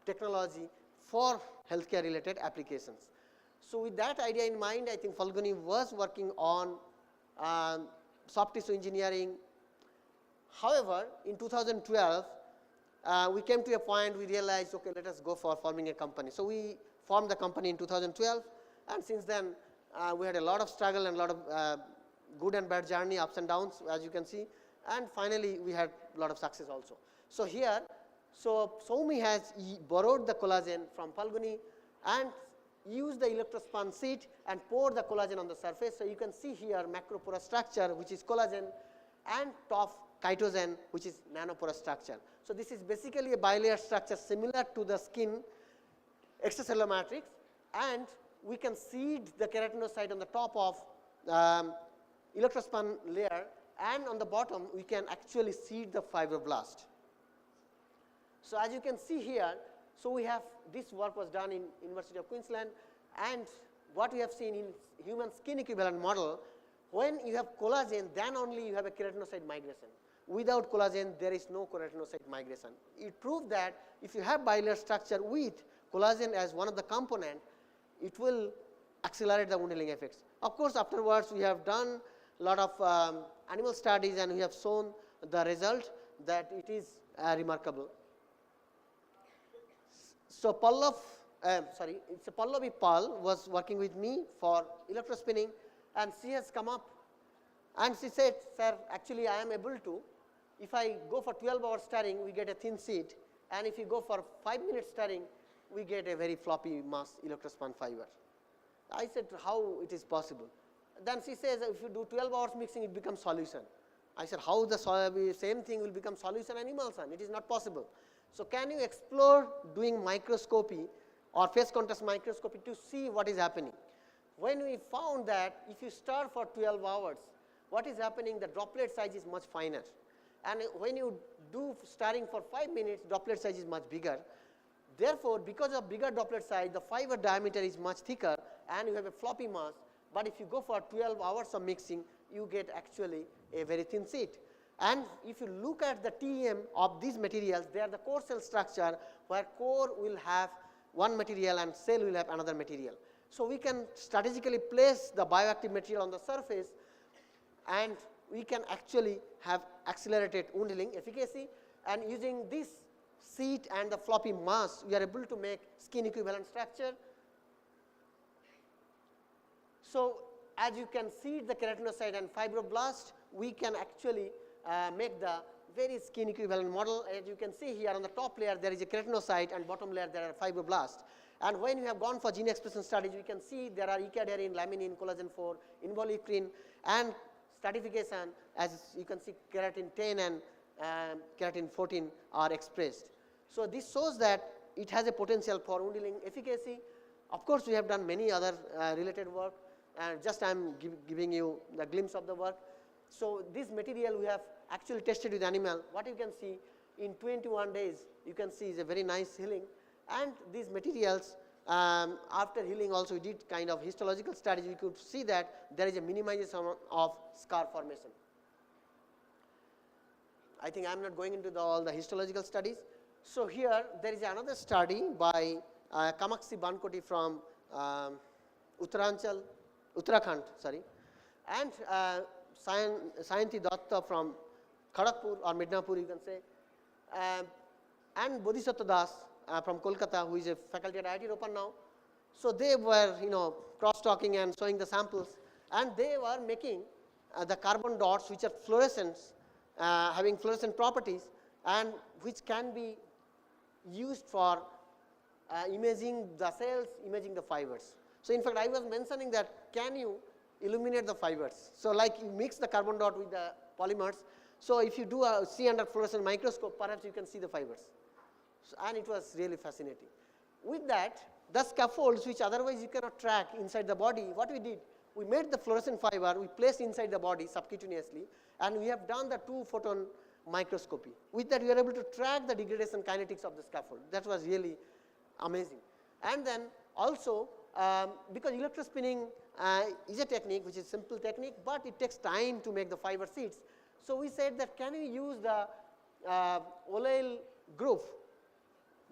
technology for healthcare related applications. So, with that idea in mind, I think Falguni was working on soft tissue engineering. However, in 2012, we came to a point we realized, okay, let us go for forming a company. So, we formed the company in 2012, and since then we had a lot of struggle and a lot of good and bad journey, ups and downs, as you can see, and finally we had a lot of success also. So, here, Soumi has borrowed the collagen from Falguni and used the electrospun sheet and pour the collagen on the surface. So, you can see here macroporous structure, which is collagen, and top chitosan, which is nanoporous structure. So, this is basically a bilayer structure similar to the skin extracellular matrix, and we can seed the keratinocyte on the top of electrospun layer, and on the bottom we can actually seed the fibroblast. So, as you can see here, so we have this work was done in University of Queensland, and what we have seen in human skin equivalent model, when you have collagen, then only you have a keratinocyte migration. Without collagen, there is no keratinocyte migration. It proved that if you have bilayer structure with collagen as one of the component, it will accelerate the wound healing effects. Of course, afterwards we have done a lot of animal studies, and we have shown the result that it is remarkable. So, Pallavi Pal was working with me for electrospinning, and she has come up and she said, sir, actually I am able to, if I go for 12 hours stirring, we get a thin sheet, and if you go for 5 minutes stirring, we get a very floppy mass electrospun fiber. I said, how it is possible? Then she says, if you do 12 hours mixing, it becomes solution. I said, how the same thing will become solution and emulsion? It is not possible. So, can you explore doing microscopy or phase contrast microscopy to see what is happening? When we found that if you stir for 12 hours, what is happening, the droplet size is much finer, and when you do stirring for 5 minutes, droplet size is much bigger. Therefore, because of bigger droplet size, the fiber diameter is much thicker and you have a floppy mass, but if you go for 12 hours of mixing, you get actually a very thin sheet. And if you look at the TEM of these materials, they are the core cell structure, where core will have one material and cell will have another material. So, we can strategically place the bioactive material on the surface, and we can actually have accelerated wound healing efficacy, and using this sheet and the floppy mass, we are able to make skin equivalent structure. So, as you can see the keratinocyte and fibroblast, we can actually make the very skin equivalent model. As you can see here, on the top layer there is a keratinocyte and bottom layer there are fibroblasts. And when you have gone for gene expression studies, we can see there are ecadherin, laminin, collagen 4, involucrin, and stratification, as you can see keratin 10 and keratin 14 are expressed. So, this shows that it has a potential for wound healing efficacy. Of course, we have done many other related work, and just I am giving you the glimpse of the work. So, this material we have actually tested with animal. What you can see in 21 days, you can see is a very nice healing, and these materials after healing also we did kind of histological studies. We could see that there is a minimization of scar formation. I think I am not going into all the histological studies. So, here there is another study by Kamakshi Bankoti from Uttarakhand, sorry, and Sayanti Datta from Kharagpur or Midnapur, you can say, and Bodhisattva Das from Kolkata, who is a faculty at IIT Ropan now. So, they were cross talking and showing the samples, and they were making the carbon dots which are fluorescents, having fluorescent properties, and which can be used for imaging the cells, imaging the fibers. So, in fact, I was mentioning that can you illuminate the fibers. So, like you mix the carbon dot with the polymers. So, if you do see under fluorescent microscope, perhaps you can see the fibers. So, and it was really fascinating. With that, the scaffolds which otherwise you cannot track inside the body, what we did? We made the fluorescent fiber, we placed inside the body subcutaneously, and we have done the 2-photon microscopy. With that, we are able to track the degradation kinetics of the scaffold. That was really amazing. And then also, because electrospinning is a technique which is simple technique, but it takes time to make the fiber sheets. So, we said that can we use the oleal groove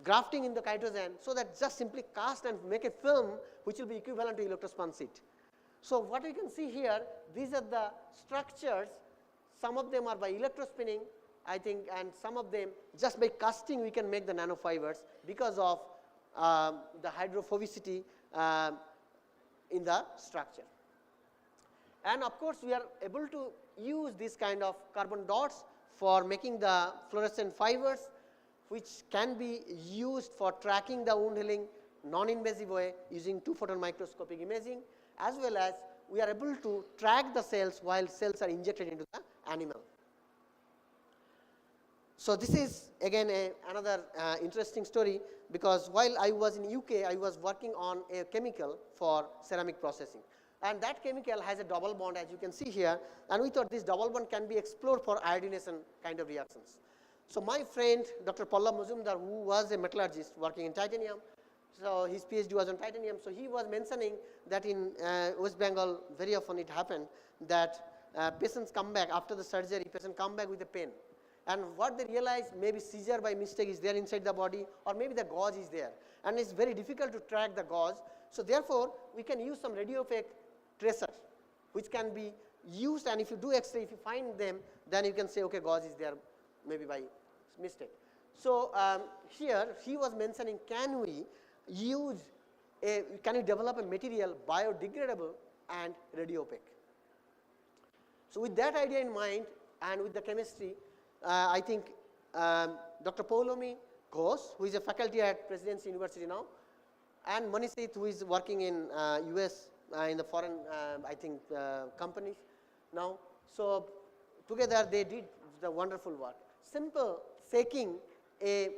grafting in the chitosan, so that just simply cast and make a film which will be equivalent to electrospun sheet. So, what you can see here, these are the structures, some of them are by electrospinning I think, and some of them just by casting we can make the nanofibers because of the hydrophobicity in the structure. And of course, we are able to use this kind of carbon dots for making the fluorescent fibers, which can be used for tracking the wound healing non-invasive way using 2-photon microscopic imaging, as well as we are able to track the cells while cells are injected into the animal. So, this is again another interesting story, because while I was in UK, I was working on a chemical for ceramic processing, and that chemical has a double bond, as you can see here, and we thought this double bond can be explored for iodination kind of reactions. So, my friend Dr. Pallab Majumdar, who was a metallurgist working in titanium, so his PhD was on titanium, so he was mentioning that in West Bengal very often it happened that patients come back after the surgery, patient come back with a pain, and what they realize, maybe seizure by mistake is there inside the body, or maybe the gauze is there, and it's very difficult to track the gauze. So, therefore, we can use some radiopaque tracer which can be used, and if you do X-ray, if you find them, then you can say okay, gauze is there maybe by mistake. So, here he was mentioning, can we use can we develop a material biodegradable and radiopaque. So, with that idea in mind and with the chemistry, I think Dr. Poulomi Ghosh, who is a faculty at Presidency University now, and Manisit, who is working in US in the foreign I think companies now. So, together they did the wonderful work. Simple shaking a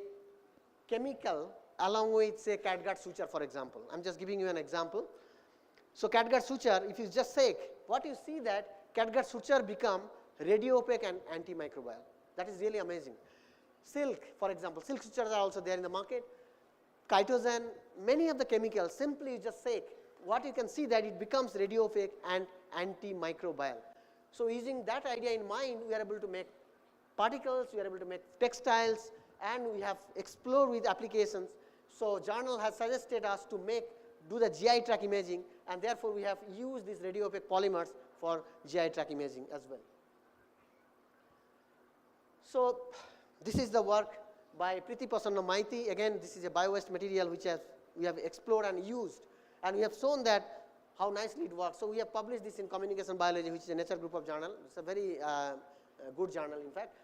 chemical along with say catgut suture, for example. I am just giving you an example. So, catgut suture, if you just shake, what you see that catgut suture become radiopaque and antimicrobial. That is really amazing. Silk, for example, silk sutures are also there in the market. Chitosan, many of the chemicals, simply you just shake, what you can see that it becomes radiopaque and antimicrobial. So, using that idea in mind, we are able to make particles, we are able to make textiles, and we have explored with applications. So, journal has suggested us to do the GI tract imaging, and therefore, we have used these radiopaque polymers for GI tract imaging as well. So, this is the work by Priti Prasanna Maiti. Again, this is a bio-waste material which we have explored and used, and we have shown that how nicely it works. So, we have published this in Communication Biology, which is a Nature group of journal. It is a very good journal in fact.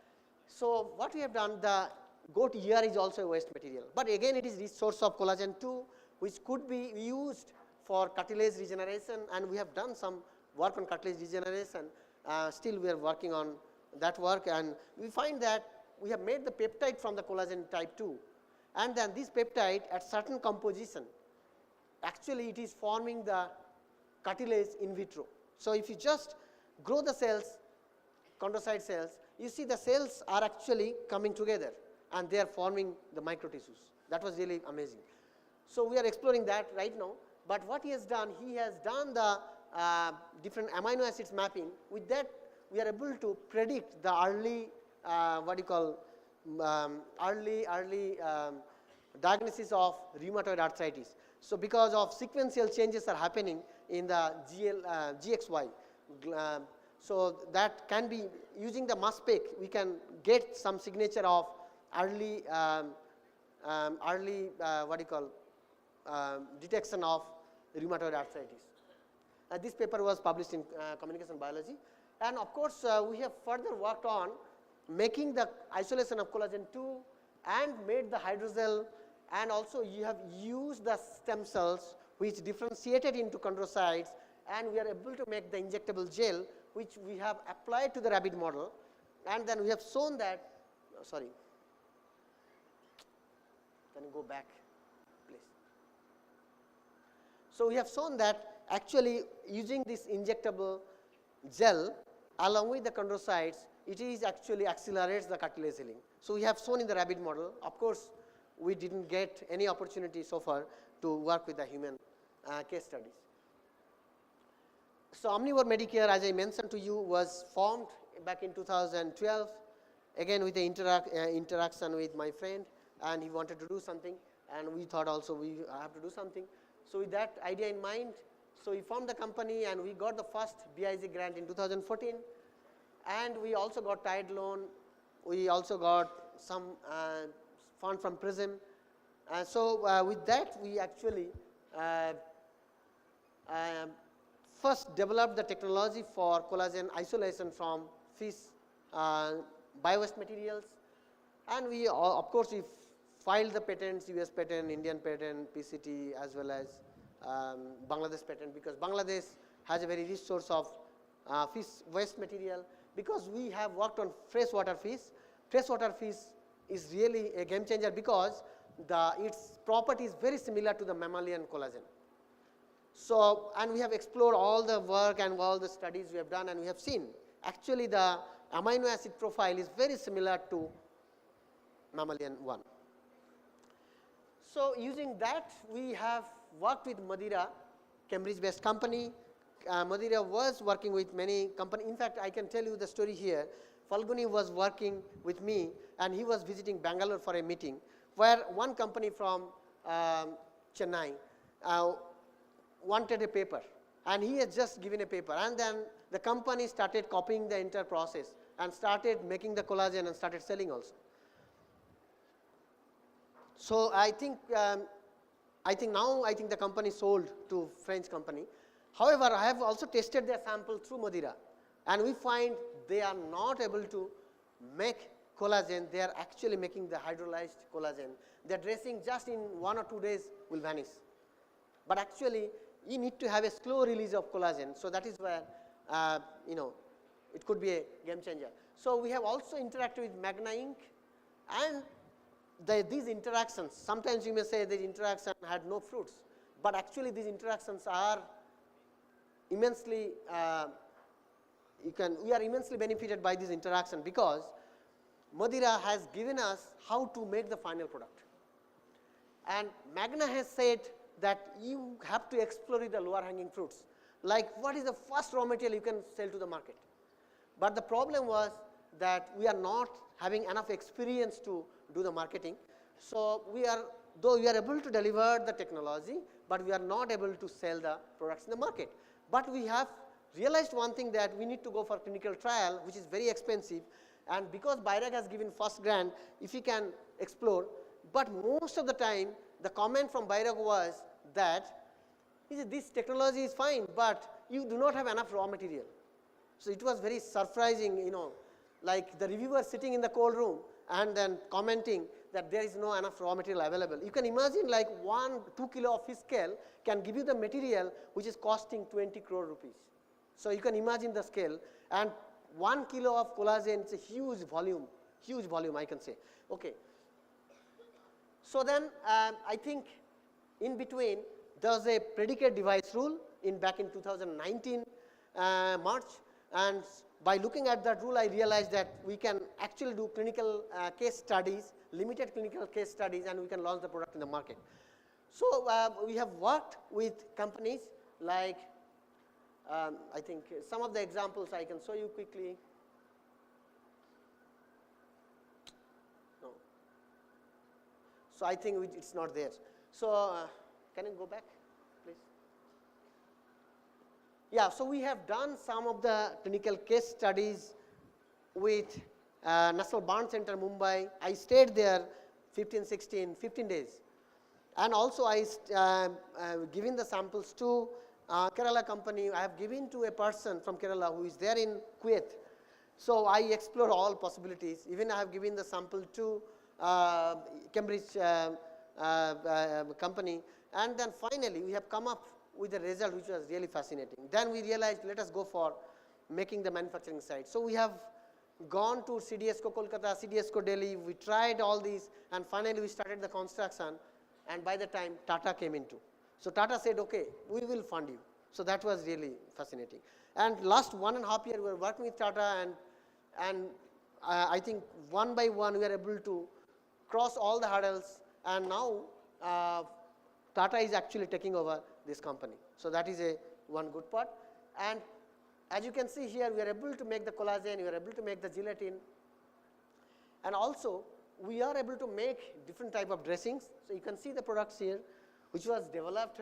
So, what we have done, the goat ear is also a waste material, but again it is rich source of collagen 2, which could be used for cartilage regeneration, and we have done some work on cartilage regeneration. Still we are working on that work, and we find that we have made the peptide from the collagen type 2, and then this peptide at certain composition, actually it is forming the cartilage in vitro. So, if you just grow the cells, chondrocyte cells, you see the cells are actually coming together and they are forming the microtissues. That was really amazing. So, we are exploring that right now, but what he has done the different amino acids mapping. With that, we are able to predict the early early diagnosis of rheumatoid arthritis. So, because of sequential changes are happening in the GXY. So, that can be using the mass spec, we can get some signature of early detection of rheumatoid arthritis. This paper was published in Communication Biology, and of course, we have further worked on making the isolation of collagen 2 and made the hydrogel, and also you have used the stem cells which differentiated into chondrocytes, and we are able to make the injectable gel which we have applied to the rabbit model, and then we have shown that can you go back please. So, we have shown that actually using this injectable gel along with the chondrocytes, it is actually accelerates the cartilage healing. So, we have shown in the rabbit model. Of course, we did not get any opportunity so far to work with the human case studies. So, Omnivore Medicare, as I mentioned to you, was formed back in 2012, again with the interaction with my friend and he wanted to do something, and we thought also we have to do something. So with that idea in mind, so we formed the company, and we got the first BIZ grant in 2014, and we also got tied loan. We also got some fund from Prism. So with that, we actually first developed the technology for collagen isolation from fish bio-waste materials, and we of course we filed the patents, US patent, Indian patent, PCT, as well as Bangladesh patent, because Bangladesh has a very rich source of fish waste material. Because we have worked on freshwater fish is really a game changer, because its property is very similar to the mammalian collagen. So, and we have explored all the work and all the studies we have done, and we have seen actually the amino acid profile is very similar to mammalian one. So, using that, we have worked with Madeira, Cambridge based company. Madeira was working with many companies. In fact, I can tell you the story here. Falguni was working with me, and he was visiting Bangalore for a meeting, where one company from Chennai wanted a paper, and he had just given a paper, and then the company started copying the entire process and started making the collagen and started selling also. So I think the company sold to French company. However, I have also tested their sample through Madeira, and we find they are not able to make collagen. They are actually making the hydrolyzed collagen. Their dressing just in 1 or 2 days will vanish. But actually, you need to have a slow release of collagen. So that is where it could be a game changer. So we have also interacted with Magna Inc. and these interactions. Sometimes you may say the interaction had no fruits, but actually these interactions are immensely. We are immensely benefited by this interaction, because Madeira has given us how to make the final product, and Magna has said that you have to explore the lower hanging fruits, like what is the first raw material you can sell to the market. But the problem was that we are not having enough experience to do the marketing. So though we are able to deliver the technology, but we are not able to sell the products in the market. But we have realized one thing, that we need to go for clinical trial, which is very expensive, and because BIRAG has given first grant, if we can explore. But most of the time, the comment from BIRAG was that this technology is fine, but you do not have enough raw material. So it was very surprising, like the reviewer sitting in the cold room and then commenting that there is no enough raw material available. You can imagine, like 1-2 kilo of fish scale can give you the material which is costing 20 crore rupees. So you can imagine the scale, and 1 kilo of collagen is a huge volume I can say. Okay. So then I think in between there was a predicate device rule back in 2019 March, and by looking at that rule, I realized that we can actually do clinical case studies, limited clinical case studies, and we can launch the product in the market. So we have worked with companies like, I think some of the examples I can show you quickly. No. So I think it's not there. So can you go back, please? Yeah, so we have done some of the clinical case studies with National Burn Center, Mumbai. I stayed there 15 days. And also I given the samples to Kerala company. I have given to a person from Kerala who is there in Kuwait. So I explore all possibilities. Even I have given the sample to Cambridge company. And then finally we have come up with a result which was really fascinating. Then we realized, let us go for making the manufacturing site. So we have gone to CDSCO Kolkata, CDSCO Delhi. We tried all these, and finally we started the construction. And by the time Tata came into, so Tata said, okay, we will fund you. So that was really fascinating. And last 1.5 years we were working with Tata, and I think one by one we were able to cross all the hurdles, and now Tata is actually taking over this company. So that is one good part. And as you can see here, we are able to make the collagen, we are able to make the gelatin, and also we are able to make different type of dressings. So, you can see the products here, which was developed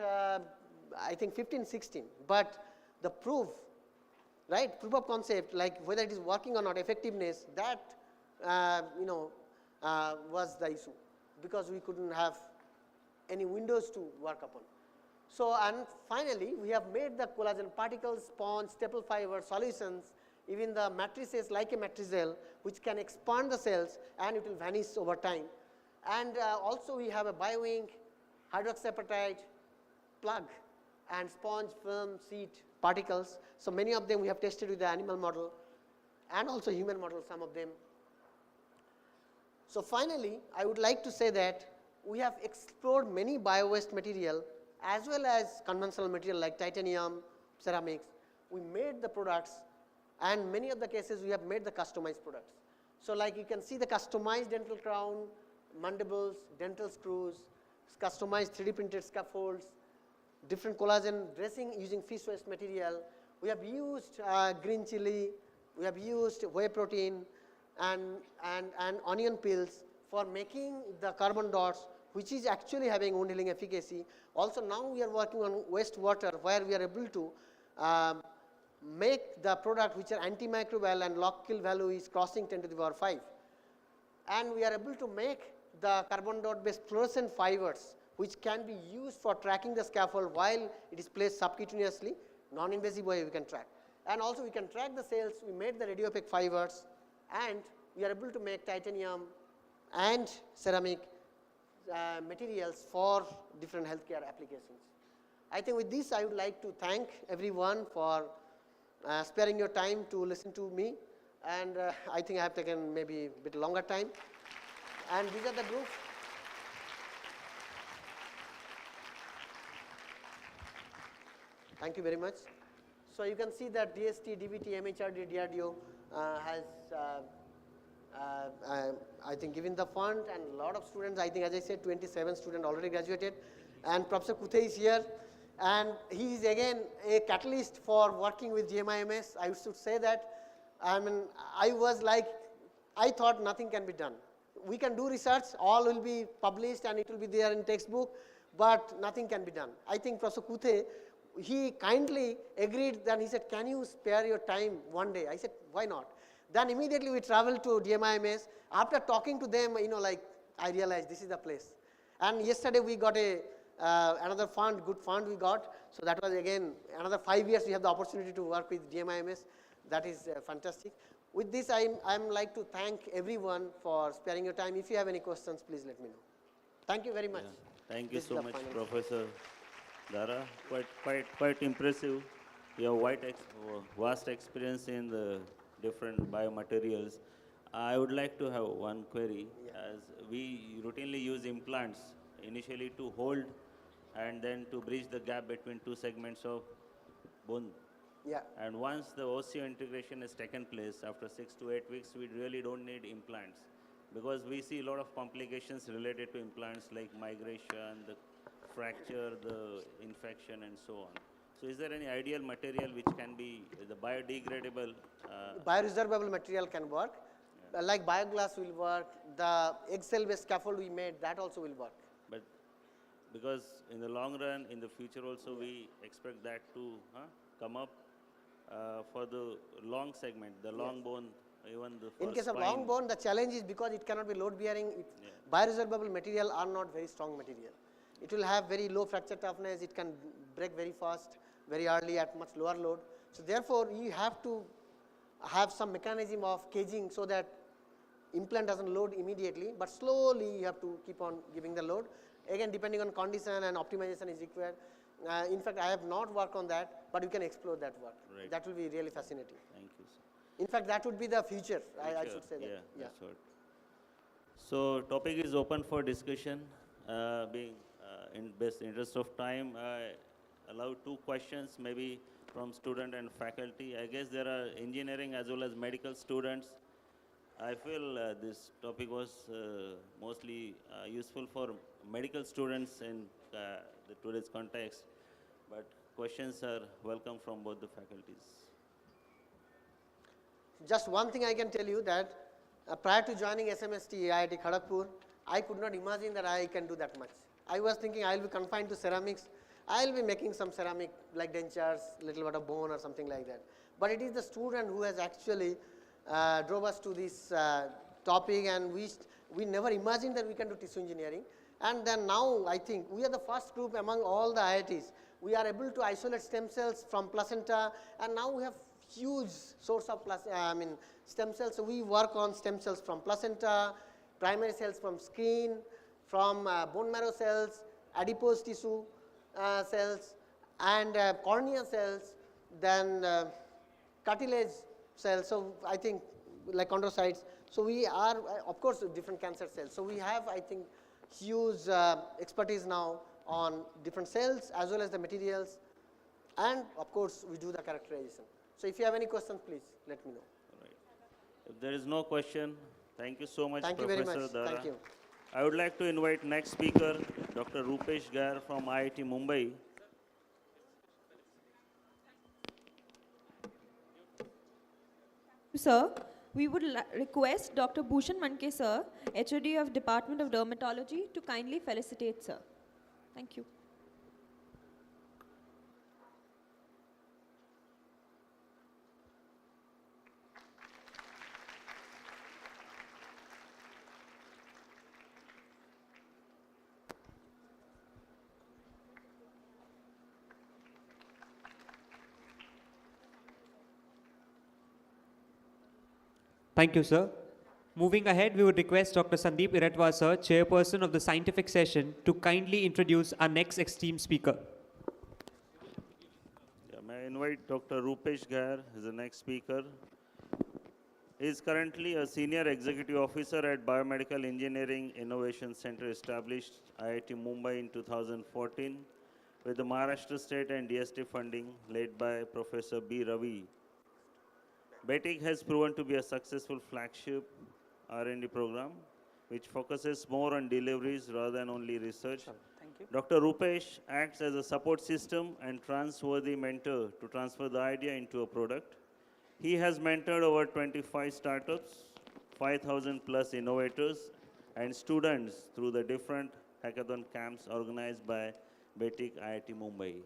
I think 15, 16, but the proof, right, proof of concept, like whether it is working or not, effectiveness, that was the issue, because we couldn't have any windows to work upon. So, and finally, we have made the collagen particles, sponge, staple fiber, solutions, even the matrices like a matricel, which can expand the cells and it will vanish over time. And also we have a bio-ink, hydroxyapatite, plug, and sponge, film, sheet, particles. So, many of them we have tested with the animal model and also human model, some of them. So, finally, I would like to say that we have explored many bio-waste material as well as conventional material like titanium, ceramics. We made the products, and many of the cases we have made the customized products. So, like you can see the customized dental crown, mandibles, dental screws, customized 3D printed scaffolds, different collagen dressing using fish waste material. We have used green chili, we have used whey protein and onion peels for making the carbon dots, which is actually having wound healing efficacy. Also, now we are working on wastewater, where we are able to make the product which are antimicrobial and log kill value is crossing 10 to the power 5. And we are able to make the carbon dot based fluorescent fibers, which can be used for tracking the scaffold while it is placed subcutaneously, non-invasive way we can track. And also we can track the cells. We made the radiopaque fibers, and we are able to make titanium and ceramic materials for different healthcare applications. I think with this I would like to thank everyone for sparing your time to listen to me, and I think I have taken maybe a bit longer time. And these are the groups. Thank you very much. So, you can see that DST, DBT, MHRD, DRDO has I think given the fund, and a lot of students, I think as I said 27 students already graduated, and Professor Kuthe is here, and he is again a catalyst for working with GMIMS. I should say that, I mean, I was like, I thought nothing can be done. We can do research, all will be published and it will be there in textbook, but nothing can be done. I think Professor Kuthe, he kindly agreed, then he said, can you spare your time one day? I said, why not? Then immediately we traveled to DMIMS. After talking to them, like I realized this is the place. And yesterday we got another fund, good fund we got. So that was again another 5 years we have the opportunity to work with DMIMS. That is fantastic. With this, I'm like to thank everyone for sparing your time. If you have any questions, please let me know. Thank you very much. Yeah. Thank you so much, Professor Datta. Quite impressive. You have vast experience in the different biomaterials. I would like to have one query. As we routinely use implants initially to hold and then to bridge the gap between two segments of bone. Yeah. And once the osseo integration has taken place, after 6 to 8 weeks, we really don't need implants, because we see a lot of complications related to implants like migration, the fracture, the infection, and so on. So, is there any ideal material which can be the biodegradable? Bioresorbable material can work. Yeah. Like bioglass will work. The egg cell based scaffold we made, that also will work. But because in the long run, in the future also, we expect that to come up for the long segment, the long bone, even the in case of long bone, the challenge is because it cannot be load bearing. Yeah. Bioresorbable material are not very strong material. It will have very low fracture toughness. It can break very fast, very early at much lower load. So, therefore, you have to have some mechanism of caging so that implant does not load immediately, but slowly you have to keep on giving the load. Again, depending on condition and optimization is required. In fact, I have not worked on that, but you can explore that work. Right. That will be really fascinating. Thank you, sir. In fact, that would be the future. I should say that. Yeah, that's what. So, topic is open for discussion. Being in best interest of time, I allow 2 questions, maybe from student and faculty. I guess there are engineering as well as medical students. I feel this topic was mostly useful for medical students in today's context, but questions are welcome from both the faculties. Just one thing I can tell you that Prior to joining SMST IIT Kharagpur, I could not imagine that I can do that much. I was thinking I will be confined to ceramics. I will be making some ceramic like dentures, little bit of bone or something like that. But it is the student who has actually drove us to this topic, and we never imagined that we can do tissue engineering. And then now I think we are the first group among all the IITs. We are able to isolate stem cells from placenta, and now we have huge source of stem cells. So we work on stem cells from placenta, primary cells from skin, from bone marrow cells, adipose tissue cells, and cornea cells, then cartilage cells. So I think like chondrocytes. So we are, of course, different cancer cells. So we have, I think, huge expertise now on different cells as well as the materials, and of course we do the characterization. So if you have any questions, please let me know. All right. If there is no question, thank you so much, Thank Professor you very much. Datta. Thank you. I would like to invite next speaker, Dr. Rupesh Gair from IIT Mumbai. Sir, we would request Dr. Bhushan Manke, sir, HOD of Department of Dermatology, to kindly felicitate, sir. Thank you. Thank you, sir. Moving ahead, we would request Dr. Sandeep Iratwa, sir, chairperson of the scientific session, to kindly introduce our next esteemed speaker. Yeah, may I invite Dr. Rupesh Gair as the next speaker. He is currently a senior executive officer at Biomedical Engineering Innovation Center, established IIT Mumbai in 2014 with the Maharashtra State and DST funding led by Professor B. Ravi. Medtech has proven to be a successful flagship R&D program which focuses more on deliveries rather than only research. Sure. Thank you. Dr. Rupesh acts as a support system and trustworthy mentor to transfer the idea into a product. He has mentored over 25 startups, 5,000 plus innovators and students through the different hackathon camps organized by Medtech IIT Mumbai.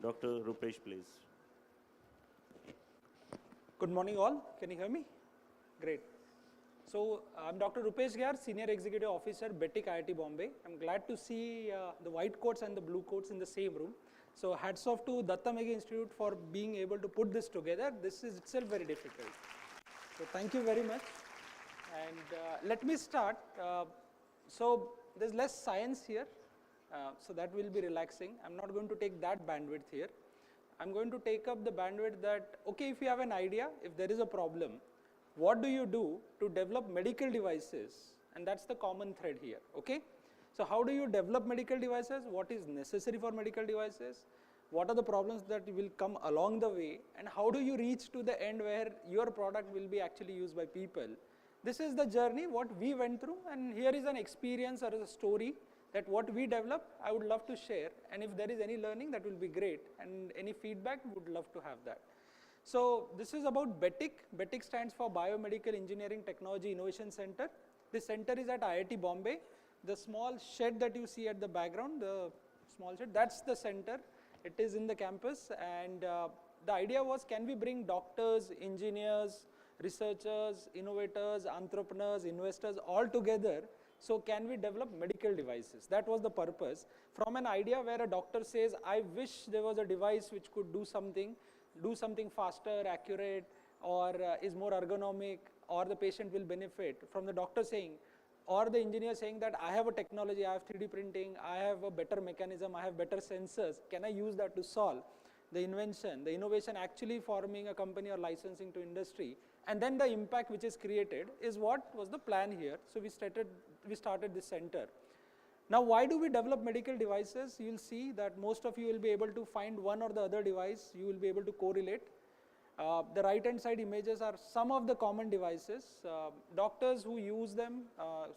Dr. Rupesh, please. Good morning all. Can you hear me? Great. So I'm Dr. Rupesh Gair, Senior Executive Officer, Medtech IIT Bombay. I'm glad to see the white coats and the blue coats in the same room. So hats off to Datta Meghe Institute for being able to put this together. This is itself very difficult. So thank you very much. And let me start. So there's less science here, so that will be relaxing. I'm not going to take that bandwidth here. I'm going to take up the bandwidth that, okay, if you have an idea, if there is a problem, what do you do to develop medical devices? And that's the common thread here, okay? So how do you develop medical devices? What is necessary for medical devices? What are the problems that will come along the way? And how do you reach to the end where your product will be actually used by people? This is the journey, what we went through, and here is an experience or a story that what we develop, I would love to share, and if there is any learning, that will be great, and any feedback, would love to have that. So this is about BETIC. BETIC stands for Biomedical Engineering Technology Innovation Center. This center is at IIT Bombay. The small shed that you see at the background, the small shed, that's the center. It is in the campus, and the idea was, can we bring doctors, engineers, researchers, innovators, entrepreneurs, investors all together. So can we develop medical devices? That was the purpose. From an idea where a doctor says, I wish there was a device which could do something faster, accurate, or is more ergonomic, or the patient will benefit. From the doctor saying, or the engineer saying that I have a technology, I have 3D printing, I have a better mechanism, I have better sensors, can I use that to solve? The invention, the innovation actually forming a company or licensing to industry, and then the impact which is created is what was the plan here. So we started this center. Now why do we develop medical devices? You will see that most of you will be able to find one or the other device, you will be able to correlate. The right hand side images are some of the common devices, doctors who use them,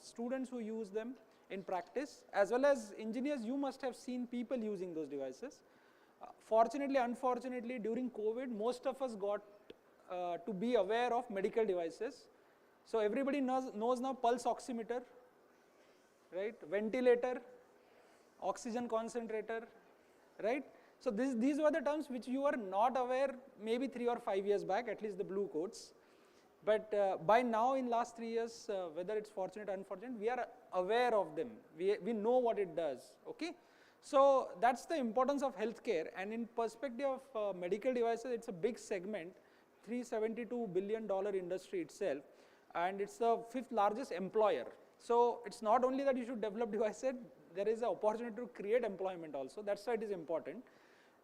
students who use them in practice, as well as engineers. You must have seen people using those devices. Fortunately, unfortunately, during COVID, most of us got to be aware of medical devices. So everybody knows now pulse oximeter, right? Ventilator, oxygen concentrator, right? So these were the terms which you were not aware maybe 3 or 5 years back, at least the blue coats. But by now in last 3 years, whether it's fortunate or unfortunate, we are aware of them. We know what it does, okay? So that's the importance of healthcare, and in perspective of medical devices, it's a big segment, $372 billion industry itself, and it's the 5th largest employer. So it's not only that you should develop devices, there is an opportunity to create employment also, that's why it is important.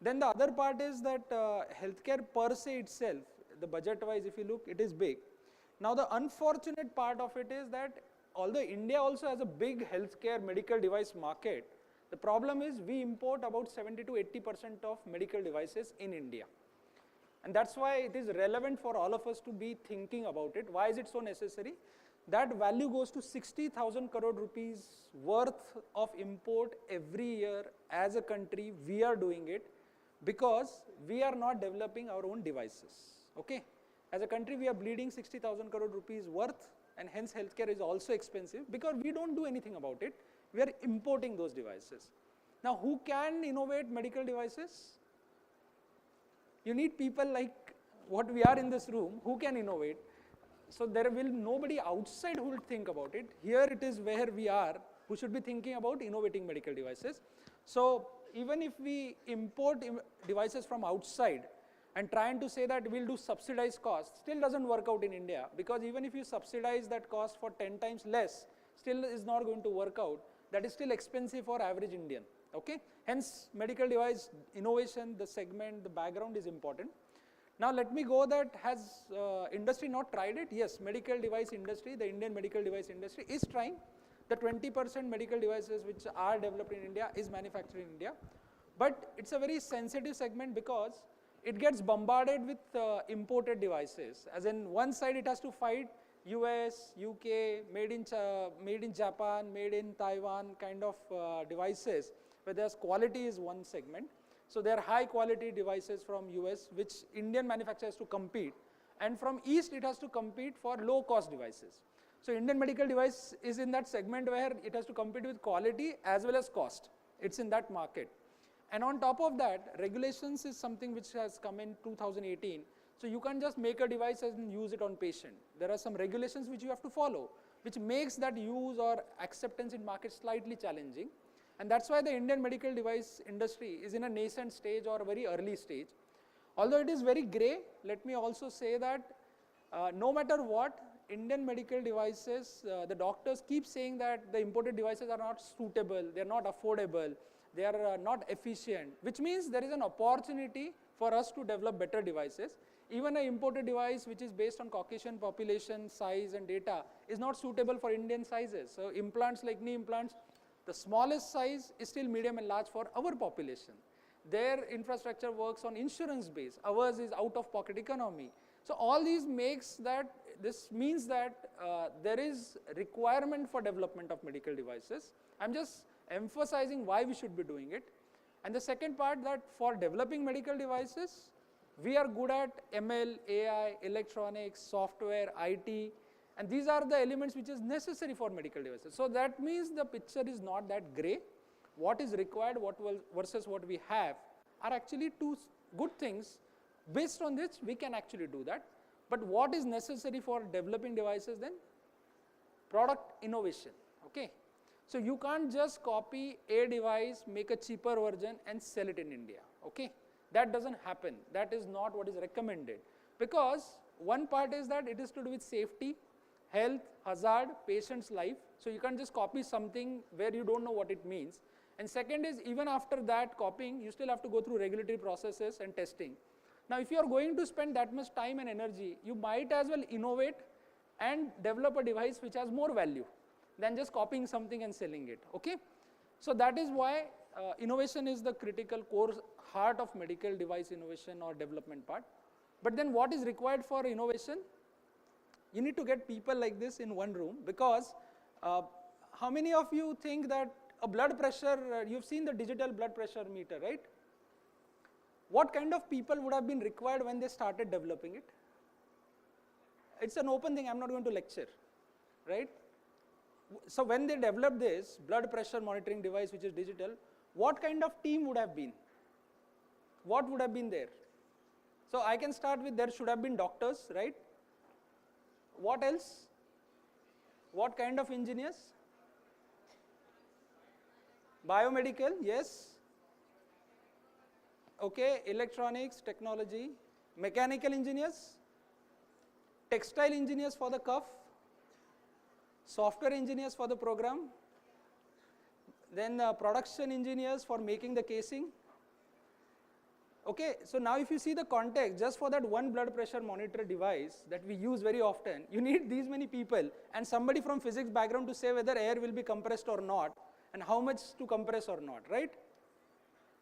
Then the other part is that healthcare per se itself, the budget wise if you look, it is big. Now the unfortunate part of it is that although India also has a big healthcare medical device market, the problem is we import about 70 to 80% of medical devices in India. And that's why it is relevant for all of us to be thinking about it. Why is it so necessary? That value goes to 60,000 crore rupees worth of import every year as a country. We are doing it because we are not developing our own devices, okay? As a country, we are bleeding 60,000 crore rupees worth, and hence healthcare is also expensive because we don't do anything about it. We are importing those devices. Now, who can innovate medical devices? You need people like what we are in this room who can innovate. So there will nobody outside who will think about it. Here it is where we are, who should be thinking about innovating medical devices. So even if we import devices from outside and trying to say that we'll do subsidized cost, still doesn't work out in India, because even if you subsidize that cost for 10 times less, still is not going to work out. That is still expensive for average Indian, okay? Hence medical device innovation, the segment, the background is important. Now let me go that has industry not tried it? Yes, medical device industry, the Indian medical device industry is trying. The 20% medical devices which are developed in India is manufactured in India. But it's a very sensitive segment because it gets bombarded with imported devices. As in one side it has to fight US, UK, made in Japan, made in Taiwan kind of devices, where there's quality is one segment. So there are high quality devices from US which Indian manufacturers to compete, and from East it has to compete for low cost devices. So Indian medical device is in that segment where it has to compete with quality as well as cost. It's in that market. And on top of that, regulations is something which has come in 2018. So you can't just make a device and use it on patient. There are some regulations which you have to follow, which makes that use or acceptance in market slightly challenging. And that's why the Indian medical device industry is in a nascent stage or a very early stage. Although it is very grey, let me also say that no matter what, Indian medical devices, the doctors keep saying that the imported devices are not suitable, they are not affordable, they are not efficient, which means there is an opportunity for us to develop better devices. Even an imported device which is based on Caucasian population size and data is not suitable for Indian sizes. So implants like knee implants, the smallest size is still medium and large for our population. Their infrastructure works on insurance base, ours is out of pocket economy. So all these this means that there is requirement for development of medical devices. I'm just emphasizing why we should be doing it. And the second part, that for developing medical devices, we are good at ML, AI, electronics, software, IT, and these are the elements which is necessary for medical devices. So that means the picture is not that grey. What is required versus what we have are actually two good things. Based on this, we can actually do that. But what is necessary for developing devices then? Product innovation, okay? So you can't just copy a device, make a cheaper version and sell it in India, okay? That doesn't happen. That is not what is recommended. Because one part is that it is to do with safety, health, hazard, patient's life. So you can't just copy something where you don't know what it means. And second is, even after that copying, you still have to go through regulatory processes and testing. Now if you are going to spend that much time and energy, you might as well innovate and develop a device which has more value than just copying something and selling it, okay? So that is why innovation is the critical core heart of medical device innovation or development part. But then what is required for innovation? You need to get people like this in one room, because how many of you think that a blood pressure, you've seen the digital blood pressure meter, right? What kind of people would have been required when they started developing it? it's an open thing, I'm not going to lecture, right? So when they developed this blood pressure monitoring device, which is digital, what kind of team would have been? What would have been there? So I can start with, there should have been doctors, right? What else? What kind of engineers? Biomedical, yes. Okay, electronics, technology, mechanical engineers, textile engineers for the cuff, software engineers for the program, then production engineers for making the casing. Okay, so now if you see the context, just for that one blood pressure monitor device that we use very often, you need these many people and somebody from physics background to say whether air will be compressed or not and how much to compress or not, right?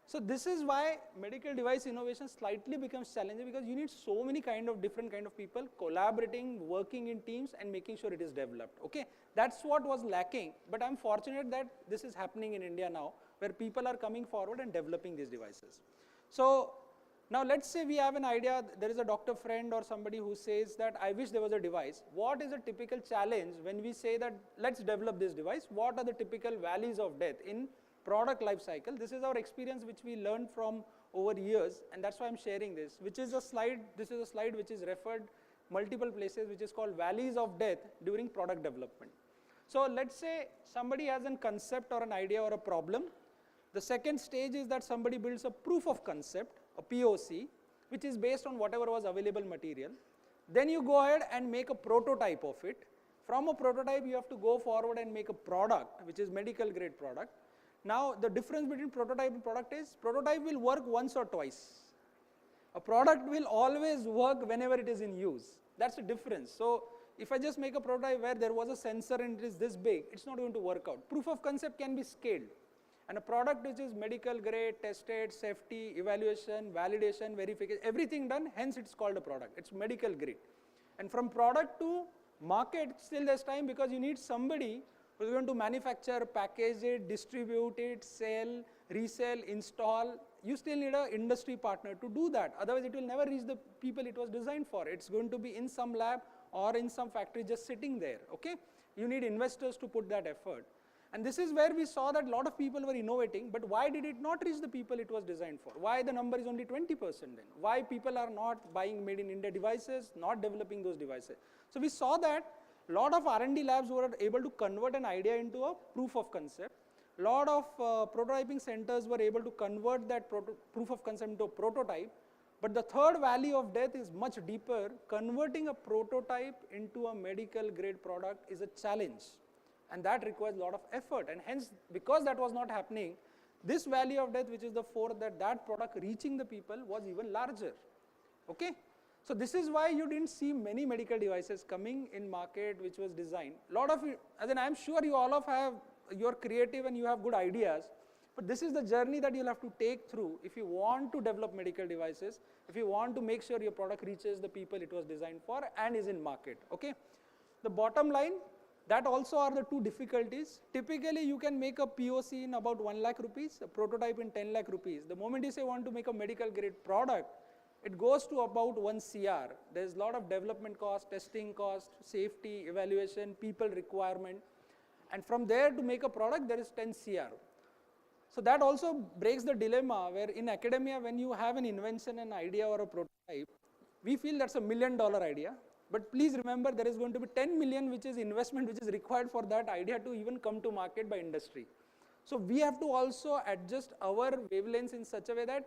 So this is why medical device innovation slightly becomes challenging, because you need so many different kind of people collaborating, working in teams and making sure it is developed. Okay, that's what was lacking, but I'm fortunate that this is happening in India now, where people are coming forward and developing these devices. So now let's say we have an idea, there is a doctor friend or somebody who says that I wish there was a device. What is a typical challenge when we say that let's develop this device? What are the typical valleys of death in product life cycle? This is our experience which we learned from over years, and that's why I'm sharing this, which is a slide, this is a slide which is referred multiple places, which is called valleys of death during product development. So let's say somebody has a concept or an idea or a problem. The second stage is that somebody builds a proof of concept, a POC, which is based on whatever was available material. Then you go ahead and make a prototype of it. From a prototype, you have to go forward and make a product, which is medical grade product. Now, the difference between prototype and product is, prototype will work once or twice. A product will always work whenever it is in use. That's the difference. So, if I just make a prototype where there was a sensor and it is this big, it's not going to work out. Proof of concept can be scaled. And a product which is medical grade, tested, safety, evaluation, validation, verification, everything done, hence it's called a product. It's medical grade. And from product to market, still there's time, because you need somebody who is going to manufacture, package it, distribute it, sell, resell, install. You still need an industry partner to do that. Otherwise, it will never reach the people it was designed for. It's going to be in some lab or in some factory just sitting there. Okay? You need investors to put that effort. And this is where we saw that a lot of people were innovating, but why did it not reach the people it was designed for? Why the number is only 20% then? Why people are not buying made in India devices, not developing those devices? So we saw that a lot of R&D labs were able to convert an idea into a proof of concept. A lot of prototyping centers were able to convert that proof of concept into a prototype. But the third valley of death is much deeper. Converting a prototype into a medical grade product is a challenge. And that requires a lot of effort, and hence, because that was not happening, this valley of death, which is the fourth, that product reaching the people was even larger. Okay? So this is why you didn't see many medical devices coming in market which was designed. Lot of, as in I'm sure you all you're creative and you have good ideas, but this is the journey that you'll have to take through if you want to develop medical devices, if you want to make sure your product reaches the people it was designed for and is in market. Okay? The bottom line, that also are the two difficulties. Typically, you can make a POC in about 1 lakh rupees, a prototype in 10 lakh rupees. The moment you say want to make a medical grade product, it goes to about 1 CR. There's a lot of development cost, testing cost, safety, evaluation, people requirement. And from there to make a product, there is 10 CR. So that also breaks the dilemma where in academia, when you have an invention, an idea or a prototype, we feel that's $1 million idea. But please remember, there is going to be 10 million which is investment which is required for that idea to even come to market by industry. So we have to also adjust our wavelengths in such a way that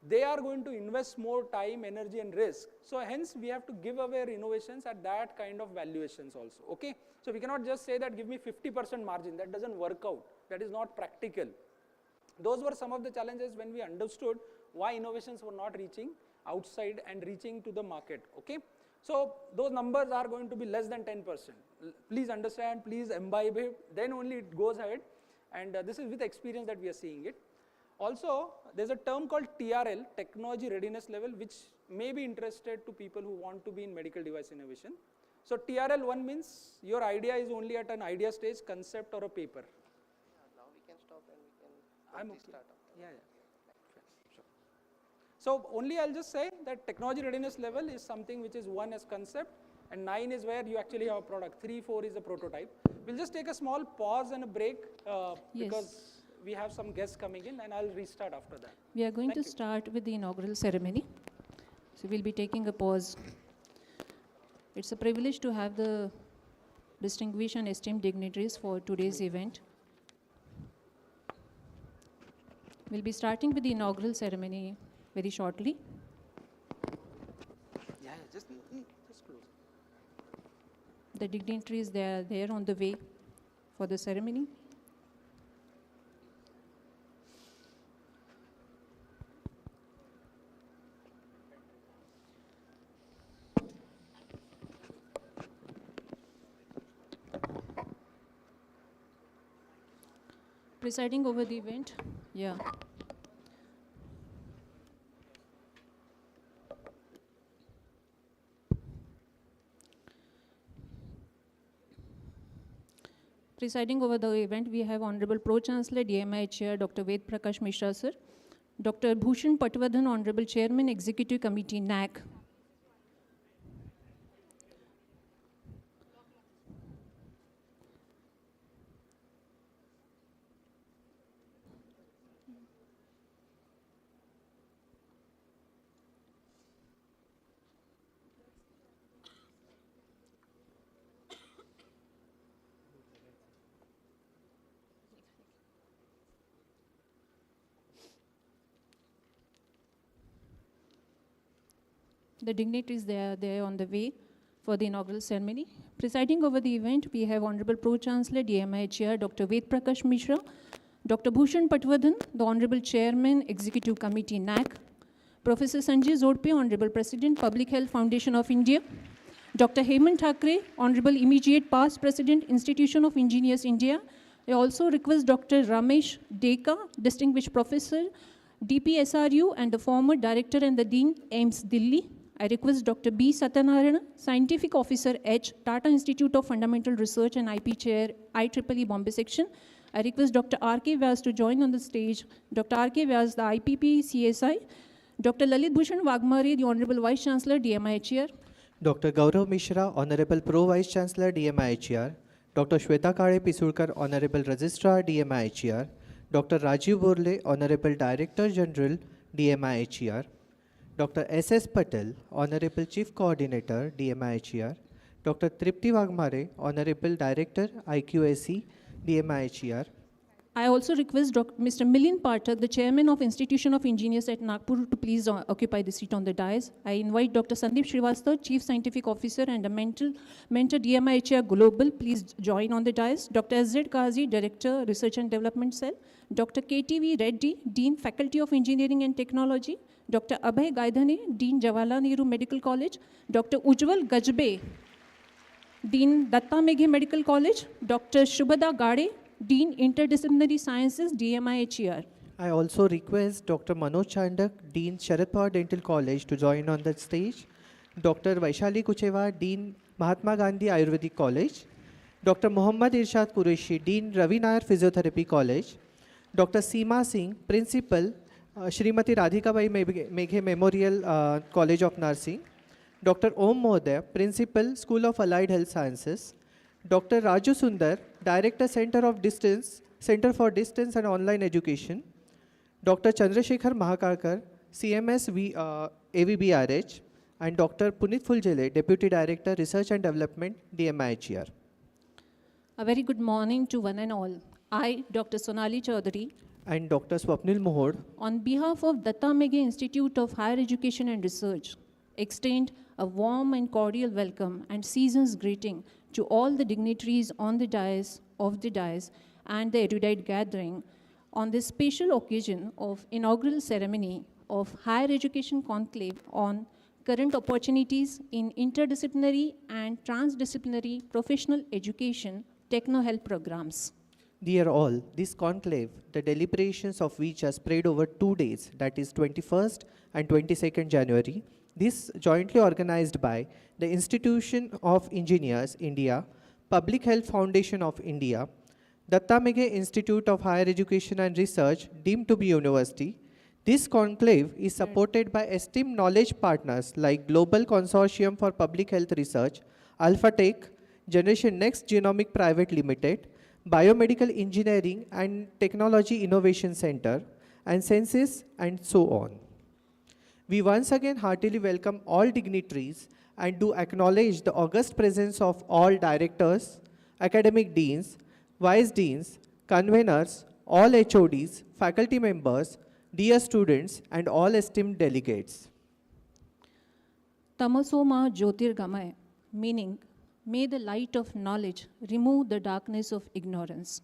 they are going to invest more time, energy and risk. So hence we have to give away our innovations at that kind of valuations also. Okay? So we cannot just say that give me 50% margin, that doesn't work out. That is not practical. Those were some of the challenges when we understood why innovations were not reaching outside and reaching to the market. Okay? So those numbers are going to be less than 10%. Please understand, please imbibe it, then only it goes ahead. And this is with experience that we are seeing it. Also, there's a term called TRL, Technology Readiness Level, which may be interested to people who want to be in medical device innovation. So TRL 1 means your idea is only at an idea stage, concept or a paper. Yeah, now we can stop and we can I'm okay. start. Yeah. Sure. So only I'll just say that technology readiness level is something which is 1 as concept, and 9 is where you actually have a product. 3, 4 is a prototype. We'll just take a small pause and a break because we have some guests coming in, and I'll restart after that. We are going Thank to you. start with the inaugural ceremony. So we'll be taking a pause. It's a privilege to have the distinguished and esteemed dignitaries for today's event. We'll be starting with the inaugural ceremony very shortly. Yeah, just close. The dignitaries, they are there on the way for the ceremony. Presiding over the event, Presiding over the event, we have Honorable Pro-Chancellor, DMI Chair, Dr. Ved Prakash Mishra, sir. Dr. Bhushan Patwardhan, Honorable Chairman, Executive Committee, NAC. The dignitaries, they are there on the way for the inaugural ceremony. Presiding over the event, we have Honorable Pro-Chancellor, DMI Chair, Dr. Ved Prakash Mishra, Dr. Bhushan Patwardhan, the Honorable Chairman, Executive Committee, NAC, Professor Sanjay Zodpe, Honorable President, Public Health Foundation of India, Dr. Hemant Thackeray, Honorable Immediate Past President, Institution of Engineers, India. I also request Dr. Ramesh Deka, Distinguished Professor, DPSRU, and the former Director and the Dean, AIMS, Delhi. I request Dr. B. Satyanarayana, Scientific Officer H, Tata Institute of Fundamental Research and IP Chair, IEEE Bombay Section. I request Dr. R.K. Vyas to join on the stage. Dr. R.K. Vyas, the IPP CSI. Dr. Lalit Bhushan Wagmare, the Honorable Vice Chancellor, DMI Chair. Dr. Gaurav Mishra, Honorable Pro Vice Chancellor, DMI Chair. Dr. Shweta Kale Pisulkar, Honorable Registrar, DMI Chair. Dr. Rajiv Borle, Honorable Director General, DMI Chair. Dr. S.S. Patel, Honorable Chief Coordinator, DMI Chair. Dr. Tripti Wagmare, Honorable Director, IQAC, DMI Chair. I also request Mr. Milind Pathak, the Chairman of Institution of Engineers at Nagpur, to please occupy the seat on the dais. I invite Dr. Sandeep Srivastava, Chief Scientific Officer and a mentor DMI Chair Global, please join on the dais. Dr. S.Z. Kazi, Director, Research and Development Cell. Dr. K.T.V. Reddy, Dean, Faculty of Engineering and Technology. Dr. Abhay Gaidhane, Dean, Jawaharlal Nehru Medical College. Dr. Ujjwal Gajbe, Dean, Datta Meghe Medical College. Dr. Shubhada Gade, Dean, Interdisciplinary Sciences, DMI Chair. I also request Dr. Manoj Chandak, Dean, Sharad Pawar Dental College, to join on the stage. Dr. Vaishali Kucheva, Dean, Mahatma Gandhi Ayurvedic College. Dr. Muhammad Irshad Qureshi, Dean, Ravi Nair Physiotherapy College. Dr. Seema Singh, Principal, Shrimati Radhika Bai Meghe Memorial College of Nursing. Dr. Om Mohdaya, Principal, School of Allied Health Sciences. Dr. Raju Sundar, Director, Center for Distance and Online Education. Dr. Chandrasekhar Mahakalkar, CMS AVBRH. And Dr. Punit Fuljele, Deputy Director, Research and Development, DMI Chair. A very good morning to one and all. I, Dr. Sonali Chaudhary, And Dr. Swapnil Mohod, on behalf of Datta Meghe Institute of Higher Education and Research, extend a warm and cordial welcome and season's greeting to all the dignitaries on the dais, and the erudite gathering on this special occasion of inaugural ceremony of Higher Education Conclave on current opportunities in interdisciplinary and transdisciplinary professional education Techno health programs. Dear all, this conclave, the deliberations of which are spread over 2 days, that is 21st and 22nd January, this jointly organized by the Institution of Engineers, India, Public Health Foundation of India, Datta Meghe Institute of Higher Education and Research, deemed to be university. This conclave is supported by esteemed knowledge partners like Global Consortium for Public Health Research, Alpha Tech, Generation Next Genomic Private Limited, Biomedical Engineering and Technology Innovation Center, and Census, and so on. We once again heartily welcome all dignitaries and do acknowledge the august presence of all directors, academic deans, vice deans, conveners, all HODs, faculty members, dear students, and all esteemed delegates. Tamasoma Jyotirgamaya, meaning, may the light of knowledge remove the darkness of ignorance.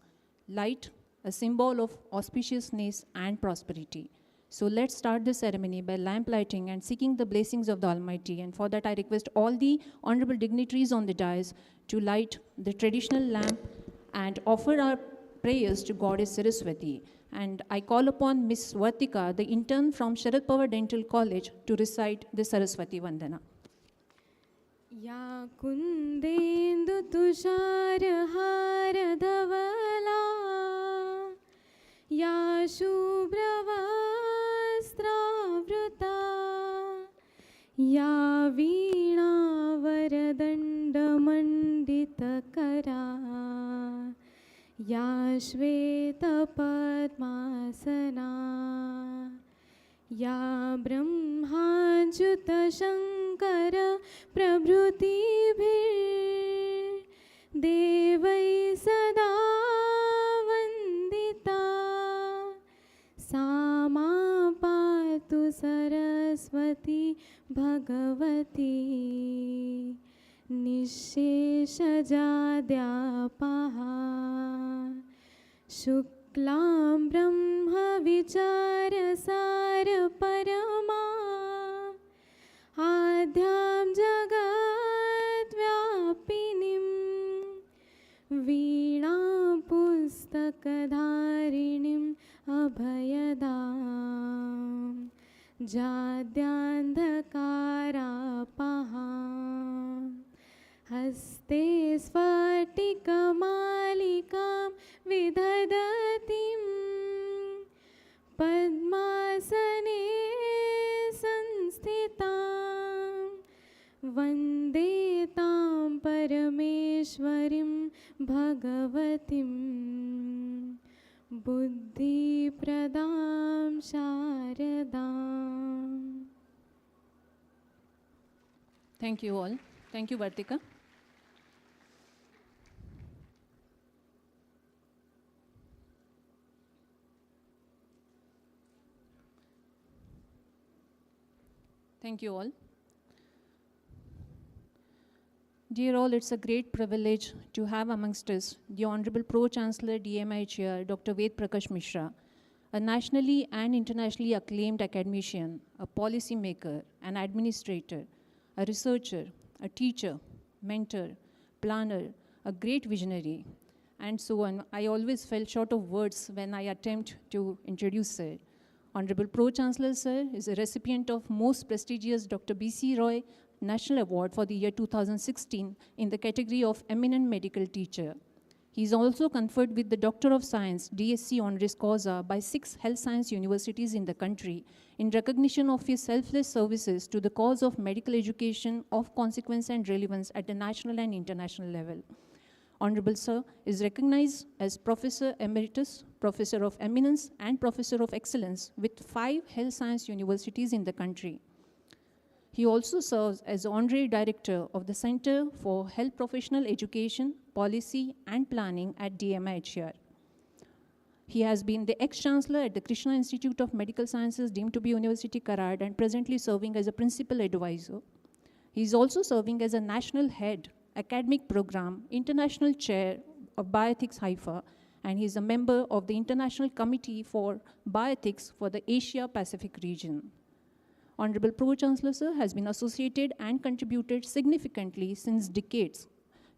Light, a symbol of auspiciousness and prosperity. So let's start the ceremony by lamp lighting and seeking the blessings of the Almighty. And for that, I request all the honorable dignitaries on the dais to light the traditional lamp and offer our prayers to Goddess Saraswati. And I call upon Miss Vartika, the intern from Sharad Pawar Dental College, to recite the Saraswati Vandana. या कुन्देन्दु तुषार हार धवला या शुभ्रवस्त्रावृता या वीणा वरदण्डमण्डितकरा या श्वेतपद्मासना या ब्रह्माच्युतशङ्कर प्रभृतिभिर्देवै सदा वन्दिता सा मा पातु सरस्वती भगवती निःशेषजाद्यापः शुक्लां ब्रह्मविचारसारपरमा आद्यां जगद्व्यापिनीं वीणां पुस्तकधारिणीम् अभयदां जाद्यान्धकारापहां हस्ते स्फटिकमालिकां विदधतीं पद्मासने संस्थितां वन्दे तां परमेश्वरीं भगवतीं बुद्धिप्रदां शारदाम्. Thank you all. Thank you, Vartika. Thank you all. Dear all, it's a great privilege to have amongst us the Honorable Pro-Chancellor DMI Chair, Dr. Ved Prakash Mishra, a nationally and internationally acclaimed academician, a policy maker, an administrator, a researcher, a teacher, mentor, planner, a great visionary, and so on. I always fell short of words when I attempt to introduce Sir. Honorable Pro-Chancellor Sir is a recipient of most prestigious Dr. B.C. Roy National Award for the year 2016 in the category of Eminent Medical Teacher. He is also conferred with the Doctor of Science, DSc Honoris Causa by 6 health science universities in the country in recognition of his selfless services to the cause of medical education of consequence and relevance at the national and international level. Honorable Sir is recognized as Professor Emeritus, Professor of Eminence, and Professor of Excellence with 5 health science universities in the country. He also serves as Honorary Director of the Center for Health Professional Education, Policy, and Planning at DMIHR. He has been the ex-chancellor at the Krishna Institute of Medical Sciences, deemed to be University Karad, and presently serving as a principal advisor. He is also serving as a national head, academic program, international chair of Bioethics Haifa, and he is a member of the International Committee for Bioethics for the Asia-Pacific region. Honorable Pro-Chancellor Sir has been associated and contributed significantly since decades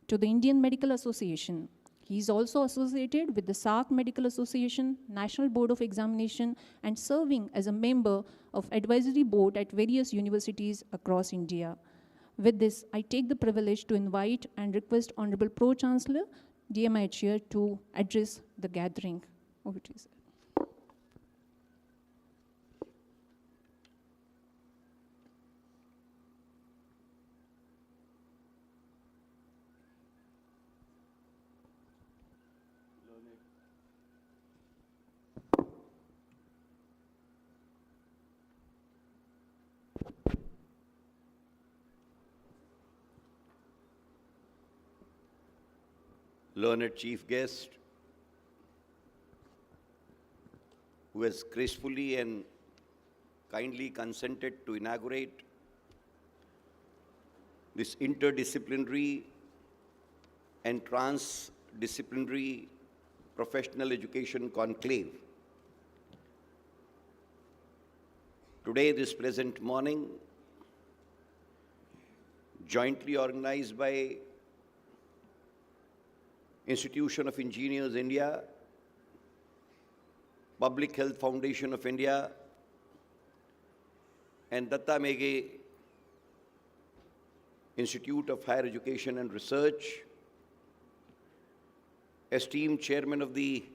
to the Indian Medical Association. He is also associated with the SARC Medical Association, National Board of Examination, and serving as a member of advisory board at various universities across India. With this, I take the privilege to invite and request Honorable Pro-Chancellor DMI Chair to address the gathering. Over to you, sir. learned chief guest, who has gracefully and kindly consented to inaugurate this interdisciplinary and transdisciplinary professional education conclave. Today, this pleasant morning, jointly organized by Institution of Engineers India, Public Health Foundation of India, and Datta Meghe Institute of Higher Education and Research, esteemed Chairman of the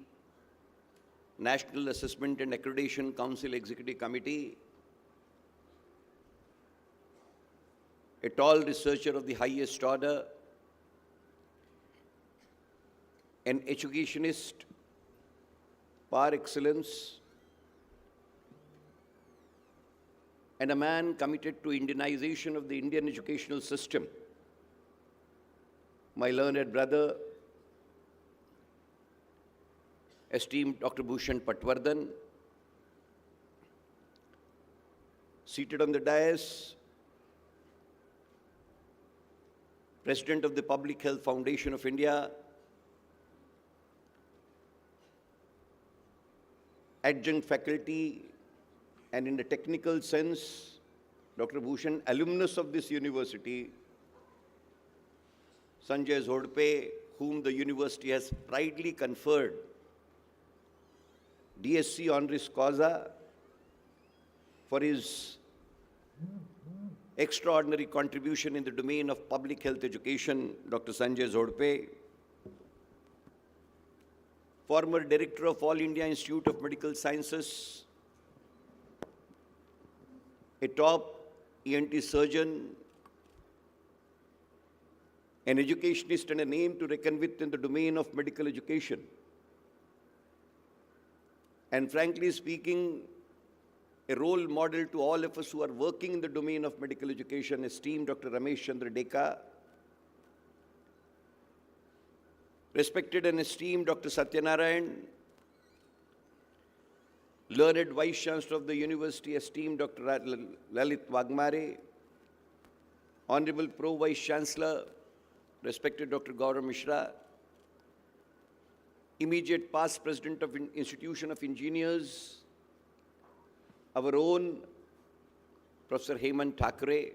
National Assessment and Accreditation Council Executive Committee, a tall researcher of the highest order, an educationist par excellence, and a man committed to Indianization of the Indian educational system, my learned brother, esteemed Dr. Bhushan Patwardhan, seated on the dais, President of the Public Health Foundation of India, adjunct faculty, and in the technical sense, Dr. Bhushan, alumnus of this university, Sanjay Zhodpe, whom the university has pridely conferred DSc honoris causa for his extraordinary contribution in the domain of public health education, Dr. Sanjay Zhodpe, former director of All India Institute of Medical Sciences, a top ENT surgeon, an educationist and a name to reckon with in the domain of medical education. And frankly speaking, a role model to all of us who are working in the domain of medical education, esteemed Dr. Ramesh Chandra Deka, respected and esteemed Dr. Satyanarayan, learned Vice Chancellor of the University, esteemed Dr. Lalit Wagmare, Honorable Pro-Vice Chancellor, respected Dr. Gaurav Mishra, immediate past President of Institution of Engineers, our own Professor Hemant Thackeray,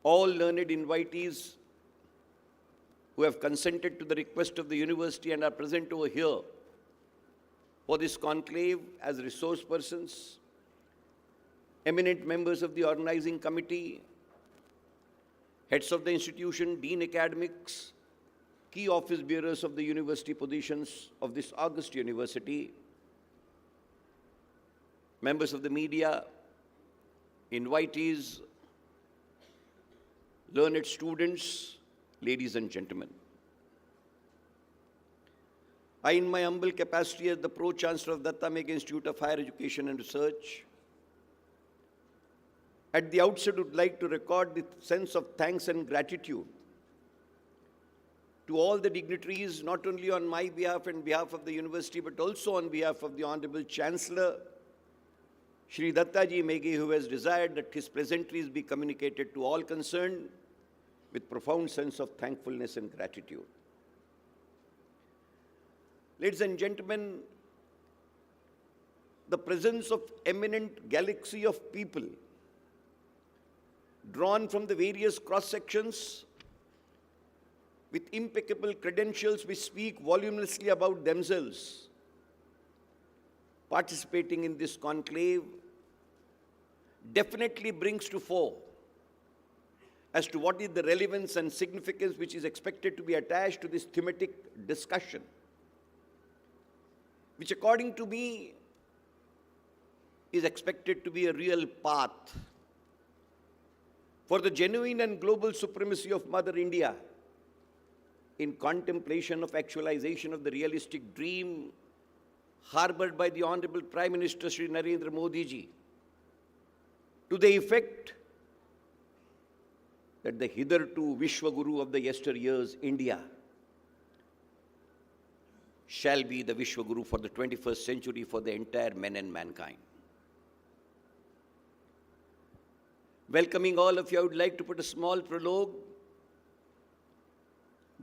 all learned invitees who have consented to the request of the university and are present over here for this conclave as resource persons, eminent members of the organizing committee, heads of the institution, dean academics, key office bearers of the university positions of this august university, members of the media, invitees, learned students, ladies and gentlemen. I, in my humble capacity as the Pro-chancellor of Datta Meghe Institute of Higher Education and Research, at the outset would like to record the sense of thanks and gratitude to all the dignitaries, not only on my behalf and behalf of the university, but also on behalf of the Honorable Chancellor, Shri Dattaji Meghe, who has desired that his pleasantries be communicated to all concerned with profound sense of thankfulness and gratitude. Ladies and gentlemen, the presence of eminent galaxy of people drawn from the various cross-sections with impeccable credentials which speak voluminously about themselves, participating in this conclave definitely brings to fore as to what is the relevance and significance which is expected to be attached to this thematic discussion, which according to me is expected to be a real path for the genuine and global supremacy of Mother India in contemplation of actualization of the realistic dream harbored by the Honorable Prime Minister Shri Narendra Modi ji, to the effect that the hitherto Vishwaguru of the yesteryears, India, shall be the Vishwaguru for the 21st century for the entire men and mankind. Welcoming all of you, I would like to put a small prologue,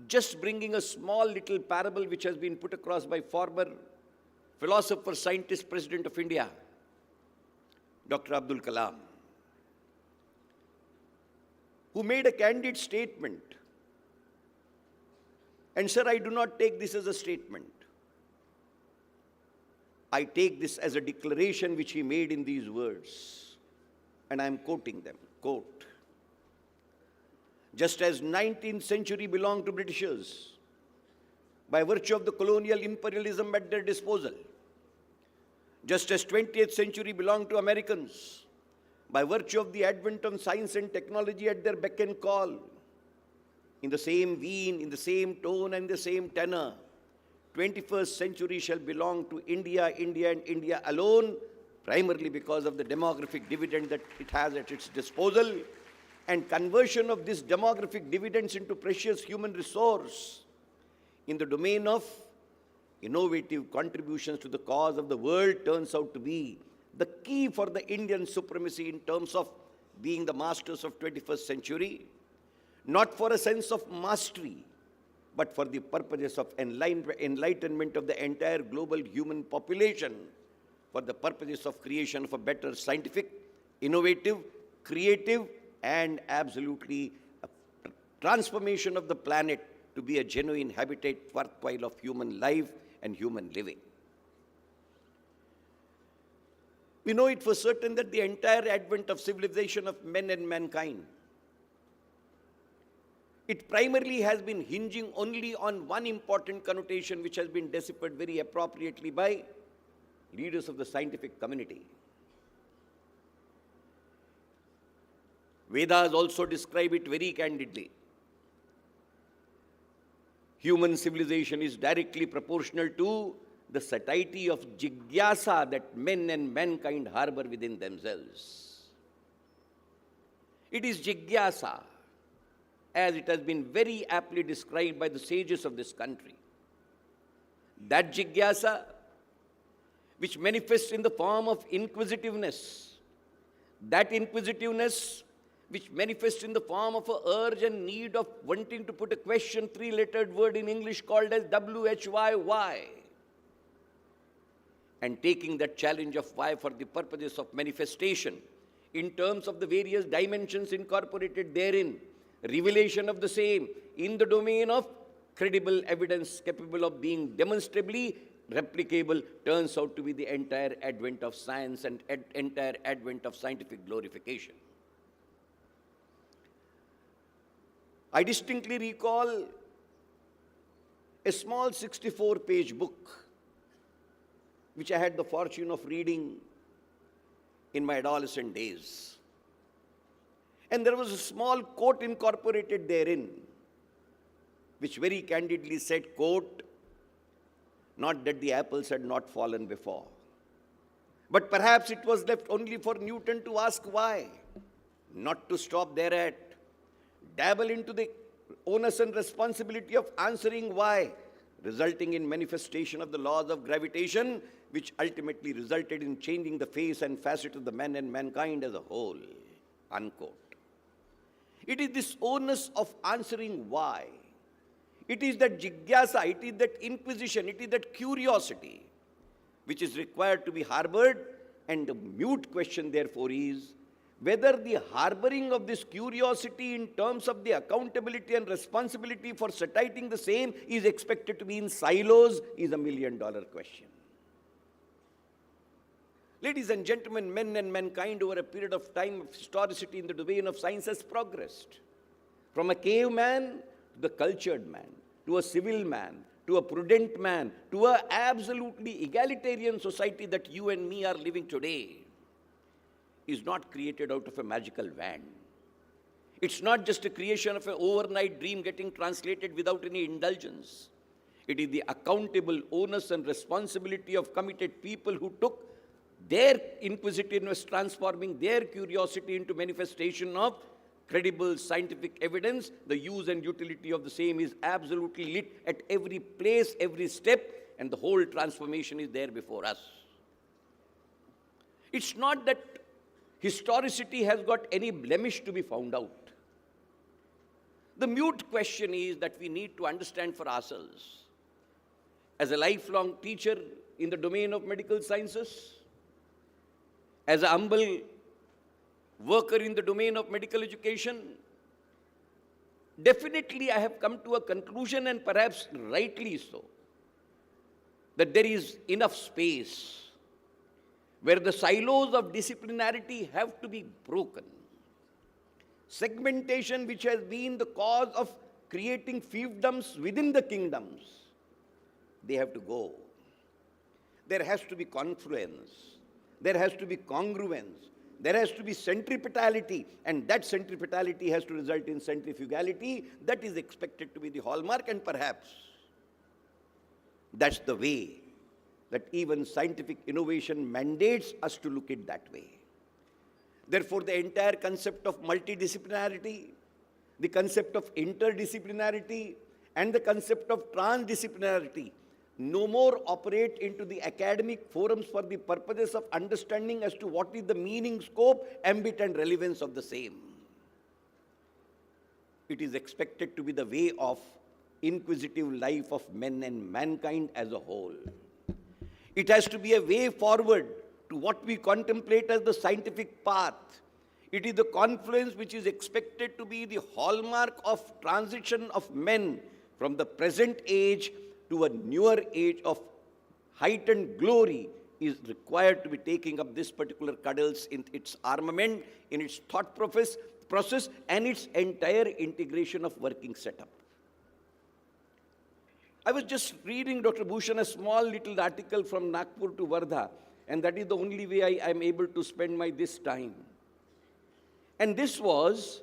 just bringing a small little parable which has been put across by former philosopher, scientist, President of India, Dr. Abdul Kalam, who made a candid statement. And sir, I do not take this as a statement. I take this as a declaration which he made in these words. And I am quoting them, quote, just as 19th century belonged to Britishers by virtue of the colonial imperialism at their disposal, just as 20th century belonged to Americans by virtue of the advent of science and technology at their beck and call, in the same vein, in the same tone and the same tenor, 21st century shall belong to India, India and India alone, primarily because of the demographic dividend that it has at its disposal, and conversion of this demographic dividends into precious human resource in the domain of innovative contributions to the cause of the world turns out to be the key for the Indian supremacy in terms of being the masters of 21st century, not for a sense of mastery, but for the purposes of enlightenment of the entire global human population, for the purposes of creation of a better scientific, innovative, creative, and absolutely a transformation of the planet to be a genuine habitat worthwhile of human life and human living. We know it for certain that the entire advent of civilization of men and mankind, it primarily has been hinging only on one important connotation which has been deciphered very appropriately by leaders of the scientific community. Vedas also describe it very candidly. Human civilization is directly proportional to the satiety of jigyasa that men and mankind harbor within themselves. It is jigyasa, as it has been very aptly described by the sages of this country. That jigyasa, which manifests in the form of inquisitiveness, that inquisitiveness which manifests in the form of an urge and need of wanting to put a question, three-lettered word in English called as why, and taking that challenge of why for the purposes of manifestation in terms of the various dimensions incorporated therein, revelation of the same in the domain of credible evidence capable of being demonstrably replicable, turns out to be the entire advent of science and entire advent of scientific glorification. I distinctly recall a small 64-page book which I had the fortune of reading in my adolescent days. And there was a small quote incorporated therein, which very candidly said, quote, not that the apples had not fallen before, but perhaps it was left only for Newton to ask why, not to stop thereat, dabble into the onus and responsibility of answering why, resulting in manifestation of the laws of gravitation, which ultimately resulted in changing the face and facet of the man and mankind as a whole, unquote. It is this onus of answering why. It is that jigyasa, it is that inquisition, it is that curiosity which is required to be harbored, and the mute question therefore is whether the harboring of this curiosity in terms of the accountability and responsibility for satiating the same is expected to be in silos is a million-dollar question. Ladies and gentlemen, men and mankind over a period of time of historicity in the domain of science has progressed. From a caveman to the cultured man, to a civil man, to a prudent man, to an absolutely egalitarian society that you and me are living today, is not created out of a magical wand. It's not just a creation of an overnight dream getting translated without any indulgence. It is the accountable onus and responsibility of committed people who took their inquisitiveness, transforming their curiosity into manifestation of credible scientific evidence. The use and utility of the same is absolutely lit at every place, every step, and the whole transformation is there before us. It's not that historicity has got any blemish to be found out. The mute question is that we need to understand for ourselves. As a lifelong teacher in the domain of medical sciences, as a humble worker in the domain of medical education, definitely I have come to a conclusion, and perhaps rightly so, that there is enough space where the silos of disciplinarity have to be broken. Segmentation, which has been the cause of creating fiefdoms within the kingdoms, they have to go. There has to be confluence. There has to be congruence. There has to be centripetality, and that centripetality has to result in centrifugality. That is expected to be the hallmark, and perhaps that's the way that even scientific innovation mandates us to look at that way. Therefore, the entire concept of multidisciplinarity, the concept of interdisciplinarity, and the concept of transdisciplinarity no more operate into the academic forums for the purposes of understanding as to what is the meaning, scope, ambit, and relevance of the same. It is expected to be the way of inquisitive life of men and mankind as a whole. It has to be a way forward to what we contemplate as the scientific path. It is the confluence which is expected to be the hallmark of transition of men from the present age to a newer age of heightened glory is required to be taking up this particular cuddles in its armament, in its thought process, and its entire integration of working setup. I was just reading, Dr. Bhushan, a small little article from Nagpur to Wardha, and that is the only way I am able to spend my this time. And this was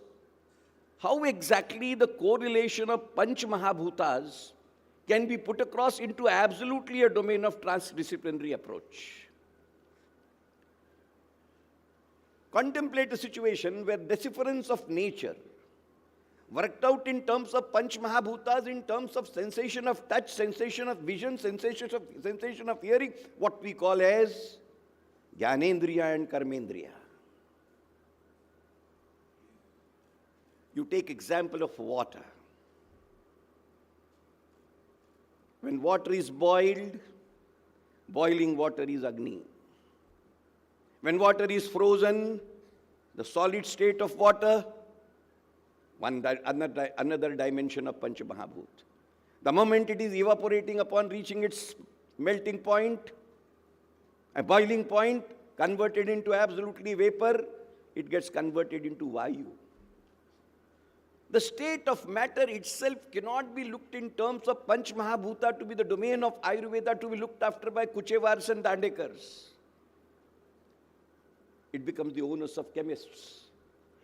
how exactly the correlation of Panch Mahabhutas can be put across into absolutely a domain of transdisciplinary approach. Contemplate a situation where decipherance of nature, worked out in terms of Panch Mahabhutas, in terms of sensation of touch, sensation of vision, sensation of hearing, what we call as Jnanendriya and Karmendriya. You take example of water. When water is boiled, boiling water is Agni. When water is frozen, the solid state of water, another dimension of Panch Mahabhut. The moment it is evaporating upon reaching its melting point, a boiling point, converted into absolutely vapor, it gets converted into Vayu. The state of matter itself cannot be looked in terms of Panch Mahabhuta to be the domain of Ayurveda to be looked after by Kuchevars and Dandekars. It becomes the onus of chemists.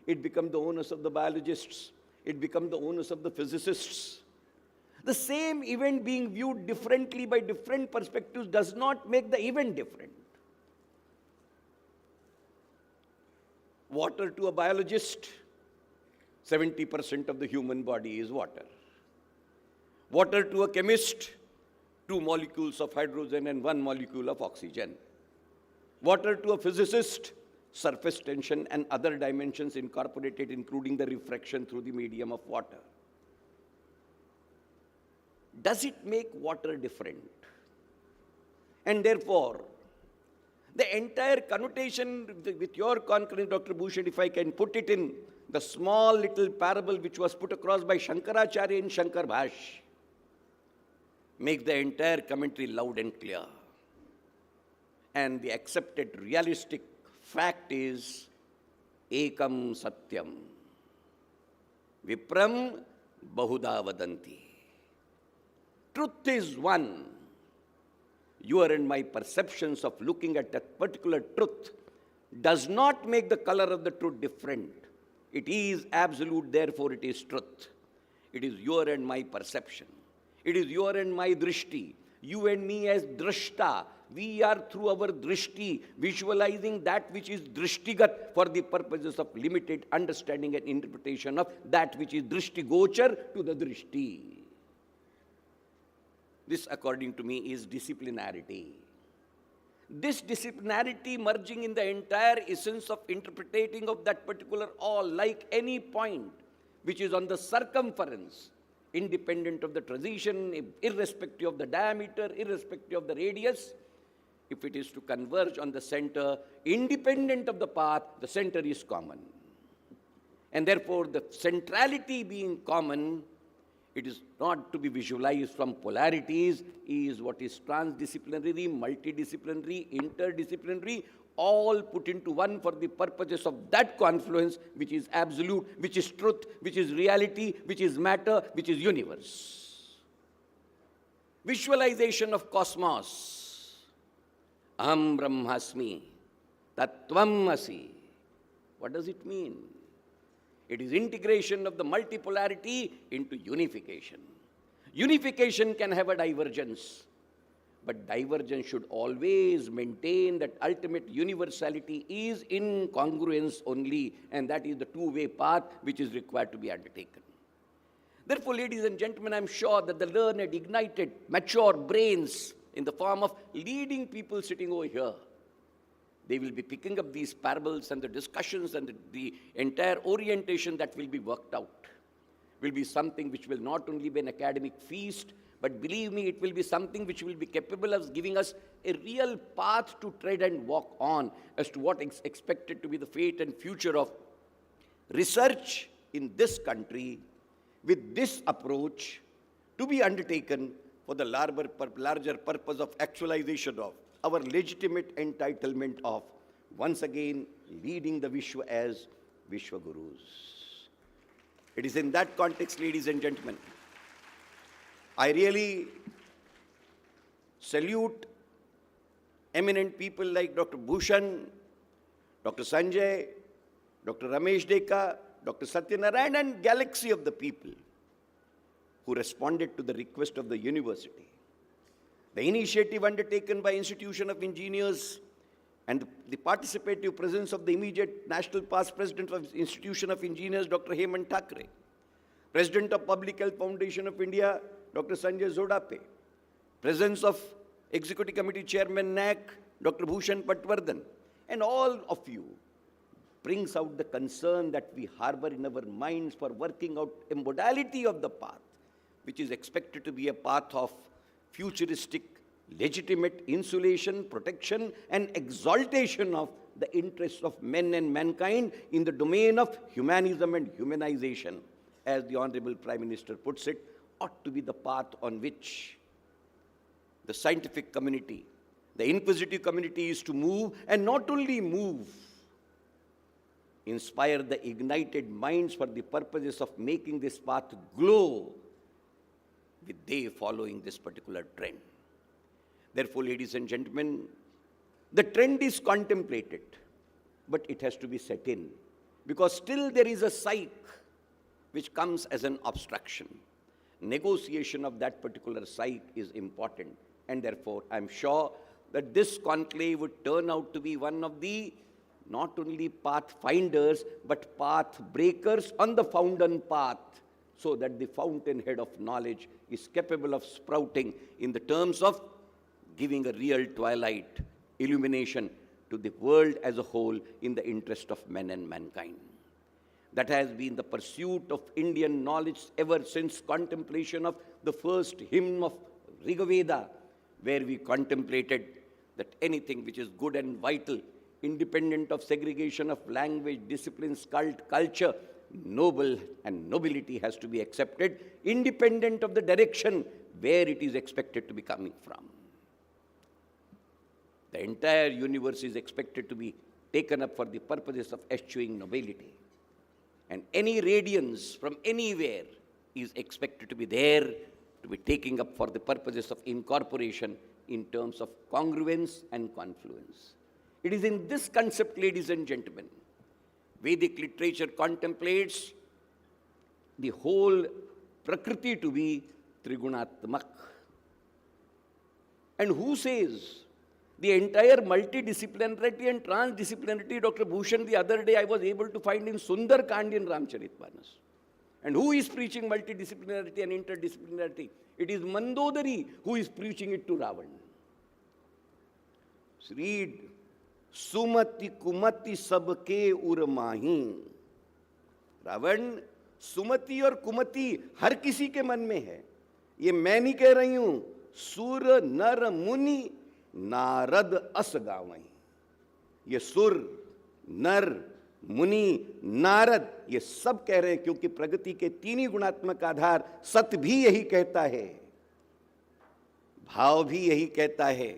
It becomes the onus of the biologists. It becomes the onus of the physicists. The same event being viewed differently by different perspectives does not make the event different. Water to a biologist, 70% of the human body is water. Water to a chemist, 2 molecules of hydrogen and 1 molecule of oxygen. Water to a physicist, surface tension and other dimensions incorporated, including the refraction through the medium of water. Does it make water different? And therefore, the entire connotation with your concurrence, Dr. Bhushan, if I can put it in the small little parable which was put across by Shankaracharya in Shankar Bhash, make the entire commentary loud and clear. And the accepted realistic fact is ekam satyam vipram bahuda vadanti. Truth is one. Your and my perceptions of looking at that particular truth does not make the color of the truth different. It is absolute, therefore it is truth. It is your and my perception. It is your and my drishti. You and me as drashta. We are through our drishti visualizing that which is drishtigat for the purposes of limited understanding and interpretation of that which is drishti gochar to the drishti. This, according to me, is disciplinarity. This disciplinarity merging in the entire essence of interpreting of that particular all, like any point which is on the circumference, independent of the transition, irrespective of the diameter, irrespective of the radius, if it is to converge on the center, independent of the path, the center is common. And therefore, the centrality being common, it is not to be visualized from polarities, is what is transdisciplinary, multidisciplinary, interdisciplinary, all put into one for the purposes of that confluence which is absolute, which is truth, which is reality, which is matter, which is universe. Visualization of cosmos. Aham Brahmasmi, Tattvam Asi. What does it mean? It is integration of the multipolarity into unification. Unification can have a divergence, but divergence should always maintain that ultimate universality is in congruence only, and that is the two-way path which is required to be undertaken. Therefore, ladies and gentlemen, I am sure that the learned, ignited, mature brains in the form of leading people sitting over here, they will be picking up these parables, and the discussions and the entire orientation that will be worked out will be something which will not only be an academic feast, but believe me, it will be something which will be capable of giving us a real path to tread and walk on as to what is expected to be the fate and future of research in this country with this approach to be undertaken for the larger purpose of actualization of our legitimate entitlement of, once again, leading the Vishwa as Vishwa Gurus. It is in that context, ladies and gentlemen, I really salute eminent people like Dr. Bhushan, Dr. Sanjay, Dr. Ramesh Deka, Dr. Satyanarayan, and galaxy of the people who responded to the request of the university. The initiative undertaken by Institution of Engineers and the participative presence of the immediate National Past President of Institution of Engineers, Dr. Hemant Thackeray, President of Public Health Foundation of India, Dr. Sanjay Zodape, presence of Executive Committee Chairman NAC, Dr. Bhushan Patwardhan, and all of you brings out the concern that we harbor in our minds for working out a modality of the path, which is expected to be a path of futuristic, legitimate insulation, protection, and exaltation of the interests of men and mankind in the domain of humanism and humanization, as the Honorable Prime Minister puts it, ought to be the path on which the scientific community, the inquisitive community is to move, and not only move, inspire the ignited minds for the purposes of making this path glow with they following this particular trend. Therefore, ladies and gentlemen, the trend is contemplated, but it has to be set in, because still there is a psyche which comes as an obstruction. Negotiation of that particular psyche is important, and therefore I am sure that this conclave would turn out to be one of the not only pathfinders, but path breakers on the fountain path, so that the fountainhead of knowledge is capable of sprouting in the terms of giving a real twilight illumination to the world as a whole in the interest of men and mankind. That has been the pursuit of Indian knowledge ever since contemplation of the first hymn of Rigveda, where we contemplated that anything which is good and vital, independent of segregation of language, disciplines, culture, noble and nobility has to be accepted, independent of the direction where it is expected to be coming from. The entire universe is expected to be taken up for the purposes of eschewing nobility. And any radiance from anywhere is expected to be there, to be taken up for the purposes of incorporation in terms of congruence and confluence. It is in this concept, ladies and gentlemen, Vedic literature contemplates the whole Prakriti to be Trigunatmak. And who says the entire multidisciplinarity and transdisciplinarity, Dr. Bhushan, the other day I was able to find in Sundar Kandi in Ramcharitmanas. And who is preaching multidisciplinarity and interdisciplinarity? It is Mandodari who is preaching it to Ravan. Read, Sumati Kumati Sabke Urmahi. Ravan सुमति और कुमति हर किसी के मन में है, ये मैं नहीं कह रही हूं, सुर नर मुनि नारद अस गावई। ये सुर नर मुनि नारद ये सब कह रहे हैं, क्योंकि प्रगति के तीन ही गुणात्मक आधार, सत भी यही कहता है, भाव भी यही कहता है,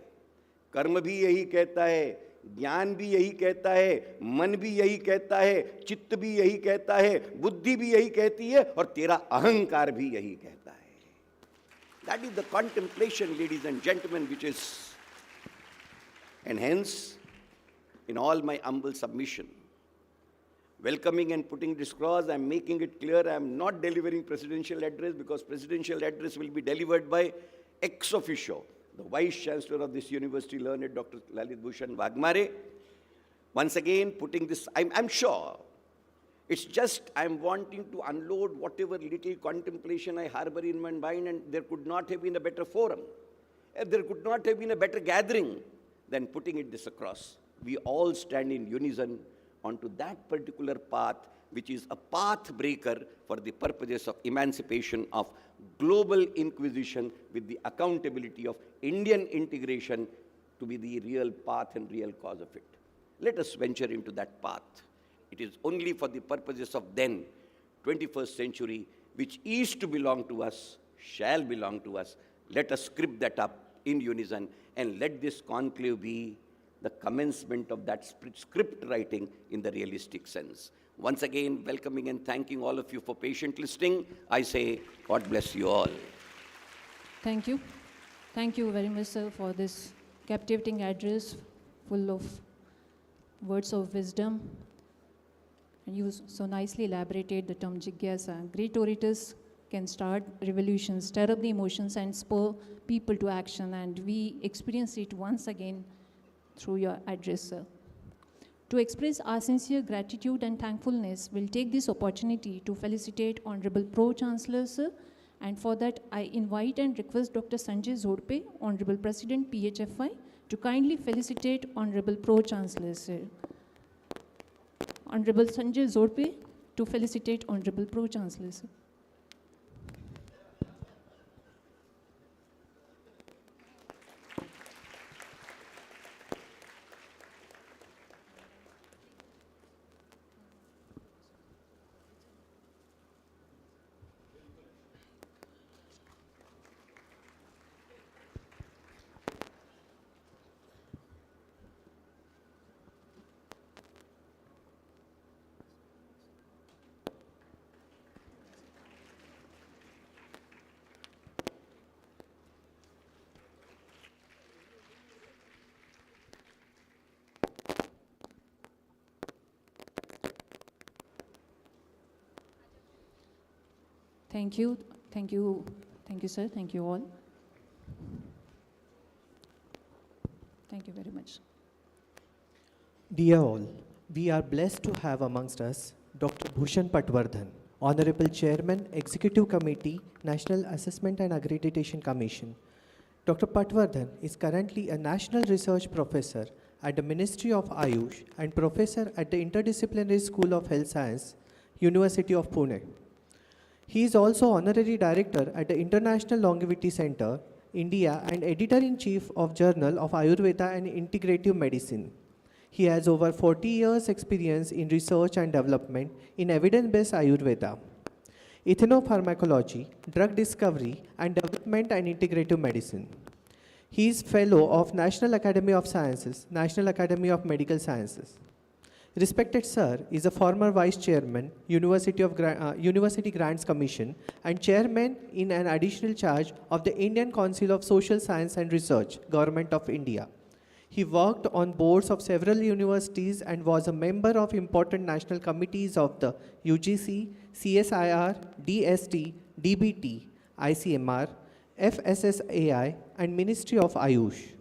कर्म भी यही कहता है, ज्ञान भी यही कहता है, मन भी यही कहता है, चित्त भी यही कहता है, बुद्धि भी यही कहती है, और तेरा अहंकार भी यही कहता है। That is the contemplation, ladies and gentlemen, which is, and hence, in all my humble submission, welcoming and putting this cross, I am making it clear I am not delivering presidential address, because presidential address will be delivered by ex officio, the Vice Chancellor of this university, learned Dr. Lalit Bhushan Wagmare. Once again, putting this, I'm sure, it's just I'm wanting to unload whatever little contemplation I harbor in my mind, and there could not have been a better forum, there could not have been a better gathering than putting it this across. We all stand in unison onto that particular path, which is a path breaker for the purposes of emancipation of global inquisition, with the accountability of Indian integration to be the real path and real cause of it. Let us venture into that path. It is only for the purposes of then, 21st century, which is to belong to us, shall belong to us. Let us script that up in unison, and let this conclave be the commencement of that script writing in the realistic sense. Once again, welcoming and thanking all of you for patient listening. I say, God bless you all. Thank you. Thank you very much, sir, for this captivating address full of words of wisdom. And you so nicely elaborated the term jigyasa. Great orators can start revolutions, stir up the emotions, and spur people to action. And we experience it once again through your address, sir. To express our sincere gratitude and thankfulness, we'll take this opportunity to felicitate Honorable Pro-Chancellor, sir. And for that, I invite and request Dr. Sanjay Zodpe, Honorable President, PHFI, to kindly felicitate Honorable Pro-Chancellor, sir. Honorable Sanjay Zodpe to felicitate Honorable Pro-Chancellor, sir. Thank you, thank you, thank you, sir, thank you all. Thank you very much. Dear all, we are blessed to have amongst us Dr. Bhushan Patwardhan, Honorable Chairman, Executive Committee, National Assessment and Accreditation Commission. Dr. Patwardhan is currently a National Research Professor at the Ministry of Ayush and Professor at the Interdisciplinary School of Health Science, University of Pune. He is also Honorary Director at the International Longevity Center, India, and Editor-in-Chief of Journal of Ayurveda and Integrative Medicine. He has over 40 years experience in research and development in evidence-based Ayurveda, ethnopharmacology, drug discovery and development, and integrative medicine. He is Fellow of National Academy of Sciences, National Academy of Medical Sciences. Respected Sir is a former Vice Chairman, University Grants Commission, and Chairman in an additional charge of the Indian Council of Social Science and Research, Government of India. He worked on boards of several universities and was a member of important national committees of the UGC, CSIR, DST, DBT, ICMR, FSSAI, and Ministry of Ayush.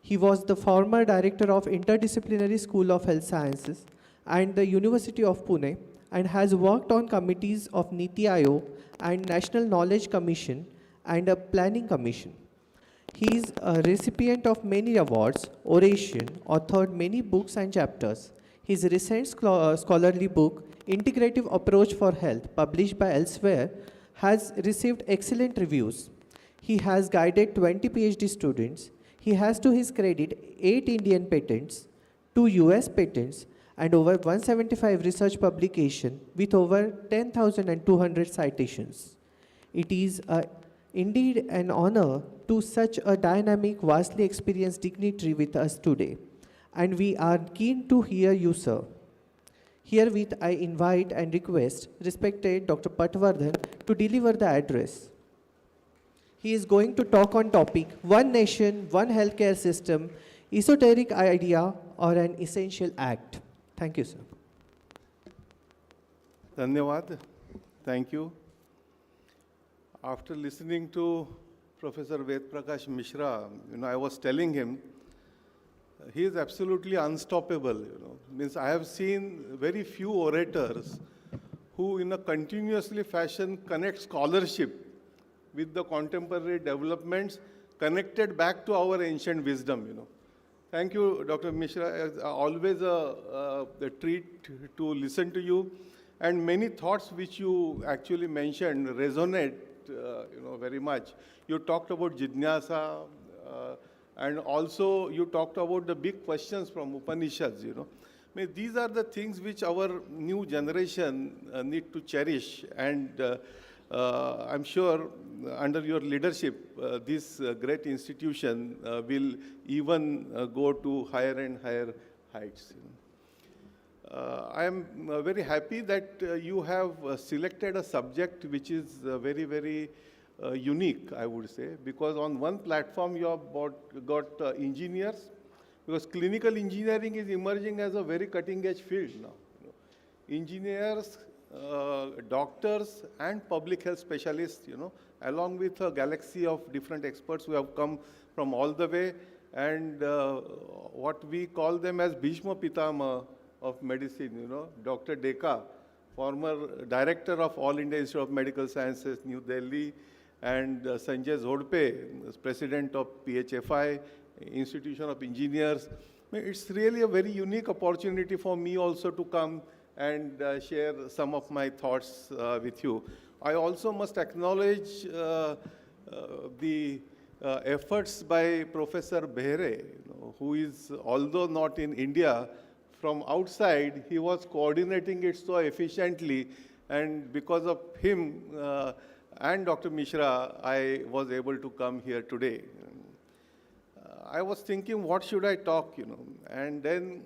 He was the former Director of Interdisciplinary School of Health Sciences and the University of Pune, and has worked on committees of Niti Aayog and National Knowledge Commission and a Planning Commission. He is a recipient of many awards, oration, authored many books and chapters. His recent scholarly book, Integrative Approach for Health, published by Elsewhere, has received excellent reviews. He has guided 20 PhD students. He has to his credit 8 Indian patents, 2 US patents, and over 175 research publications with over 10,200 citations. It is indeed an honor to such a dynamic, vastly experienced dignitary with us today. And we are keen to hear you, sir. Herewith, I invite and request respected Dr. Patwardhan to deliver the address. He is going to talk on topic, One Nation, One Healthcare System, Esoteric Idea or an Essential Act. Thank you, sir. Dhanyavad. Thank you. After listening to Professor Ved Prakash Mishra, I was telling him, he is absolutely unstoppable. Means I have seen very few orators who in a continuously fashion connect scholarship with the contemporary developments connected back to our ancient wisdom. Thank you, Dr. Mishra. It's always a treat to listen to you. And many thoughts which you actually mentioned resonate, very much. You talked about Jidnyasa, and also you talked about the big questions from Upanishads, These are the things which our new generation need to cherish, and I'm sure under your leadership, this great institution will even go to higher and higher heights. I am very happy that you have selected a subject which is very, very unique, I would say, because on one platform you have got engineers, because clinical engineering is emerging as a very cutting-edge field now. Engineers, doctors, and public health specialists, along with a galaxy of different experts who have come from all the way, and what we call them as Bhishma Pitama of medicine, Dr. Datta, former director of All India Institute of Medical Sciences, New Delhi, and Sanjay Zhodpe, president of PHFI, Institution of Engineers. It's really a very unique opportunity for me also to come and share some of my thoughts with you. I also must acknowledge the efforts by Professor Meghe, who is, although not in India, from outside, he was coordinating it so efficiently, and because of him and Dr. Mishra, I was able to come here today. I was thinking, what should I talk, and then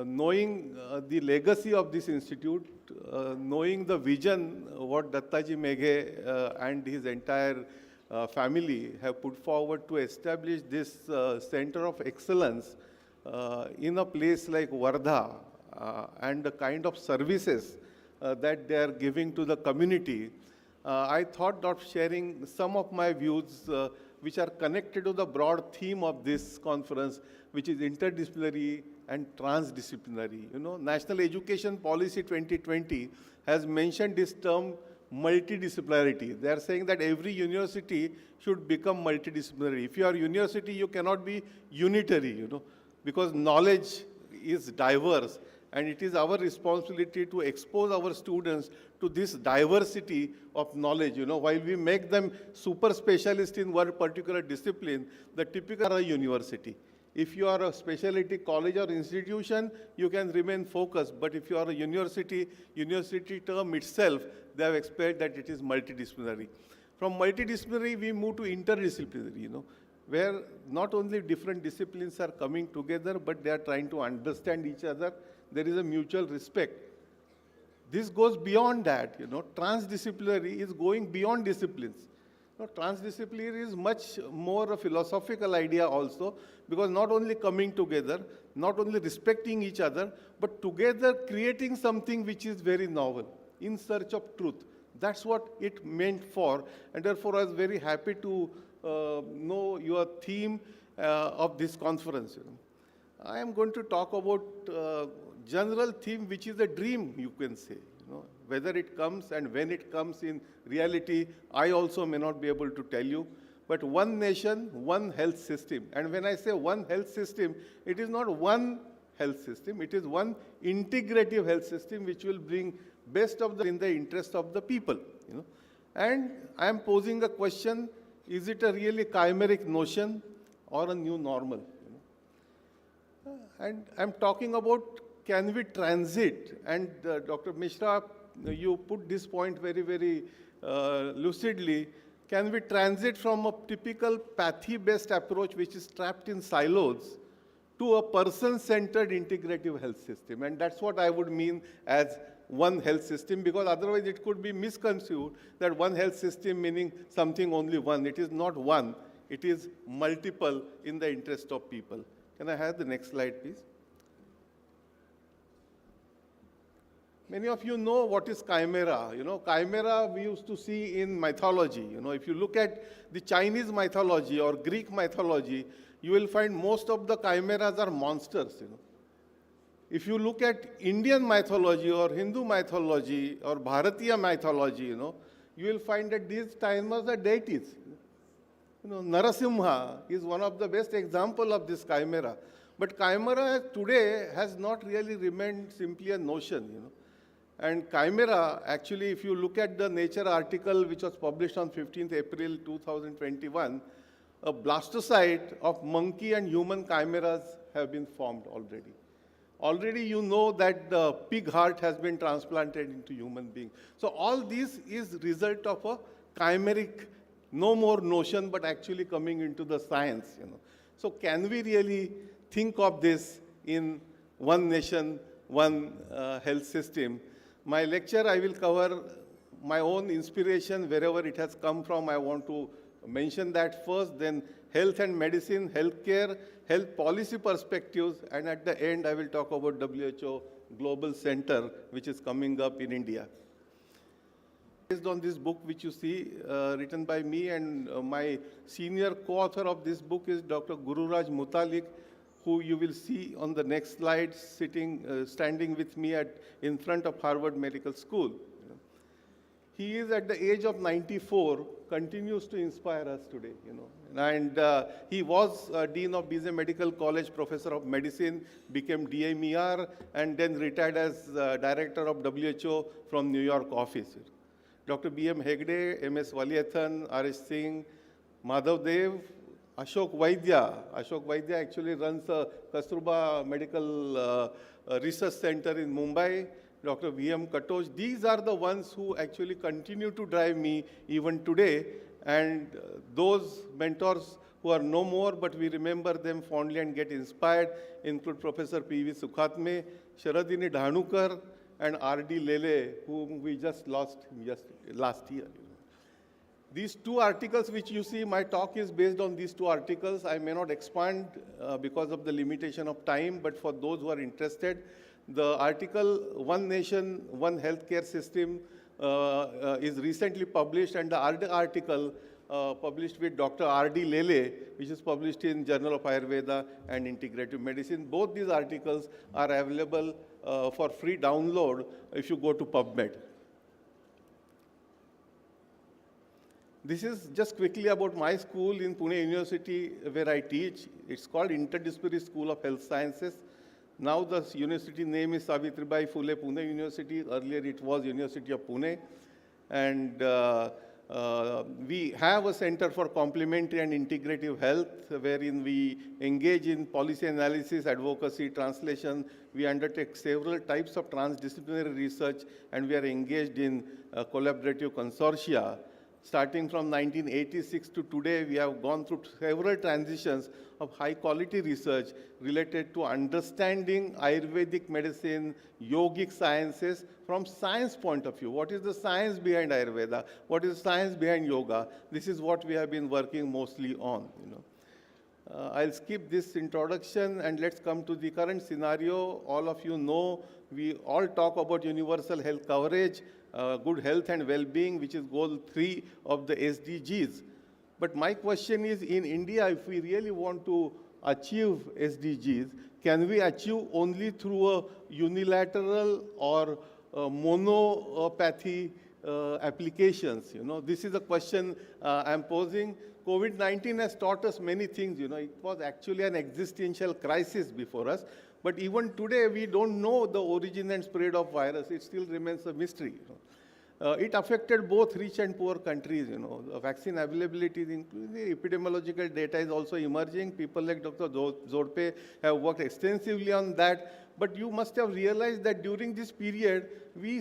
knowing the legacy of this institute, knowing the vision, what Dattaji Meghe and his entire family have put forward to establish this center of excellence in a place like Wardha, and the kind of services that they are giving to the community, I thought of sharing some of my views which are connected to the broad theme of this conference, which is interdisciplinary and transdisciplinary. National Education Policy 2020 has mentioned this term multidisciplinarity. They are saying that every university should become multidisciplinary. If you are a university, you cannot be unitary, because knowledge is diverse, and it is our responsibility to expose our students to this diversity of knowledge. While we make them super specialists in one particular discipline, the typical university. If you are a specialty college or institution, you can remain focused. But if you are a university term itself, they have explained that it is multidisciplinary. From multidisciplinary, we move to interdisciplinary, where not only different disciplines are coming together, but they are trying to understand each other. There is a mutual respect. This goes beyond that, Transdisciplinary is going beyond disciplines. Transdisciplinary is much more a philosophical idea also, because not only coming together, not only respecting each other, but together creating something which is very novel, in search of truth. That's what it meant for, and therefore I was very happy to know your theme of this conference. I am going to talk about general theme, which is a dream, you can say. Whether it comes and when it comes in reality, I also may not be able to tell you. But one nation, one health system. And when I say one health system, it is not one health system. It is one integrative health system which will bring best of the in the interest of the people. And I am posing a question: is it a really chimeric notion or a new normal? And I'm talking about, can we transit? And Dr. Mishra, you put this point very, very lucidly. Can we transit from a typical pathy-based approach, which is trapped in silos, to a person-centered integrative health system? And that's what I would mean as one health system, because otherwise it could be misconstrued that one health system meaning something only one. It is not one. It is multiple in the interest of people. Can I have the next slide, please? Many of you know what is chimera. Chimera we used to see in mythology. If you look at the Chinese mythology or Greek mythology, you will find most of the chimeras are monsters. If you look at Indian mythology or Hindu mythology or Bharatiya mythology, you will find that these chimeras are deities. Narasimha is one of the best examples of this chimera. But chimera today has not really remained simply a notion. And chimera, actually, if you look at the Nature article which was published on 15th April 2021, a blastocyte of monkey and human chimeras have been formed already. Already you know that the pig heart has been transplanted into human being. So all this is result of a chimeric, no more notion, but actually coming into the science. So can we really think of this in one nation, one health system? My lecture, I will cover my own inspiration wherever it has come from. I want to mention that first, then health and medicine, healthcare, health policy perspectives, and at the end, I will talk about WHO Global Center, which is coming up in India. Based on this book, which you see, written by me, and my senior co-author of this book is Dr. Gururaj Mutalik, who you will see on the next slide, standing with me in front of Harvard Medical School. He is at the age of 94, continues to inspire us today, And he was Dean of Bilayer Medical College, Professor of Medicine, became DMER, and then retired as Director of WHO from New York office. Dr. B.M. Hegde, M.S. Waliathan, R.S. Singh, Madhav Dev, Ashok Vaidya. Ashok Vaidya actually runs a Kasturba Medical Research Center in Mumbai. Dr. V.M. Katoj. These are the ones who actually continue to drive me even today. And those mentors who are no more, but we remember them fondly and get inspired, include Professor P.V. Sukhatme, Sharadini Dhanukar, and R.D. Lele, whom we just lost last year. These two articles which you see, my talk is based on these two articles. I may not expand because of the limitation of time, but for those who are interested, the article One Nation, One Healthcare System is recently published, and the other article published with Dr. R.D. Lele, which is published in Journal of Ayurveda and Integrative Medicine. Both these articles are available for free download if you go to PubMed. This is just quickly about my school in Pune University where I teach. It's called Interdisciplinary School of Health Sciences. Now the university name is Savitribai Phule Pune University. Earlier it was University of Pune. And we have a center for complementary and integrative health wherein we engage in policy analysis, advocacy, translation. We undertake several types of transdisciplinary research, and we are engaged in collaborative consortia. Starting from 1986 to today, we have gone through several transitions of high-quality research related to understanding Ayurvedic medicine, yogic sciences from science point of view. What is the science behind Ayurveda? What is the science behind yoga? This is what we have been working mostly on. I'll skip this introduction and let's come to the current scenario. All of you know, we all talk about universal health coverage, good health and well-being, which is goal 3 of the SDGs. But my question is, in India, if we really want to achieve SDGs, can we achieve only through a unilateral or monopathy applications? This is a question I'm posing. COVID-19 has taught us many things. It was actually an existential crisis before us. But even today, we don't know the origin and spread of virus. It still remains a mystery. It affected both rich and poor countries. The vaccine availability, including the epidemiological data, is also emerging. People like Dr. Zodpe have worked extensively on that. But you must have realized that during this period, we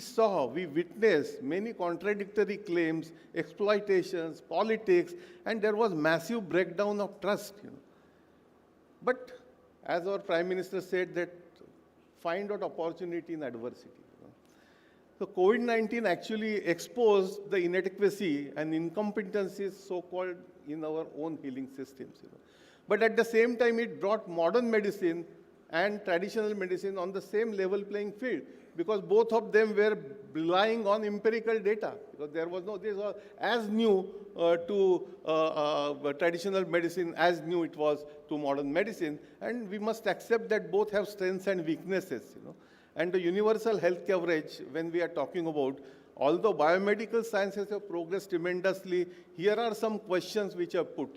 witnessed many contradictory claims, exploitations, politics, and there was massive breakdown of trust. But as our Prime Minister said, that find out opportunity in adversity. So COVID-19 actually exposed the inadequacy and incompetencies so-called in our own healing systems. But at the same time, it brought modern medicine and traditional medicine on the same level playing field, because both of them were relying on empirical data. Because this was as new to traditional medicine as new it was to modern medicine, and we must accept that both have strengths and weaknesses. And the universal health coverage, when we are talking about, although biomedical sciences have progressed tremendously, here are some questions which are put.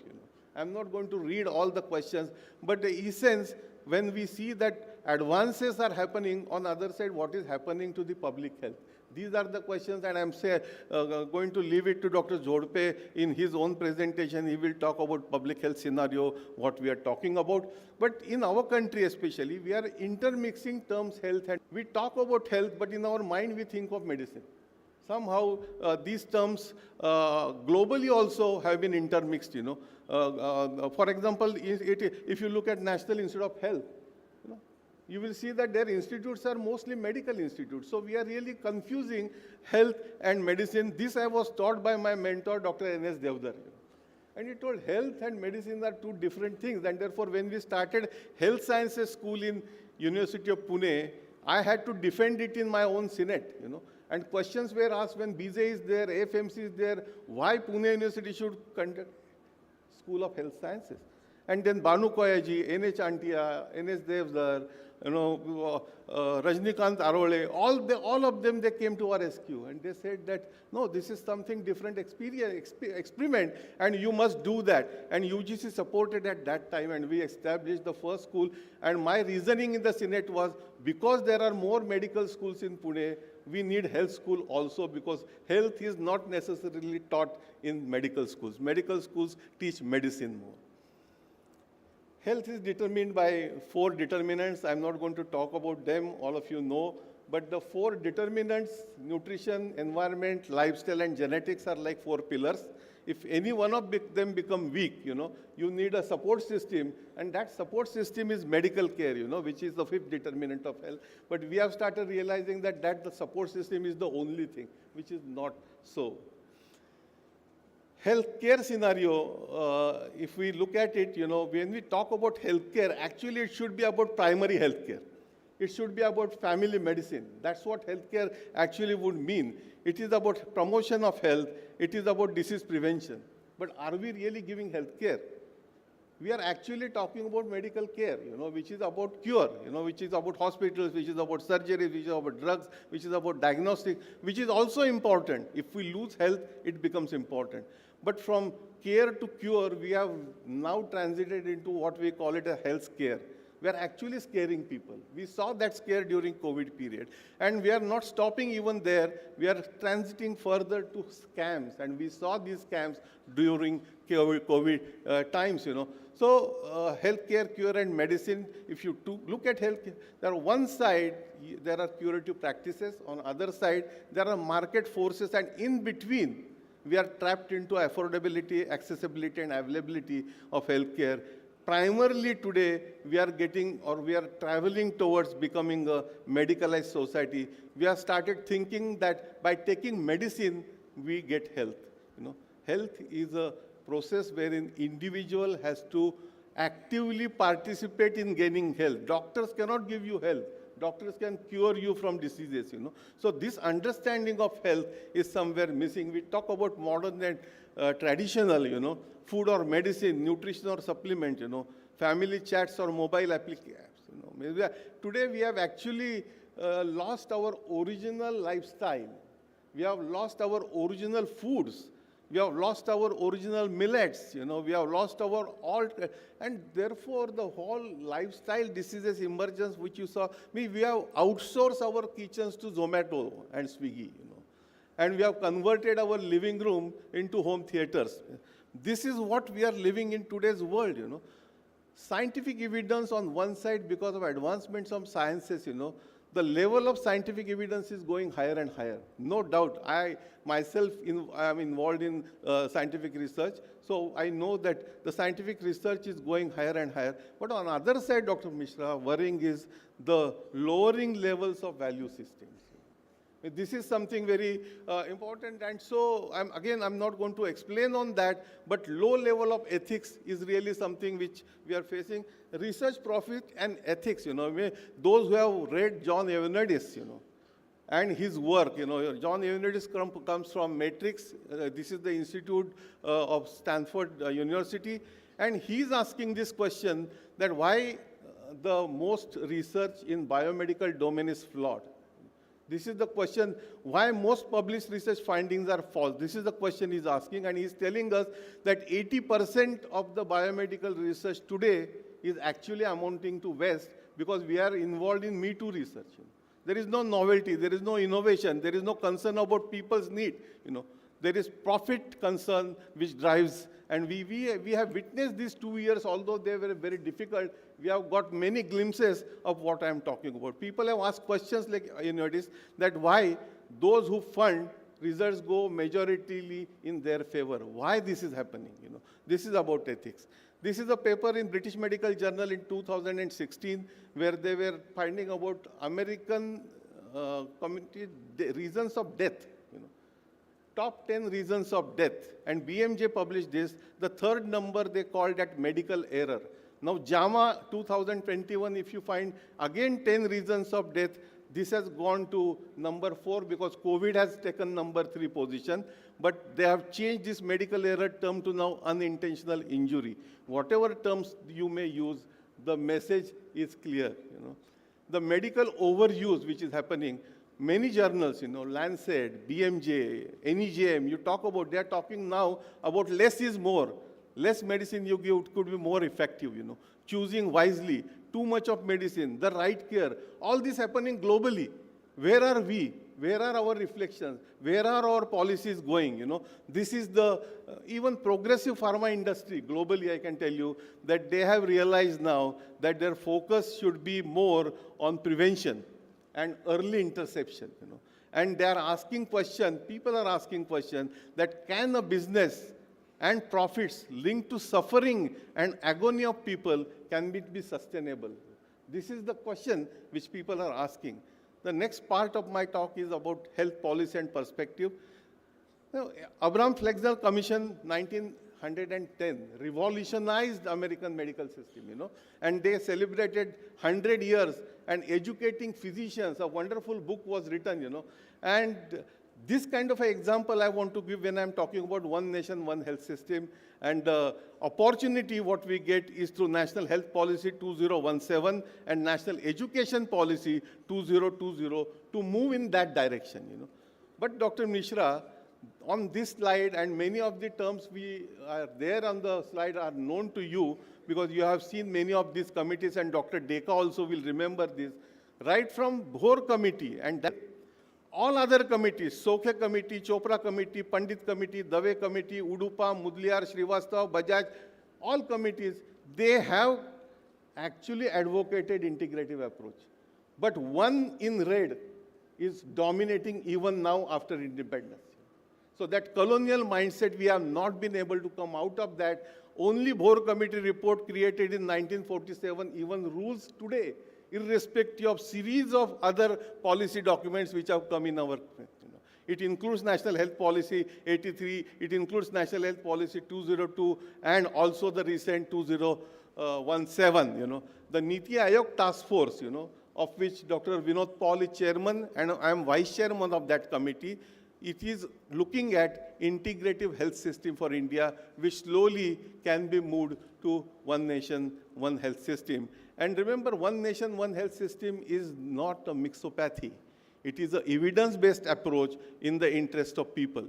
I'm not going to read all the questions, but the essence, when we see that advances are happening, on the other side, what is happening to the public health? These are the questions, and I'm going to leave it to Dr. Zodpe in his own presentation. He will talk about public health scenario, what we are talking about. But in our country especially, we are intermixing terms health, and we talk about health, but in our mind we think of medicine. Somehow these terms globally also have been intermixed. For example, if you look at National Institute of Health, you will see that their institutes are mostly medical institutes. So we are really confusing health and medicine. This I was taught by my mentor, Dr. N.S. Devdar. And he told health and medicine are two different things. And therefore, when we started health sciences school in University of Pune, I had to defend it in my own Senate. And questions were asked when BJ is there, AFMC is there, why Pune University should conduct School of Health Sciences. And then Banu Koyaji, N.H. Antia, N.S. Devdar, Rajnikant Arole, all of them, they came to our rescue. And they said that, no, this is something different experiment, and you must do that. And UGC supported at that time, and we established the first school. And my reasoning in the Senate was, because there are more medical schools in Pune, we need health school also, because health is not necessarily taught in medical schools. Medical schools teach medicine more. Health is determined by 4 determinants. I'm not going to talk about them, all of you know. But the 4 determinants, nutrition, environment, lifestyle, and genetics, are like 4 pillars. If any one of them become weak, you need a support system, and that support system is medical care, which is the 5th determinant of health. But we have started realizing that the support system is the only thing, which is not so. Healthcare scenario, if we look at it, when we talk about healthcare, actually it should be about primary healthcare. It should be about family medicine. That's what healthcare actually would mean. It is about promotion of health. It is about disease prevention. But are we really giving healthcare? We are actually talking about medical care, which is about cure, which is about hospitals, which is about surgery, which is about drugs, which is about diagnostics, which is also important. If we lose health, it becomes important. But from care to cure, we have now transited into what we call it a health scare. We are actually scaring people. We saw that scare during COVID period. And we are not stopping even there. We are transiting further to scams. And we saw these scams during COVID times, So healthcare, cure, and medicine, if you look at healthcare, there on one side, there are curative practices. On the other side, there are market forces. And in between, we are trapped into affordability, accessibility, and availability of healthcare. Primarily today, we are traveling towards becoming a medicalized society. We have started thinking that by taking medicine, we get health. Health is a process wherein individual has to actively participate in gaining health. Doctors cannot give you health. Doctors can cure you from diseases, So this understanding of health is somewhere missing. We talk about modern and traditional, food or medicine, nutrition or supplement, family chats or mobile applications. Today we have actually lost our original lifestyle. We have lost our original foods. We have lost our original millets, we have lost our and therefore the whole lifestyle diseases emergence which you saw, we have outsourced our kitchens to Zomato and Swiggy, and we have converted our living room into home theaters. This is what we are living in today's world, Scientific evidence on one side because of advancements of sciences, the level of scientific evidence is going higher and higher. No doubt. I myself am involved in scientific research, so I know that the scientific research is going higher and higher. But on the other side, Dr. Mishra, worrying is the lowering levels of value systems. This is something very important, and so I'm not going to explain on that, but low level of ethics is really something which we are facing. Research profit and ethics, those who have read John Evanidis, and his work, John Evanidis comes from Matrix. This is the Institute of Stanford University, and he's asking this question that why the most research in biomedical domain is flawed. This is the question, why most published research findings are false. This is the question he's asking, and he's telling us that 80% of the biomedical research today is actually amounting to waste because we are involved in Me Too research. There is no novelty, there is no innovation, there is no concern about people's need. There is profit concern which drives, and we have witnessed these 2 years, although they were very difficult. We have got many glimpses of what I am talking about. People have asked questions like, notice that why those who fund results go majoritarily in their favor. Why this is happening? This is about ethics. This is a paper in British Medical Journal in 2016 where they were finding about American community reasons of death. Top 10 reasons of death, and BMJ published this. The third number they called that medical error. Now JAMA 2021, if you find again 10 reasons of death, this has gone to number 4 because COVID has taken number 3 position, but they have changed this medical error term to now unintentional injury. Whatever terms you may use, the message is clear. The medical overuse which is happening, many journals, Lancet, BMJ, NEJM, you talk about, they are talking now about less is more. Less medicine you give could be more effective, choosing wisely, too much of medicine, the right care, all this happening globally. Where are we? Where are our reflections? Where are our policies going? This is the, even progressive pharma industry, globally I can tell you, that they have realized now that their focus should be more on prevention and early interception, And they are asking question, people are asking question, that can a business and profits linked to suffering and agony of people, can it be sustainable? This is the question which people are asking. The next part of my talk is about health policy and perspective. Abraham Flexner Commission, 1910, revolutionized American medical system, and they celebrated 100 years, and Educating Physicians, a wonderful book was written, and this kind of an example I want to give when I'm talking about one nation, one health system, and the opportunity what we get is through National Health Policy 2017 and National Education Policy 2020 to move in that direction, But Dr. Mishra, on this slide, and many of the terms we are there on the slide are known to you because you have seen many of these committees, and Dr. Datta also will remember this, right from Bhor Committee and that, all other committees, Sokhe Committee, Chopra Committee, Pandit Committee, Dave Committee, Udupa, Mudliar, Srivastav, Bajaj, all committees, they have actually advocated integrative approach. But one in red is dominating even now after independence. So that colonial mindset, we have not been able to come out of that. Only Bhor Committee report created in 1947 even rules today, irrespective of series of other policy documents which have come in our, It includes National Health Policy 83, it includes National Health Policy 202, and also the recent 2017, The Niti Aayog Task Force, of which Dr. Vinod Paul is chairman, and I am vice chairman of that committee. It is looking at integrative health system for India, which slowly can be moved to one nation, one health system. And remember, one nation, one health system is not a mixopathy. It is an evidence-based approach in the interest of people,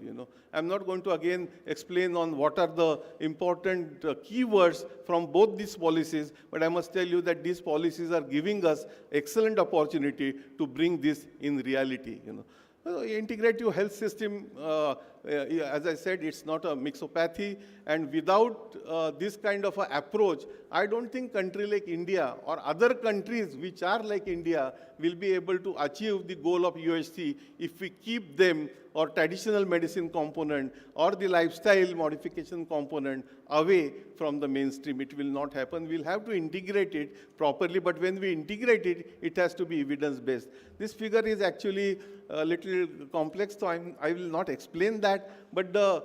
I'm not going to again explain on what are the important keywords from both these policies, but I must tell you that these policies are giving us excellent opportunity to bring this in reality, Integrative health system, as I said, it's not a mixopathy, and without this kind of an approach, I don't think country like India or other countries which are like India will be able to achieve the goal of UHC if we keep them or traditional medicine component or the lifestyle modification component away from the mainstream. It will not happen. We'll have to integrate it properly, but when we integrate it, it has to be evidence-based. This figure is actually a little complex, so I will not explain that, but the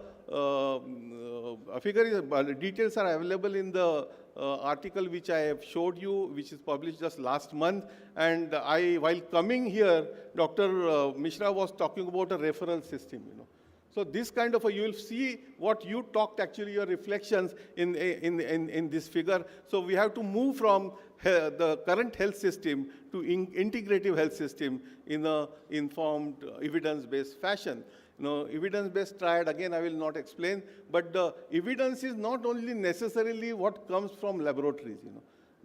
details are available in the article which I have showed you, which is published just last month. And while coming here, Dr. Mishra was talking about a referral system, So this kind of you will see what you talked, actually your reflections in this figure. So we have to move from the current health system to integrative health system in a informed, evidence-based fashion. Evidence-based triad, again, I will not explain, but the evidence is not only necessarily what comes from laboratories,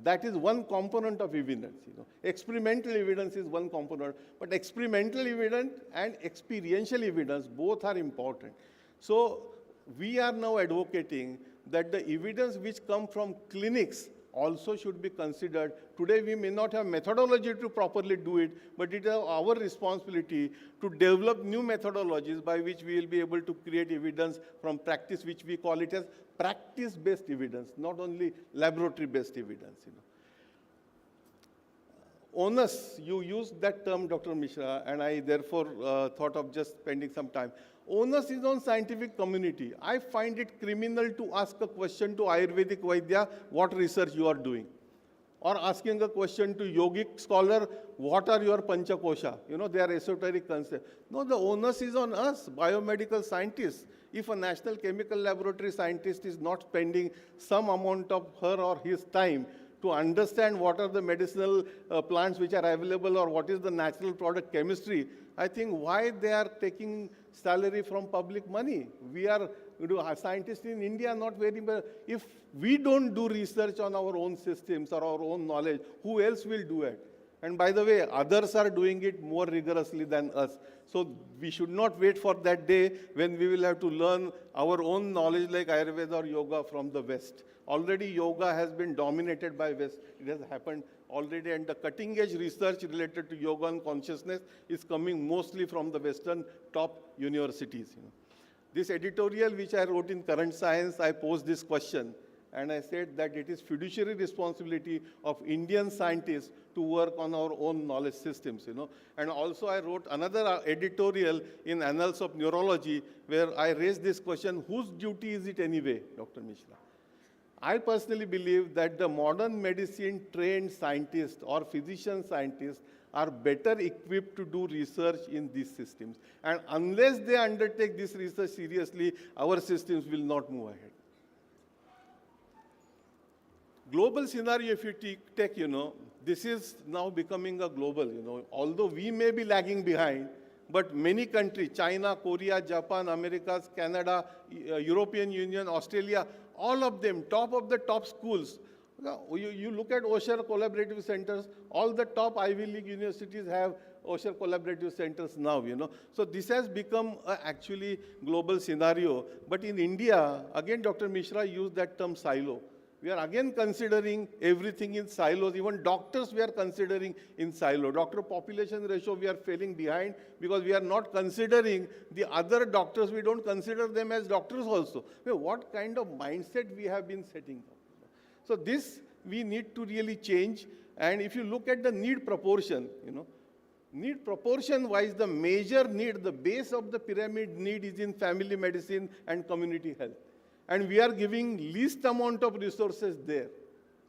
That is one component of evidence, Experimental evidence is one component, but experimental evidence and experiential evidence, both are important. So we are now advocating that the evidence which comes from clinics also should be considered. Today we may not have methodology to properly do it, but it is our responsibility to develop new methodologies by which we will be able to create evidence from practice, which we call it as practice-based evidence, not only laboratory-based evidence. Onus, you used that term, Dr. Mishra, and I therefore thought of just spending some time. Onus is on scientific community. I find it criminal to ask a question to Ayurvedic Vaidya, what research you are doing. Or asking a question to yogic scholar, what are your panchakosha? They are esoteric concepts. No, the onus is on us, biomedical scientists. If a national chemical laboratory scientist is not spending some amount of her or his time to understand what are the medicinal plants which are available or what is the natural product chemistry, I think why they are taking salary from public money. We are scientists in India not very well. If we don't do research on our own systems or our own knowledge, who else will do it? And by the way, others are doing it more rigorously than us. So we should not wait for that day when we will have to learn our own knowledge like Ayurveda or yoga from the West. Already yoga has been dominated by West. It has happened already, and the cutting-edge research related to yoga and consciousness is coming mostly from the Western top universities. This editorial which I wrote in Current Science, I posed this question, and I said that it is fiduciary responsibility of Indian scientists to work on our own knowledge systems, And also I wrote another editorial in Annals of Neurology where I raised this question, whose duty is it anyway, Dr. Mishra? I personally believe that the modern medicine trained scientists or physician scientists are better equipped to do research in these systems. And unless they undertake this research seriously, our systems will not move ahead. Global scenario, if you take, this is now becoming a global, although we may be lagging behind, but many countries, China, Korea, Japan, Americas, Canada, European Union, Australia, all of them, top of the top schools. You look at OSHA collaborative centers, all the top Ivy League universities have OSHA collaborative centers now, So this has become a actually global scenario. But in India, again, Dr. Mishra used that term silo. We are again considering everything in silos. Even doctors we are considering in silo. Doctor population ratio we are falling behind because we are not considering the other doctors. We don't consider them as doctors also. What kind of mindset we have been setting up? So this we need to really change. And if you look at the need proportion, need proportion wise, the major need, the base of the pyramid need is in family medicine and community health. And we are giving least amount of resources there.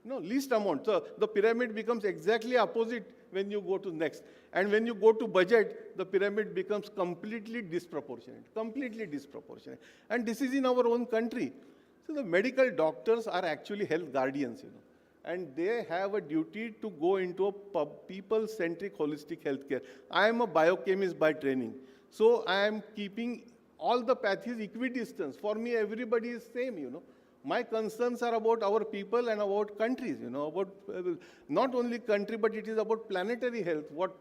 Least amount. So the pyramid becomes exactly opposite when you go to next. And when you go to budget, the pyramid becomes completely disproportionate. Completely disproportionate. And this is in our own country. So the medical doctors are actually health guardians, and they have a duty to go into a people-centric holistic healthcare. I am a biochemist by training, so I am keeping all the pathies equidistant. For me, everybody is same, you know. My concerns are about our people and about countries, you know, about not only country, but it is about planetary health, what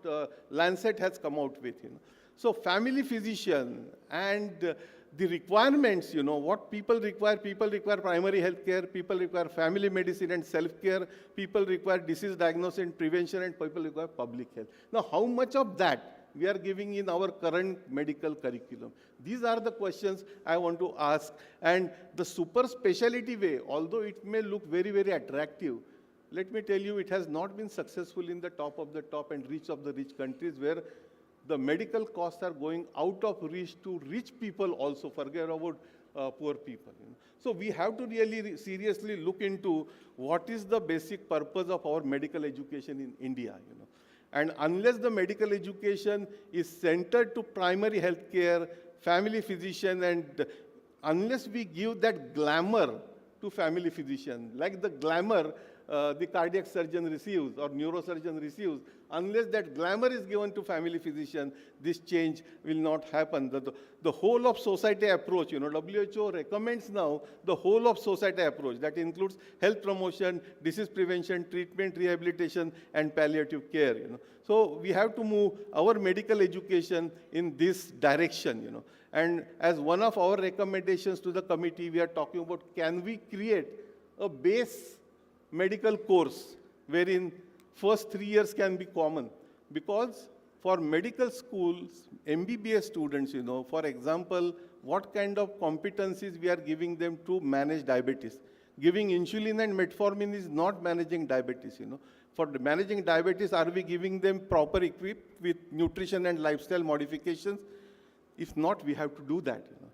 Lancet has come out with, you know. So family physician and the requirements, you know, what people require primary health care, people require family medicine and self-care, people require disease diagnosis and prevention, and people require public health. Now, how much of that we are giving in our current medical curriculum? These are the questions I want to ask. And the super specialty way, although it may look very, very attractive, let me tell you, it has not been successful in the top of the top and rich of the rich countries, where the medical costs are going out of reach to rich people also, forget about poor people. You know. So we have to really seriously look into what is the basic purpose of our medical education in India. You know. And unless the medical education is centered to primary health care, family physician, and unless we give that glamour to family physician, like the glamour the cardiac surgeon receives or neurosurgeon receives, unless that glamour is given to family physician, this change will not happen. The whole of society approach, you know, WHO recommends now the whole of society approach that includes health promotion, disease prevention, treatment, rehabilitation, and palliative care, you know. So we have to move our medical education in this direction, you know. And as one of our recommendations to the committee, we are talking about, can we create a base medical course wherein first 3 years can be common? Because for medical schools, MBBS students, you know, for example, what kind of competencies we are giving them to manage diabetes? Giving insulin and metformin is not managing diabetes, you know. For managing diabetes, are we giving them proper equipped with nutrition and lifestyle modifications? If not, we have to do that, you know.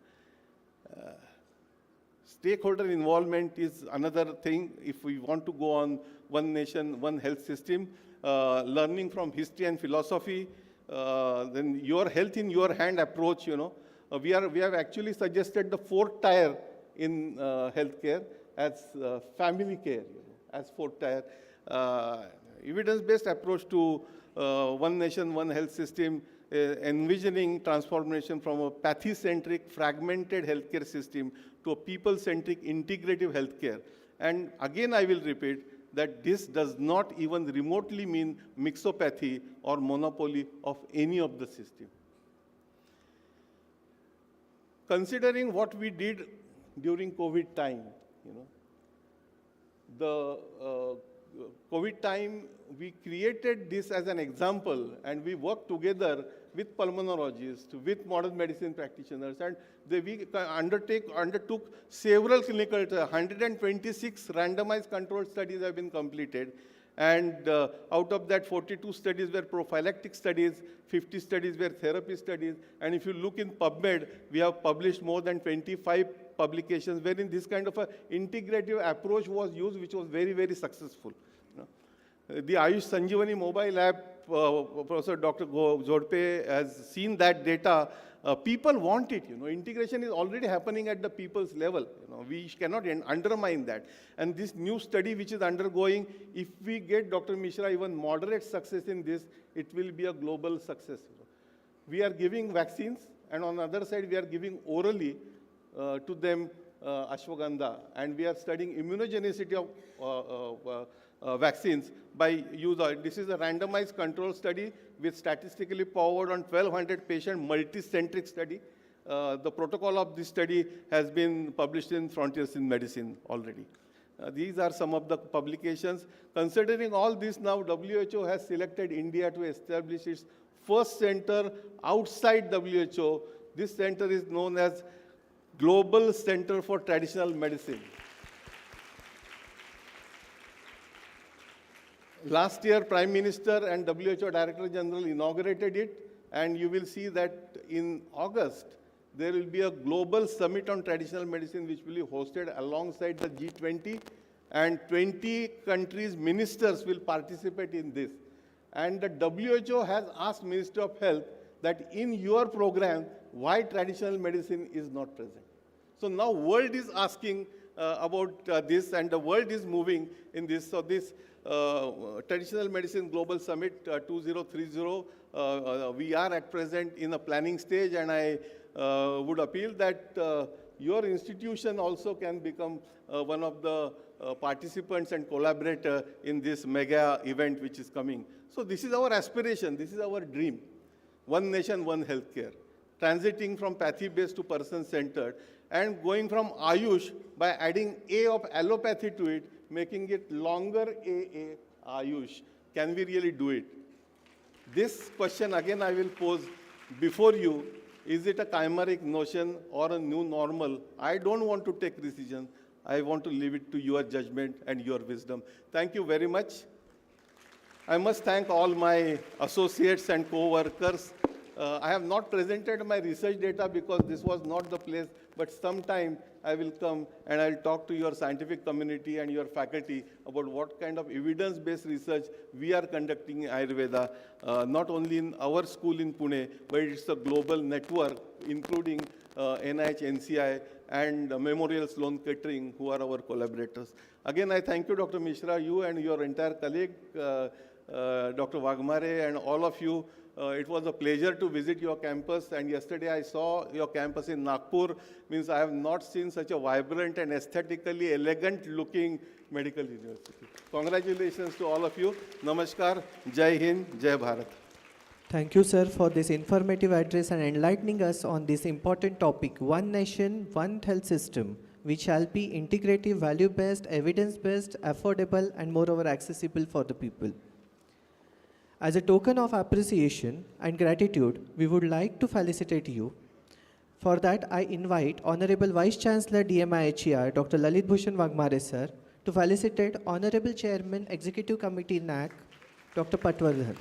Stakeholder involvement is another thing. If we want to go on one nation, one health system, learning from history and philosophy, then your health in your hand approach, you know. We have actually suggested the fourth tier in healthcare as family care, you know, as fourth tier. Evidence-based approach to one nation, one health system, envisioning transformation from a pathy-centric, fragmented healthcare system to a people-centric, integrative healthcare. And again, I will repeat that this does not even remotely mean mixopathy or monopoly of any of the system. Considering what we did during COVID time, you know, the COVID time, we created this as an example, and we worked together with pulmonologists, with modern medicine practitioners, and we undertook several clinical, 126 randomized controlled studies have been completed. And out of that, 42 studies were prophylactic studies, 50 studies were therapy studies. And if you look in PubMed, we have published more than 25 publications wherein this kind of an integrative approach was used, which was very, very successful. The Ayush Sanjeevani mobile app, Professor Dr. Jodhpe has seen that data. People want it, you know. Integration is already happening at the people's level. You know, we cannot undermine that. And this new study which is undergoing, if we get Dr. Mishra even moderate success in this, it will be a global success. You know. We are giving vaccines, and on the other side, we are giving orally to them ashwagandha, and we are studying immunogenicity of vaccines by use of, this is a randomized control study with statistically powered on 1,200 patient multi-centric study. The protocol of this study has been published in Frontiers in Medicine already. These are some of the publications. Considering all this now, WHO has selected India to establish its first center outside WHO. This center is known as Global Center for Traditional Medicine. Last year, Prime Minister and WHO Director General inaugurated it, and you will see that in August, there will be a global summit on traditional medicine which will be hosted alongside the G20, and 20 countries' ministers will participate in this. And the WHO has asked Ministry of Health that in your program, why traditional medicine is not present. So now world is asking about this, and the world is moving in this. So this Traditional Medicine Global Summit 2030, we are at present in a planning stage, and I would appeal that your institution also can become one of the participants and collaborator in this mega event which is coming. So this is our aspiration, this is our dream. One nation, one healthcare. Transiting from pathy-based to person-centered, and going from Ayush by adding A of allopathy to it, making it longer AA Ayush. Can we really do it? This question again I will pose before you. Is it a chimeric notion or a new normal? I don't want to take decisions. I want to leave it to your judgment and your wisdom. Thank you very much. I must thank all my associates and co-workers. I have not presented my research data because this was not the place, but sometime I will come and I'll talk to your scientific community and your faculty about what kind of evidence-based research we are conducting in Ayurveda, not only in our school in Pune, but it's a global network, including NIH, NCI, and Memorial Sloan Kettering, who are our collaborators. Again, I thank you, Dr. Mishra, you and your entire colleague, Dr. Wagmare, and all of you. It was a pleasure to visit your campus, and yesterday I saw your campus in Nagpur. Means I have not seen such a vibrant and aesthetically elegant looking medical university. Congratulations to all of you. Namaskar, Jai Hind, Jai Bharat. Thank you, sir, for this informative address and enlightening us on this important topic, One Nation, One Health System, which shall be integrative, value-based, evidence-based, affordable, and moreover accessible for the people. As a token of appreciation and gratitude, we would like to felicitate you. For that, I invite Honorable Vice-Chancellor DMIHER, Dr. Lalit Bhushan Wagmare, sir, to felicitate Honorable Chairman, Executive Committee, NAC, Dr. Patwardhan.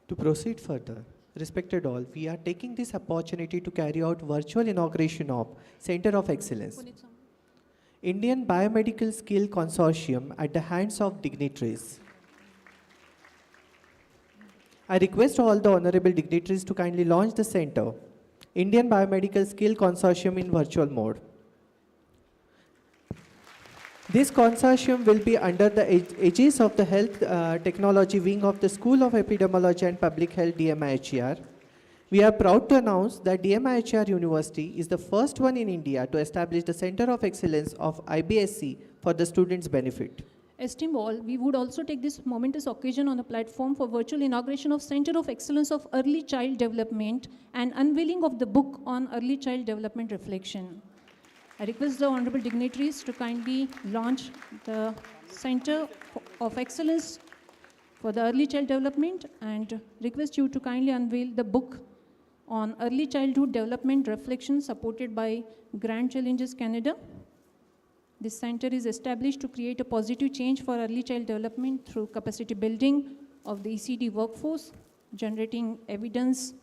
To proceed further, respected all, we are taking this opportunity to carry out virtual inauguration of Center of Excellence, Indian Biomedical Skill Consortium at the hands of dignitaries. I request all the honorable dignitaries to kindly launch the center, Indian Biomedical Skill Consortium in virtual mode. This consortium will be under the aegis of the Health Technology Wing of the School of Epidemiology and Public Health, DMIHER. We are proud to announce that DMIHER University is the first one in India to establish the Center of Excellence of IBSC for the students' benefit. Esteemed all, we would also take this momentous occasion on the platform for virtual inauguration of Center of Excellence of Early Child Development and unveiling of the book on early child development reflection. I request the honorable dignitaries to kindly launch the Center of Excellence for the Early Child Development and request you to kindly unveil the book on Early Childhood Development Reflection supported by Grand Challenges Canada. This center is established to create a positive change for early child development through capacity building of the ECD workforce, generating evidence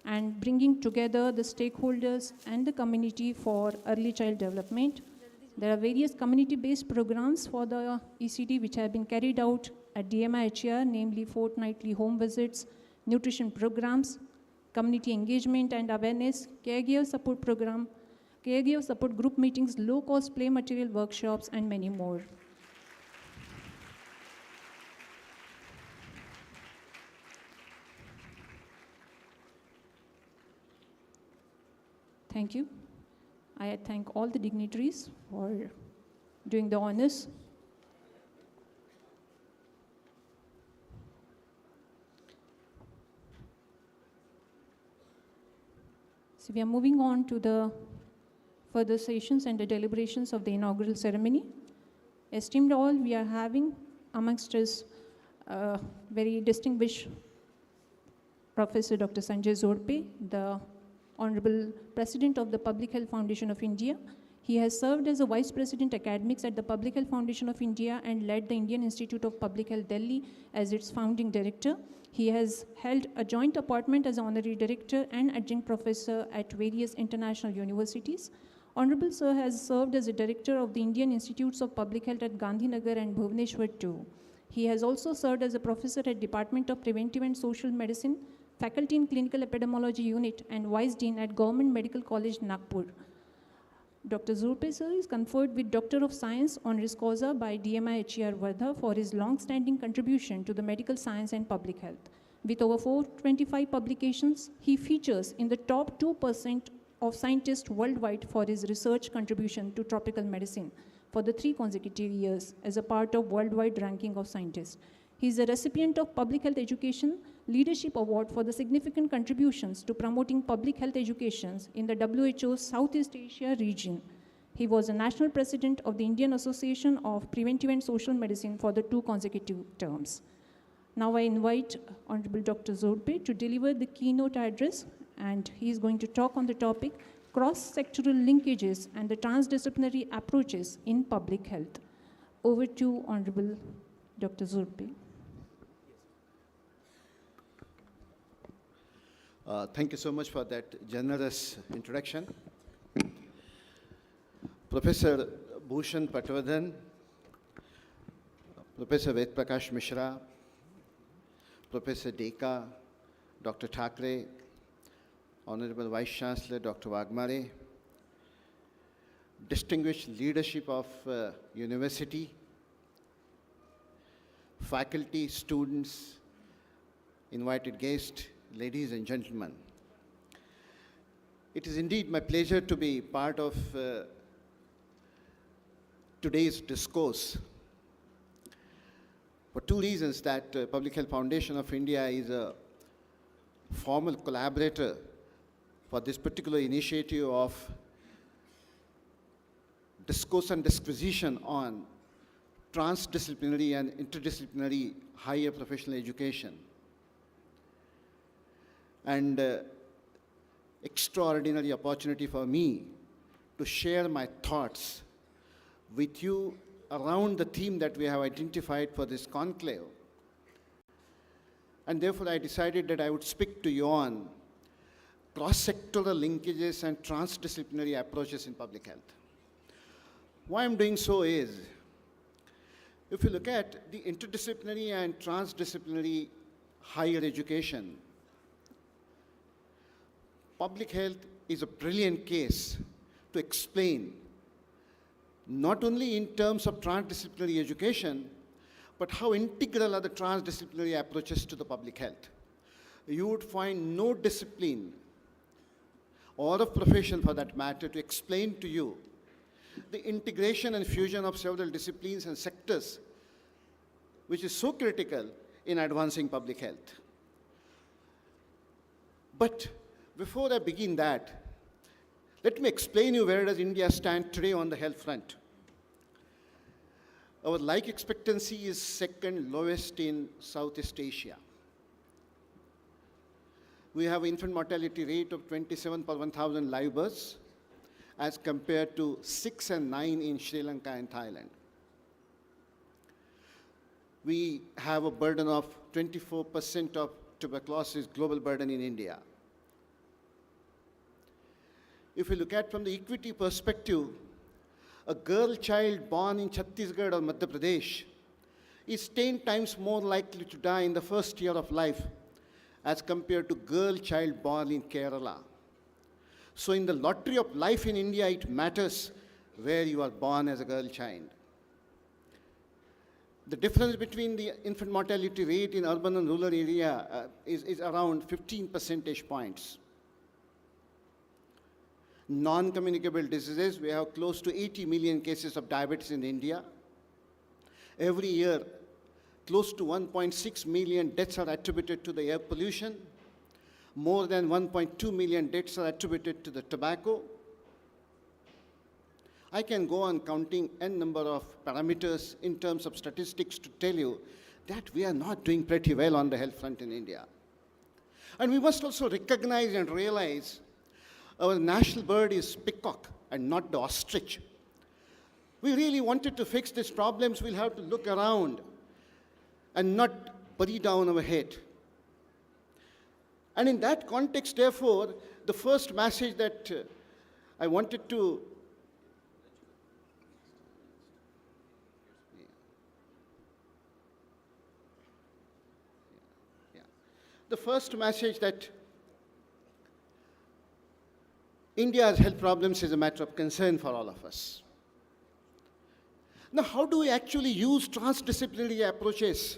and bringing together the stakeholders and the community for early child development. There are various community-based programs for the ECD which have been carried out at DMIHER, namely fortnightly home visits, nutrition programs, community engagement and awareness, caregiver support program, caregiver support group meetings, low-cost play material workshops, and many more. Thank you. I thank all the dignitaries for doing the honors. So we are moving on to the further sessions and the deliberations of the inaugural ceremony. Esteemed all, we are having amongst us very distinguished Professor Dr. Sanjay Zorpe, the Honorable President of the Public Health Foundation of India. He has served as a Vice President Academics at the Public Health Foundation of India and led the Indian Institute of Public Health Delhi as its founding director. He has held a joint appointment as Honorary Director and Adjunct Professor at various international universities. Honorable Sir has served as a Director of the Indian Institutes of Public Health at Gandhinagar and Bhubaneswar too. He has also served as a Professor at Department of Preventive and Social Medicine, Faculty in Clinical Epidemiology Unit, and Vice Dean at Government Medical College, Nagpur. Dr. Zorpe Sir is conferred with Doctor of Science honoris causa by DMI-HER Wardha for his long-standing contribution to the medical science and public health. With over 425 publications, he features in the top 2% of scientists worldwide for his research contribution to tropical medicine for the 3 consecutive years as a part of worldwide ranking of scientists. He is a recipient of Public Health Education Leadership Award for the significant contributions to promoting public health education in the WHO's Southeast Asia region. He was a national president of the Indian Association of Preventive and Social Medicine for the 2 consecutive terms. Now I invite Honorable Dr. Zorpe to deliver the keynote address, and he is going to talk on the topic cross-sectoral linkages and the transdisciplinary approaches in public health. Over to Honorable Dr. Zorpe. Thank you so much for that generous introduction. Professor Bhushan Patwardhan, Professor Ved Prakash Mishra, Professor Datta, Dr. Thackeray, Honorable Vice Chancellor Dr. Wagmare, distinguished leadership of university, faculty, students, invited guests, ladies and gentlemen. It is indeed my pleasure to be part of today's discourse for 2 reasons: that Public Health Foundation of India is a formal collaborator for this particular initiative of discourse and disquisition on transdisciplinary and interdisciplinary higher professional education. And extraordinary opportunity for me to share my thoughts with you around the theme that we have identified for this conclave. And therefore, I decided that I would speak to you on cross-sectoral linkages and transdisciplinary approaches in public health. Why I'm doing so is, if you look at the interdisciplinary and transdisciplinary higher education, public health is a brilliant case to explain, not only in terms of transdisciplinary education, but how integral are the transdisciplinary approaches to the public health. You would find no discipline or a profession for that matter to explain to you the integration and fusion of several disciplines and sectors, which is so critical in advancing public health. But before I begin that, let me explain you where does India stand today on the health front. Our life expectancy is second lowest in Southeast Asia. We have an infant mortality rate of 27 per 1,000 live births as compared to 6 and 9 in Sri Lanka and Thailand. We have a burden of 24% of tuberculosis global burden in India. If you look at from the equity perspective, a girl child born in Chhattisgarh or Madhya Pradesh is 10 times more likely to die in the first year of life as compared to girl child born in Kerala. So in the lottery of life in India, it matters where you are born as a girl child. The difference between the infant mortality rate in urban and rural area is around 15 percentage points. Non-communicable diseases, we have close to 80 million cases of diabetes in India. Every year, close to 1.6 million deaths are attributed to the air pollution. More than 1.2 million deaths are attributed to the tobacco. I can go on counting n number of parameters in terms of statistics to tell you that we are not doing pretty well on the health front in India. And we must also recognize and realize our national bird is peacock and not the ostrich. We really wanted to fix these problems, we'll have to look around and not bury down our head. And in that context, therefore, the first message that I wanted to the first message that India's health problems is a matter of concern for all of us. Now, how do we actually use transdisciplinary approaches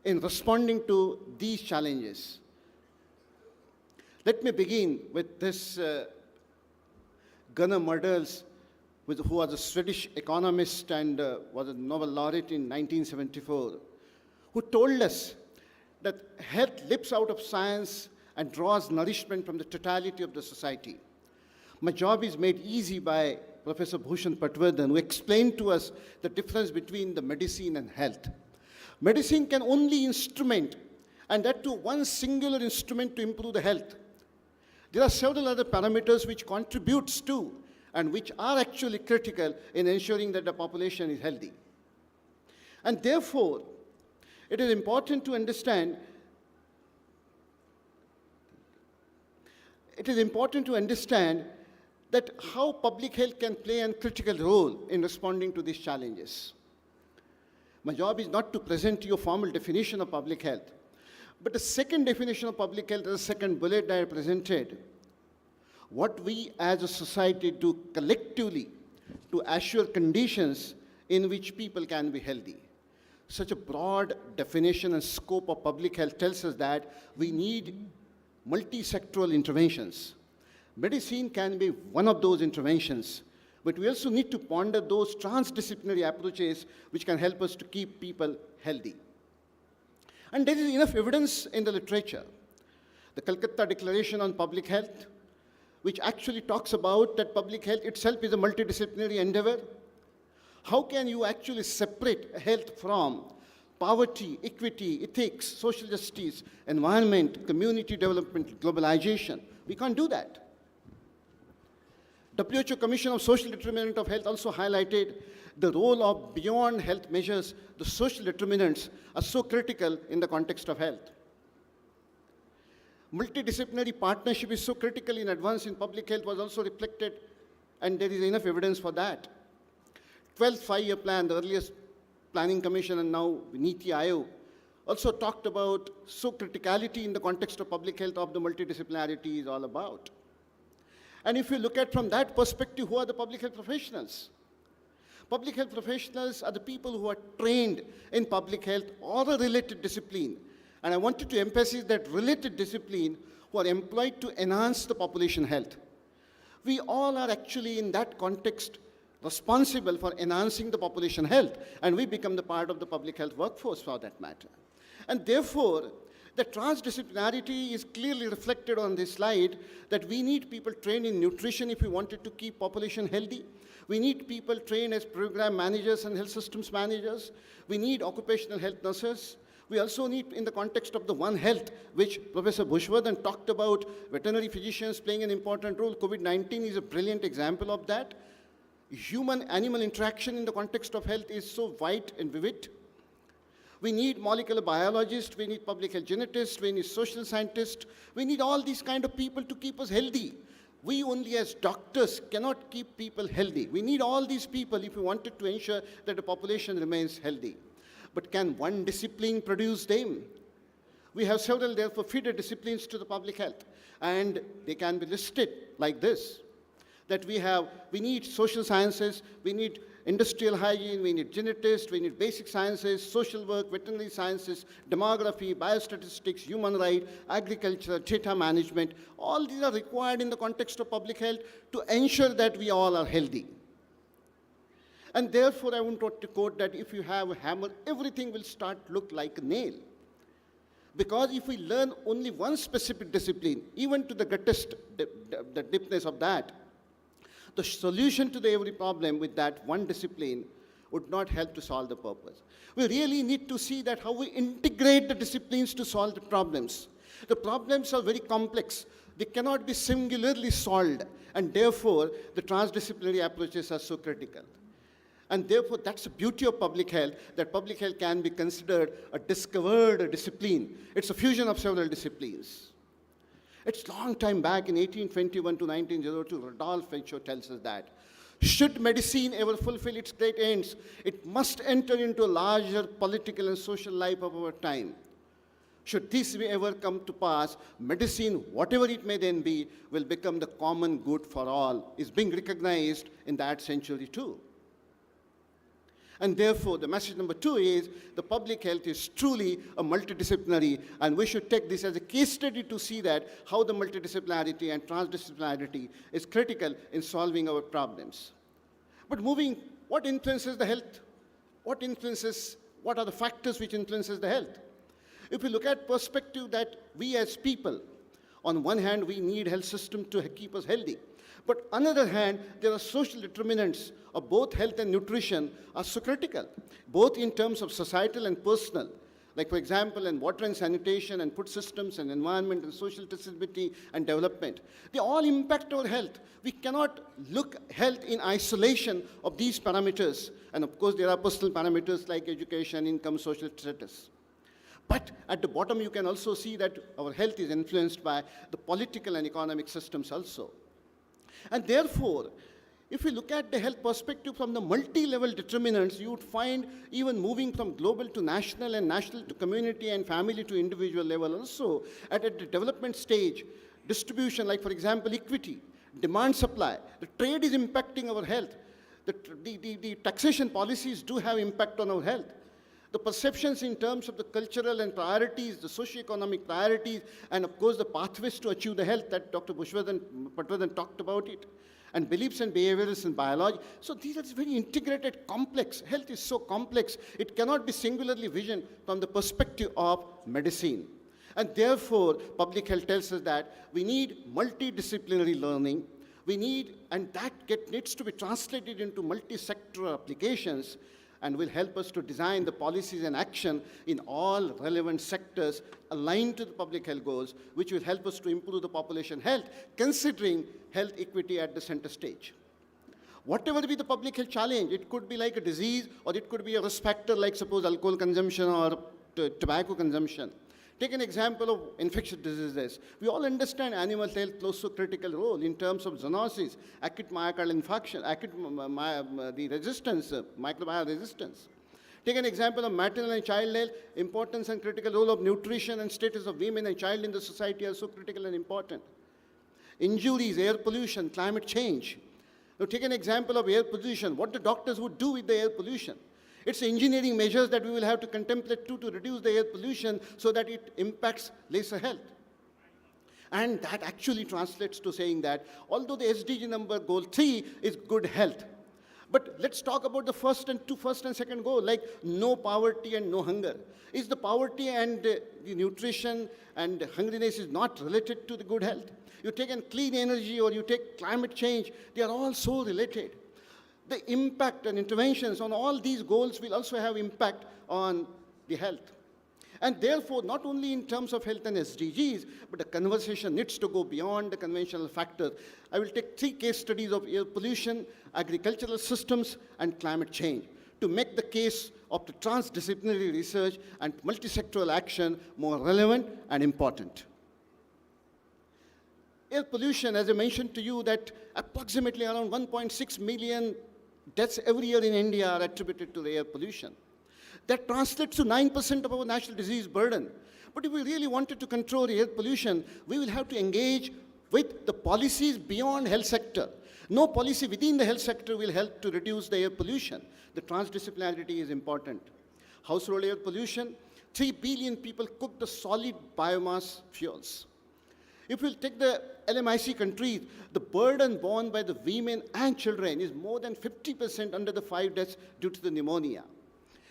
in responding to these challenges? Let me begin with this Gunnar Myrdals, who was a Swedish economist and was a Nobel laureate in 1974, who told us that health lives out of science and draws nourishment from the totality of the society. My job is made easy by Professor Bhushan Patwardhan, who explained to us the difference between the medicine and health. Medicine can only instrument, and that too one singular instrument to improve the health. There are several other parameters which contributes to and which are actually critical in ensuring that the population is healthy. And therefore, it is important to understand that how public health can play a critical role in responding to these challenges. My job is not to present you a formal definition of public health, but the second definition of public health is the second bullet that I presented. What we as a society do collectively to assure conditions in which people can be healthy. Such a broad definition and scope of public health tells us that we need multi-sectoral interventions. Medicine can be one of those interventions, but we also need to ponder those transdisciplinary approaches which can help us to keep people healthy. And there is enough evidence in the literature. The Calcutta Declaration on Public Health, which actually talks about that public health itself is a multidisciplinary endeavor. How can you actually separate health from poverty, equity, ethics, social justice, environment, community development, globalization? We can't do that. WHO Commission on Social Determinant of Health also highlighted the role of beyond health measures. The social determinants are so critical in the context of health. Multidisciplinary partnership is so critical in advance in public health was also reflected, and there is enough evidence for that. 12th five-year plan, the earliest planning commission and now Niti Aayog, also talked about so criticality in the context of public health of the multidisciplinarity is all about. And if you look at from that perspective, who are the public health professionals? Public health professionals are the people who are trained in public health or a related discipline. And I wanted to emphasize that related discipline who are employed to enhance the population health. We all are actually in that context responsible for enhancing the population health, and we become the part of the public health workforce for that matter. And therefore, the transdisciplinarity is clearly reflected on this slide that we need people trained in nutrition if we wanted to keep population healthy. We need people trained as program managers and health systems managers. We need occupational health nurses. We also need, in the context of the One Health, which Professor Bushwardhan talked about, veterinary physicians playing an important role. COVID-19 is a brilliant example of that. Human-animal interaction in the context of health is so wide and vivid. We need molecular biologists, we need public health geneticists, we need social scientists. We need all these kind of people to keep us healthy. We only as doctors cannot keep people healthy. We need all these people if we wanted to ensure that the population remains healthy. But can one discipline produce them? We have several, therefore, feeder disciplines to the public health, and they can be listed like this, that we need social sciences, we need industrial hygiene, we need geneticists, we need basic sciences, social work, veterinary sciences, demography, biostatistics, human rights, agriculture, data management. All these are required in the context of public health to ensure that we all are healthy. And therefore, I want to quote that if you have a hammer, everything will start look like a nail. Because if we learn only one specific discipline, even to the greatest the deepness of that, the solution to every problem with that one discipline would not help to solve the purpose. We really need to see that how we integrate the disciplines to solve the problems. The problems are very complex. They cannot be singularly solved, and therefore, the transdisciplinary approaches are so critical. And therefore, that's the beauty of public health, that public health can be considered a discovered discipline. It's a fusion of several disciplines. It's long time back in 1821 to 1902, Rodolphe Fenchot tells us that should medicine ever fulfill its great ends, it must enter into a larger political and social life of our time. Should this ever come to pass, medicine, whatever it may then be, will become the common good for all, is being recognized in that century too. And therefore, the message number 2 is the public health is truly a multidisciplinary, and we should take this as a case study to see that how the multidisciplinarity and transdisciplinarity is critical in solving our problems. But what influences the health? What are the factors which influences the health? If we look at perspective that we as people, on one hand, we need health system to keep us healthy. But on the other hand, there are social determinants of both health and nutrition are so critical, both in terms of societal and personal. Like, for example, in water and sanitation and food systems and environment and social accessibility and development. They all impact our health. We cannot look health in isolation of these parameters. And of course, there are personal parameters like education, income, social status. But at the bottom, you can also see that our health is influenced by the political and economic systems also. And therefore, if we look at the health perspective from the multi-level determinants, you would find even moving from global to national and national to community and family to individual level also, at the development stage, distribution, like for example, equity, demand supply, the trade is impacting our health. The taxation policies do have impact on our health. The perceptions in terms of the cultural and priorities, the socio-economic priorities, and of course the pathways to achieve the health that Dr. Patwardhan talked about it, and beliefs and behaviors and biology. So these are very integrated, complex. Health is so complex, it cannot be singularly visioned from the perspective of medicine. And therefore, public health tells us that we need multidisciplinary learning. And that needs to be translated into multi-sectoral applications, and will help us to design the policies and action in all relevant sectors aligned to the public health goals, which will help us to improve the population health, considering health equity at the center stage. Whatever be the public health challenge, it could be like a disease, or it could be a risk factor like suppose alcohol consumption or tobacco consumption. Take an example of infectious diseases. We all understand animal health plays a critical role in terms of zoonosis, acute myocardial infarction, microbial resistance. Take an example of maternal and child health, importance and critical role of nutrition and status of women and child in the society are so critical and important. Injuries, air pollution, climate change. Now take an example of air pollution, what the doctors would do with the air pollution. It's engineering measures that we will have to contemplate to reduce the air pollution so that it impacts lesser health. And that actually translates to saying that although the SDG number goal 3 is good health, but let's talk about the first and second goal, like no poverty and no hunger. Is the poverty and the nutrition and hungriness is not related to the good health? You take in clean energy or you take climate change, they are all so related. The impact and interventions on all these goals will also have impact on the health. And therefore, not only in terms of health and SDGs, but the conversation needs to go beyond the conventional factors. I will take 3 case studies of air pollution, agricultural systems, and climate change to make the case of the transdisciplinary research and multisectoral action more relevant and important. Air pollution, as I mentioned to you, that approximately around 1.6 million deaths every year in India are attributed to the air pollution. That translates to 9% of our national disease burden. But if we really wanted to control air pollution, we will have to engage with the policies beyond health sector. No policy within the health sector will help to reduce the air pollution. The transdisciplinarity is important. Household air pollution, 3 billion people cook the solid biomass fuels. If we'll take the LMIC countries, the burden borne by the women and children is more than 50% under the 5 deaths due to the pneumonia.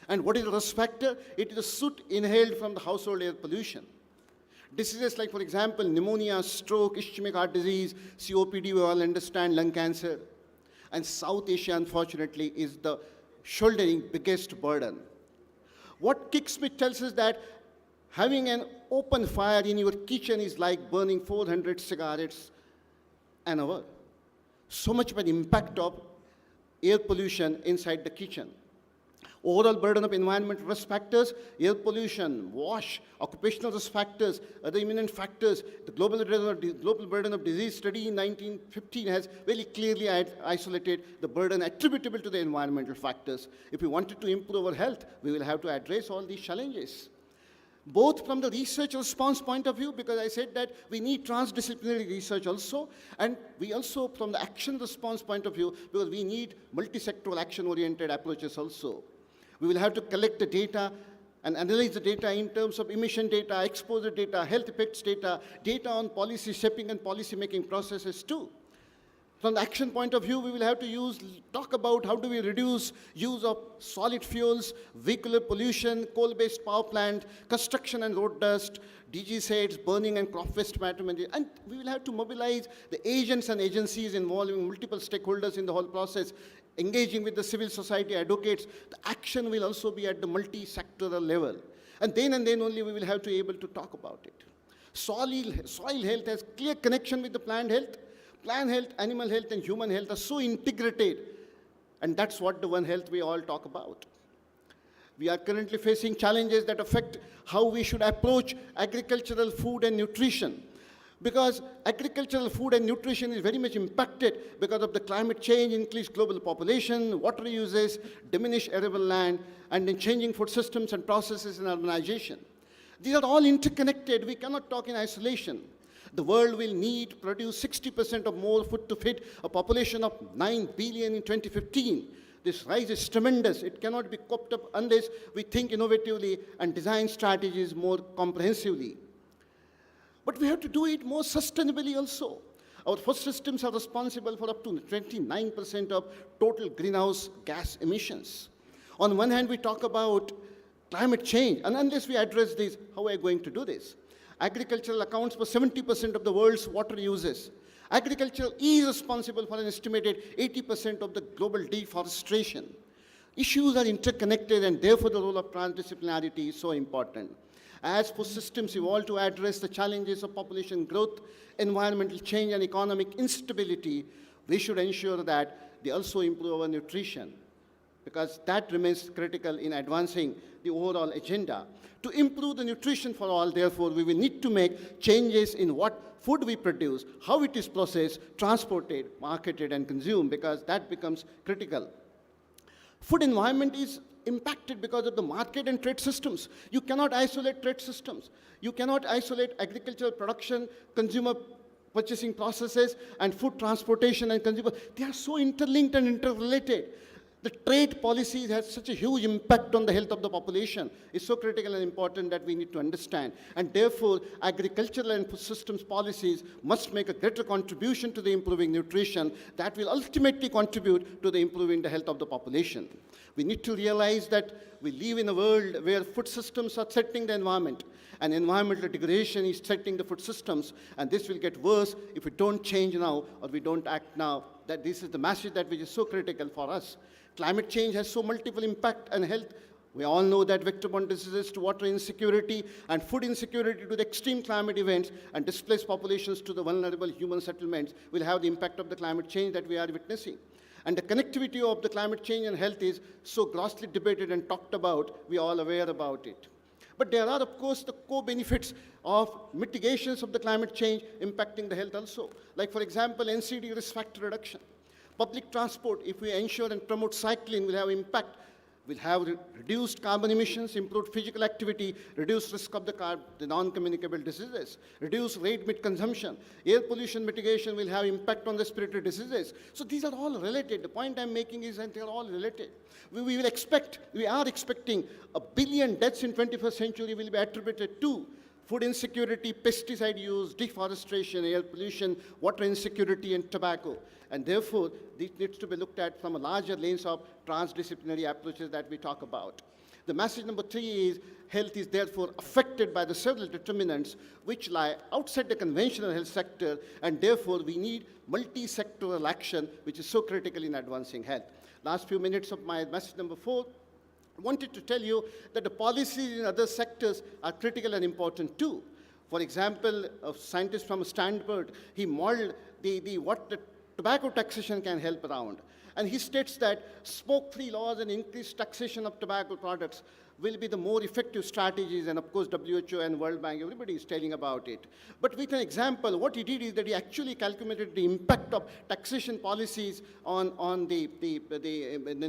And what is the risk factor? It is the soot inhaled from the household air pollution. Diseases like, for example, pneumonia, stroke, ischemic heart disease, COPD, we all understand, lung cancer. And South Asia, unfortunately, is the shouldering biggest burden. What kicks me tells us that having an open fire in your kitchen is like burning 400 cigarettes an hour. So much of an impact of air pollution inside the kitchen. Overall burden of environmental risk factors, air pollution, wash, occupational risk factors, other imminent factors. The global burden of disease study in 1915 has very clearly isolated the burden attributable to the environmental factors. If we wanted to improve our health, we will have to address all these challenges. Both from the research response point of view, because I said that we need transdisciplinary research also, and we also from the action response point of view, because we need multi-sectoral action-oriented approaches also. We will have to collect the data and analyze the data in terms of emission data, exposure data, health effects data, data on policy shaping and policy making processes too. From the action point of view, we will have to talk about how do we reduce use of solid fuels, vehicular pollution, coal-based power plant, construction and road dust, DG sets, burning and crop waste management. And we will have to mobilize the agents and agencies involving multiple stakeholders in the whole process, engaging with the civil society advocates. The action will also be at the multi-sectoral level. And then only we will have to be able to talk about it. Soil health has clear connection with the plant health. Plant health, animal health, and human health are so integrated, and that's what the One Health we all talk about. We are currently facing challenges that affect how we should approach agricultural food and nutrition, because agricultural food and nutrition is very much impacted because of the climate change, increased global population, water uses, diminished arable land, and then changing food systems and processes and urbanization. These are all interconnected. We cannot talk in isolation. The world will need to produce 60% of more food to feed a population of 9 billion in 2015. This rise is tremendous. It cannot be coped up unless we think innovatively and design strategies more comprehensively. But we have to do it more sustainably also. Our food systems are responsible for up to 29% of total greenhouse gas emissions. On one hand, we talk about climate change, and unless we address this, how are we going to do this? Agriculture accounts for 70% of the world's water uses. Agriculture is responsible for an estimated 80% of the global deforestation. Issues are interconnected, and therefore the role of transdisciplinarity is so important. As food systems evolve to address the challenges of population growth, environmental change, and economic instability, we should ensure that they also improve our nutrition, because that remains critical in advancing the overall agenda. To improve the nutrition for all, therefore, we will need to make changes in what food we produce, how it is processed, transported, marketed, and consumed, because that becomes critical. Food environment is impacted because of the market and trade systems. You cannot isolate trade systems. You cannot isolate agricultural production, consumer purchasing processes, and food transportation and consumer. They are so interlinked and interrelated. The trade policies have such a huge impact on the health of the population. It's so critical and important that we need to understand. And therefore, agricultural and food systems policies must make a greater contribution to the improving nutrition that will ultimately contribute to the improving the health of the population. We need to realize that we live in a world where food systems are threatening the environment, and environmental degradation is threatening the food systems, and this will get worse if we don't change now or we don't act now. That this is the message that which is so critical for us. Climate change has so multiple impact on health. We all know that vector-borne diseases to water insecurity and food insecurity to the extreme climate events and displaced populations to the vulnerable human settlements will have the impact of the climate change that we are witnessing. And the connectivity of the climate change and health is so grossly debated and talked about, we are all aware about it. But there are, of course, the co-benefits of mitigations of the climate change impacting the health also. Like, for example, NCD risk factor reduction. Public transport, if we ensure and promote cycling, will have impact We'll have reduced carbon emissions, improved physical activity, reduced risk of the non-communicable diseases, reduced rate mid consumption. Air pollution mitigation will have impact on respiratory diseases. So these are all related. The point I'm making is that they're all related. We are expecting 1 billion deaths in 21st century will be attributed to food insecurity, pesticide use, deforestation, air pollution, water insecurity, and tobacco. And therefore, this needs to be looked at from a larger lens of transdisciplinary approaches that we talk about. The message number 3 is health is therefore affected by the several determinants which lie outside the conventional health sector, and therefore we need multi-sectoral action, which is so critical in advancing health. Last few minutes of my message number 4. I wanted to tell you that the policies in other sectors are critical and important too. For example, a scientist from Stanford, he modeled what the tobacco taxation can help around. And he states that smoke-free laws and increased taxation of tobacco products will be the more effective strategies, and of course WHO and World Bank, everybody is telling about it. But with an example, what he did is that he actually calculated the impact of taxation policies on the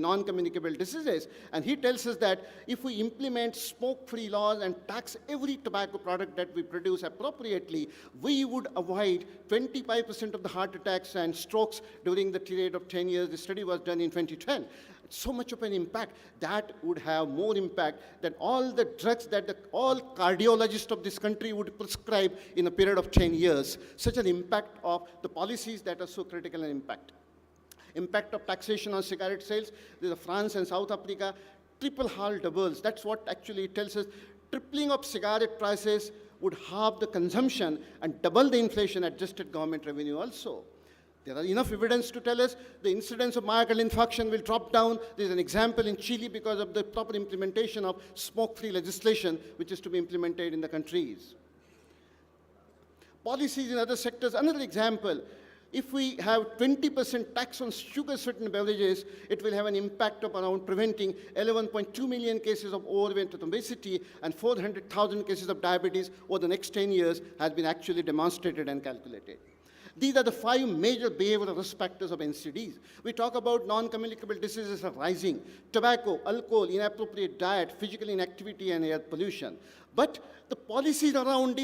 non-communicable diseases, and he tells us that if we implement smoke-free laws and tax every tobacco product that we produce appropriately, we would avoid 25% of the heart attacks and strokes during the period of 10 years. The study was done in 2010. So much of an impact that would have more impact than all the drugs that all cardiologists of this country would prescribe in a period of 10 years. Such an impact of the policies that are so critical in impact. Impact of taxation on cigarette sales. There's France and South Africa, triple half doubles. That's what actually tells us. Tripling of cigarette prices would halve the consumption and double the inflation-adjusted government revenue also. There are enough evidence to tell us the incidence of myocardial infarction will drop down. There's an example in Chile because of the proper implementation of smoke-free legislation, which is to be implemented in the countries. Policies in other sectors, another example. If we have 20% tax on sugar-sweetened beverages, it will have an impact of around preventing 11.2 million cases of overweight and obesity and 400,000 cases of diabetes over the next 10 years has been actually demonstrated and calculated. These are the 5 major behavioral risk factors of NCDs. We talk about non-communicable diseases are rising: tobacco, alcohol, inappropriate diet, physical inactivity, and air pollution. But the policies around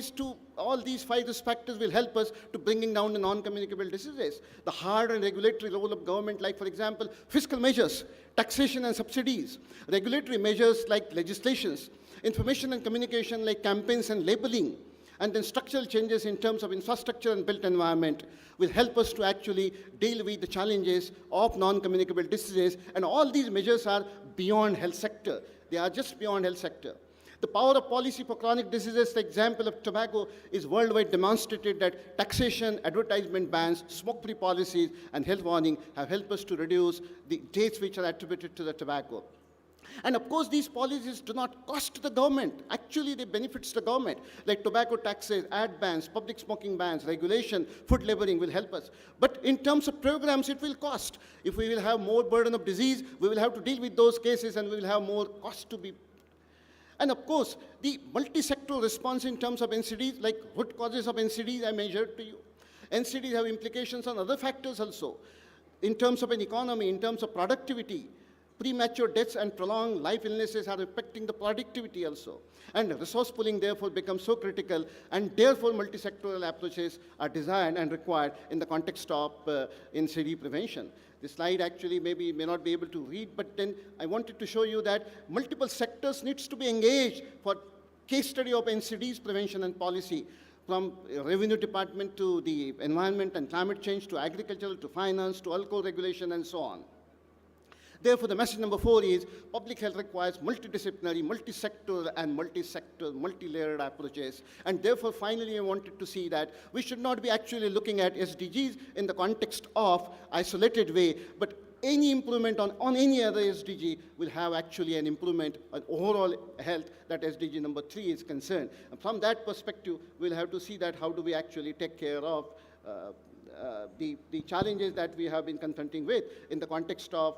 all these 5 risk factors will help us to bringing down the non-communicable diseases. The hard and regulatory role of government, like for example, fiscal measures, taxation and subsidies, regulatory measures like legislations, information and communication like campaigns and labeling, and then structural changes in terms of infrastructure and built environment will help us to actually deal with the challenges of non-communicable diseases. And all these measures are beyond health sector. They are just beyond health sector. The power of policy for chronic diseases, the example of tobacco, is worldwide demonstrated that taxation, advertisement bans, smoke-free policies, and health warning have helped us to reduce the deaths which are attributed to the tobacco. And of course, these policies do not cost the government. Actually, they benefits the government, like tobacco taxes, ad bans, public smoking bans, regulation, food labeling will help us. But in terms of programs, it will cost. If we will have more burden of disease, we will have to deal with those cases and we will have more cost to be. And of course, the multi-sectoral response in terms of NCDs, like root causes of NCDs I measured to you. NCDs have implications on other factors also. In terms of an economy, in terms of productivity, premature deaths and prolonged life illnesses are affecting the productivity also. And resource pooling therefore becomes so critical, and therefore multi-sectoral approaches are desired and required in the context of NCD prevention. This slide actually may not be able to read, but then I wanted to show you that multiple sectors needs to be engaged for case study of NCDs prevention and policy, from revenue department to the environment and climate change to agriculture to finance to alcohol regulation and so on. Therefore, the message number 4 is public health requires multidisciplinary, multi-sectoral, and multi-layered approaches. And therefore, finally, I wanted to see that we should not be actually looking at SDGs in the context of isolated way, but any improvement on any other SDG will have actually an improvement on overall health that SDG number 3 is concerned. And from that perspective, we'll have to see that how do we actually take care of the challenges that we have been confronting with in the context of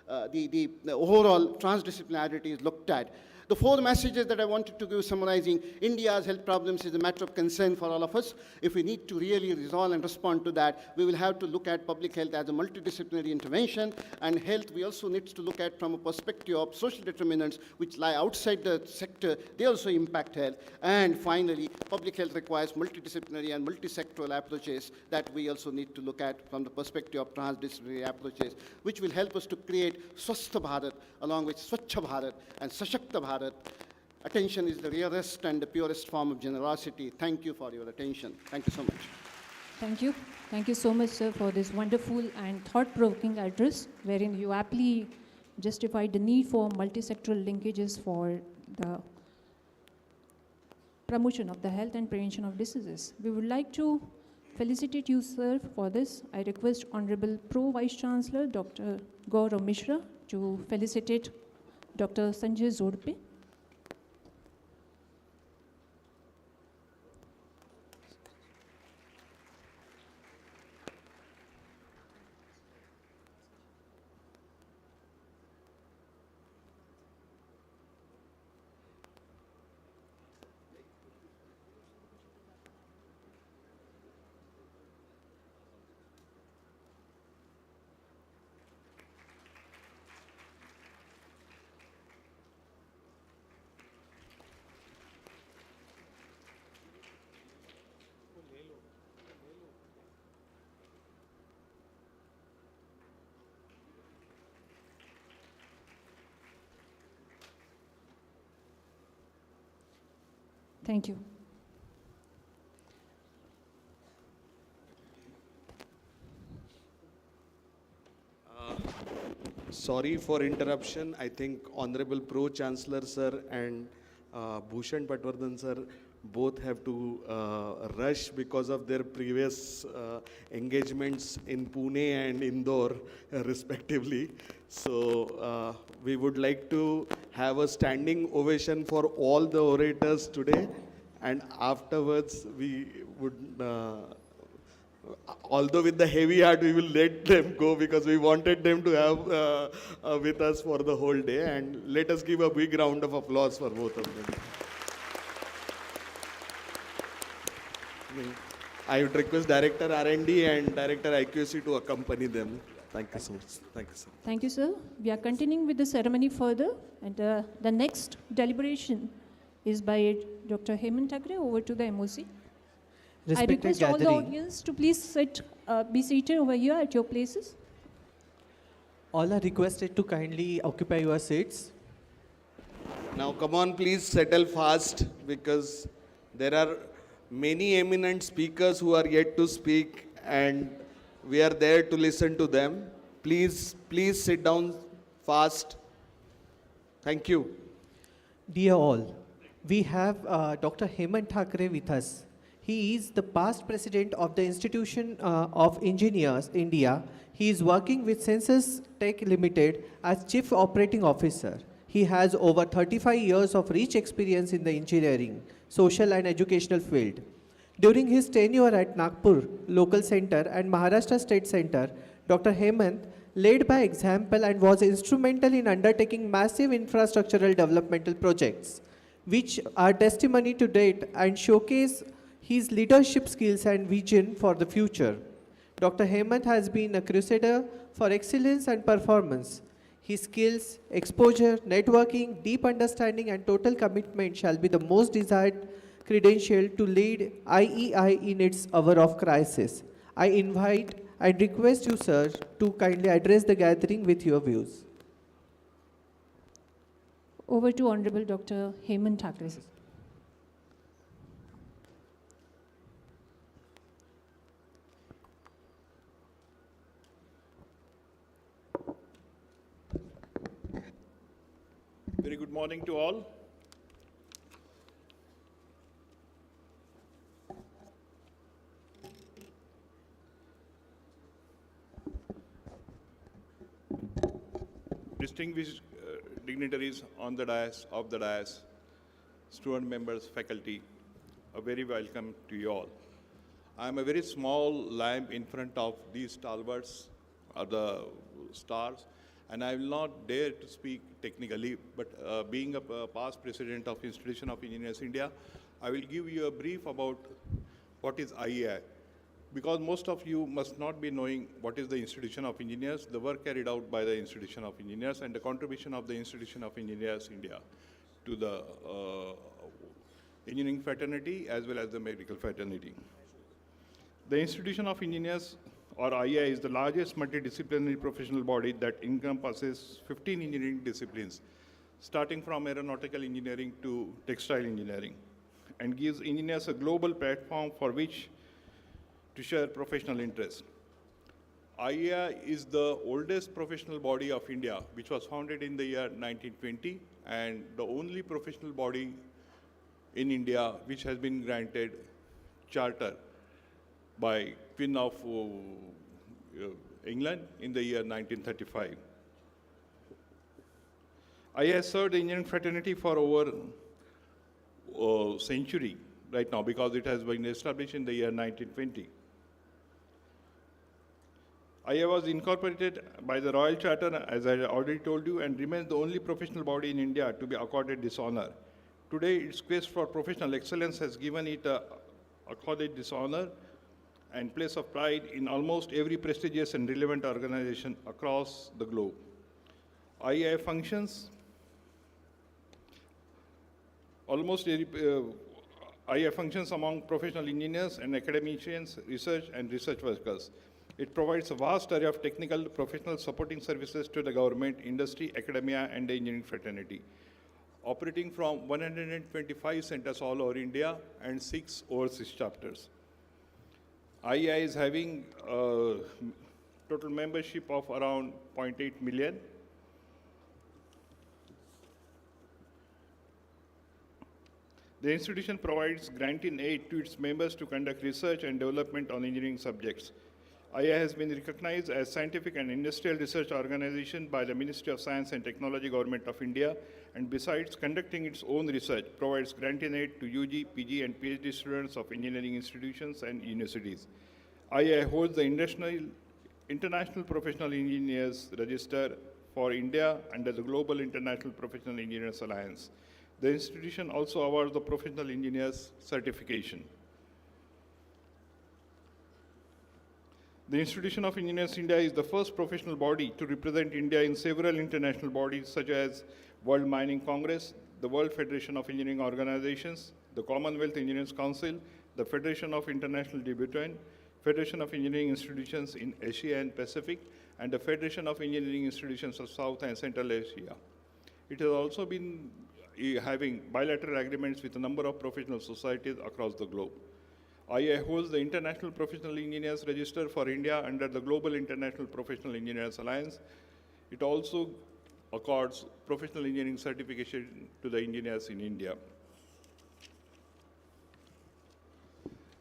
the overall transdisciplinarity is looked at. The four messages that I wanted to give summarizing India's health problems is a matter of concern for all of us. If we need to really resolve and respond to that, we will have to look at public health as a multidisciplinary intervention, and health we also need to look at from a perspective of social determinants which lie outside the sector. They also impact health. And finally, public health requires multidisciplinary and multisectoral approaches that we also need to look at from the perspective of transdisciplinary approaches, which will help us to create Swasth Bharat along with Swachh Bharat and Sashakta Bharat. Attention is the rarest and the purest form of generosity. Thank you for your attention. Thank you so much. Thank you. Thank you so much, sir, for this wonderful and thought-provoking address, wherein you aptly justified the need for multisectoral linkages for the promotion of the health and prevention of diseases. We would like to felicitate you, sir, for this. I request Honorable Pro Vice Chancellor, Dr. Gaurav Mishra, to felicitate Dr. Sanjay Zodpe. Thank you. Sorry for interruption. I think Honorable Pro-Chancellor sir and Bhushan Patwardhan sir both have to rush because of their previous engagements in Pune and Indore respectively. So we would like to have a standing ovation for all the orators today, and afterwards we would although with the heavy heart we will let them go because we wanted them to have with us for the whole day, and let us give a big round of applause for both of them. I would request Director R&D and Director IQC to accompany them. Thank you so much. Thank you, sir. Thank you, sir. We are continuing with the ceremony further, and the next deliberation is by Dr. Hemant Thakre. Over to the MOC. I request all the audience to please be seated over here at your places. All are requested to kindly occupy your seats. Now come on, please settle fast because there are many eminent speakers who are yet to speak and we are there to listen to them. Please sit down fast. Thank you. Dear all, we have Dr. Hemant Thakre with us. He is the past president of the Institution of Engineers, India. He is working with Census Tech Limited as Chief Operating Officer. He has over 35 years of rich experience in the engineering, social and educational field. During his tenure at Nagpur Local Center and Maharashtra State Center, Dr. Hemant led by example and was instrumental in undertaking massive infrastructural developmental projects, which are testimony to date and showcase his leadership skills and vision for the future. Dr. Hemant has been a crusader for excellence and performance. His skills, exposure, networking, deep understanding and total commitment shall be the most desired credential to lead IEI in its hour of crisis. I invite and request you, sir, to kindly address the gathering with your views. Over to Honorable Dr. Hemant Thakre. Very good morning to all. Distinguished dignitaries on the dais, off the dais, student members, faculty, a very welcome to you all. I am a very small lamp in front of these stalwarts, or the stars, And I will not dare to speak technically, but being a past president of Institution of Engineers India, I will give you a brief about what is IEI. Because most of you must not be knowing what is the Institution of Engineers, the work carried out by the Institution of Engineers, and the contribution of the Institution of Engineers India to the engineering fraternity as well as the medical fraternity. The Institution of Engineers, or IEI, is the largest multidisciplinary professional body that encompasses 15 engineering disciplines, starting from aeronautical engineering to textile engineering, and gives engineers a global platform for which to share professional interests. IEI is the oldest professional body of India, which was founded in the year 1920, and the only professional body in India which has been granted charter by Queen of England in the year 1935. IEI has served the engineering fraternity for over a century right now because it has been established in the year 1920. IEI was incorporated by the Royal Charter, as I already told you, and remains the only professional body in India to be accorded this honor. Today, its quest for professional excellence has given it accorded this honor and place of pride in almost every prestigious and relevant organization across the globe. IEI functions IEI functions among professional engineers and academicians, research and research workers. It provides a vast array of technical, professional supporting services to the government, industry, academia, and the engineering fraternity. Operating from 125 centers all over India and 6 overseas chapters. IEI is having a total membership of around 0.8 million. The institution provides granting aid to its members to conduct research and development on engineering subjects. IEI has been recognized as scientific and industrial research organization by the Ministry of Science and Technology, Government of India, and besides conducting its own research, provides granting aid to UG, PG, and PhD students of engineering institutions and universities. IEI holds the International Professional Engineers Register for India under the Global International Professional Engineers Alliance. The institution also awards the Professional Engineers Certification. The Institution of Engineers India is the first professional body to represent India in several international bodies such as World Mining Congress, the World Federation of Engineering Organizations, the Commonwealth Engineers Council, the Federation of International Debutants, Federation of Engineering Institutions in Asia and Pacific, and the Federation of Engineering Institutions of South and Central Asia. It has also been having bilateral agreements with a number of professional societies across the globe. IEI holds the International Professional Engineers Register for India under the Global International Professional Engineers Alliance. It also accords professional engineering certification to the engineers in India.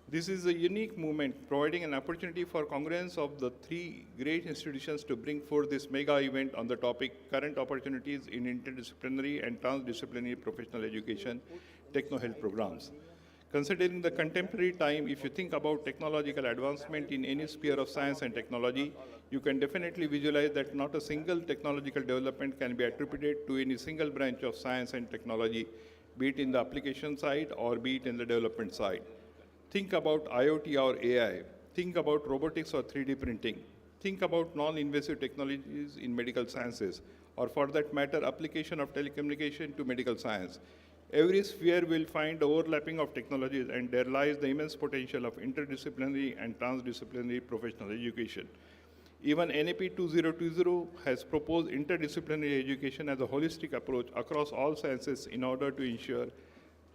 This is a unique movement, providing an opportunity for congruence of the 3 great institutions to bring forth this mega event on the topic current opportunities in interdisciplinary and transdisciplinary professional education, Techno health programs. Considering the contemporary time, if you think about technological advancement in any sphere of science and technology, you can definitely visualize that not a single technological development can be attributed to any single branch of science and technology, be it in the application side or be it in the development side. Think about IoT or AI. Think about robotics or 3D printing. Think about non-invasive technologies in medical sciences, or for that matter, application of telecommunication to medical science. Every sphere will find overlapping of technologies, and there lies the immense potential of interdisciplinary and transdisciplinary professional education. Even NAP 2020 has proposed interdisciplinary education as a holistic approach across all sciences in order to ensure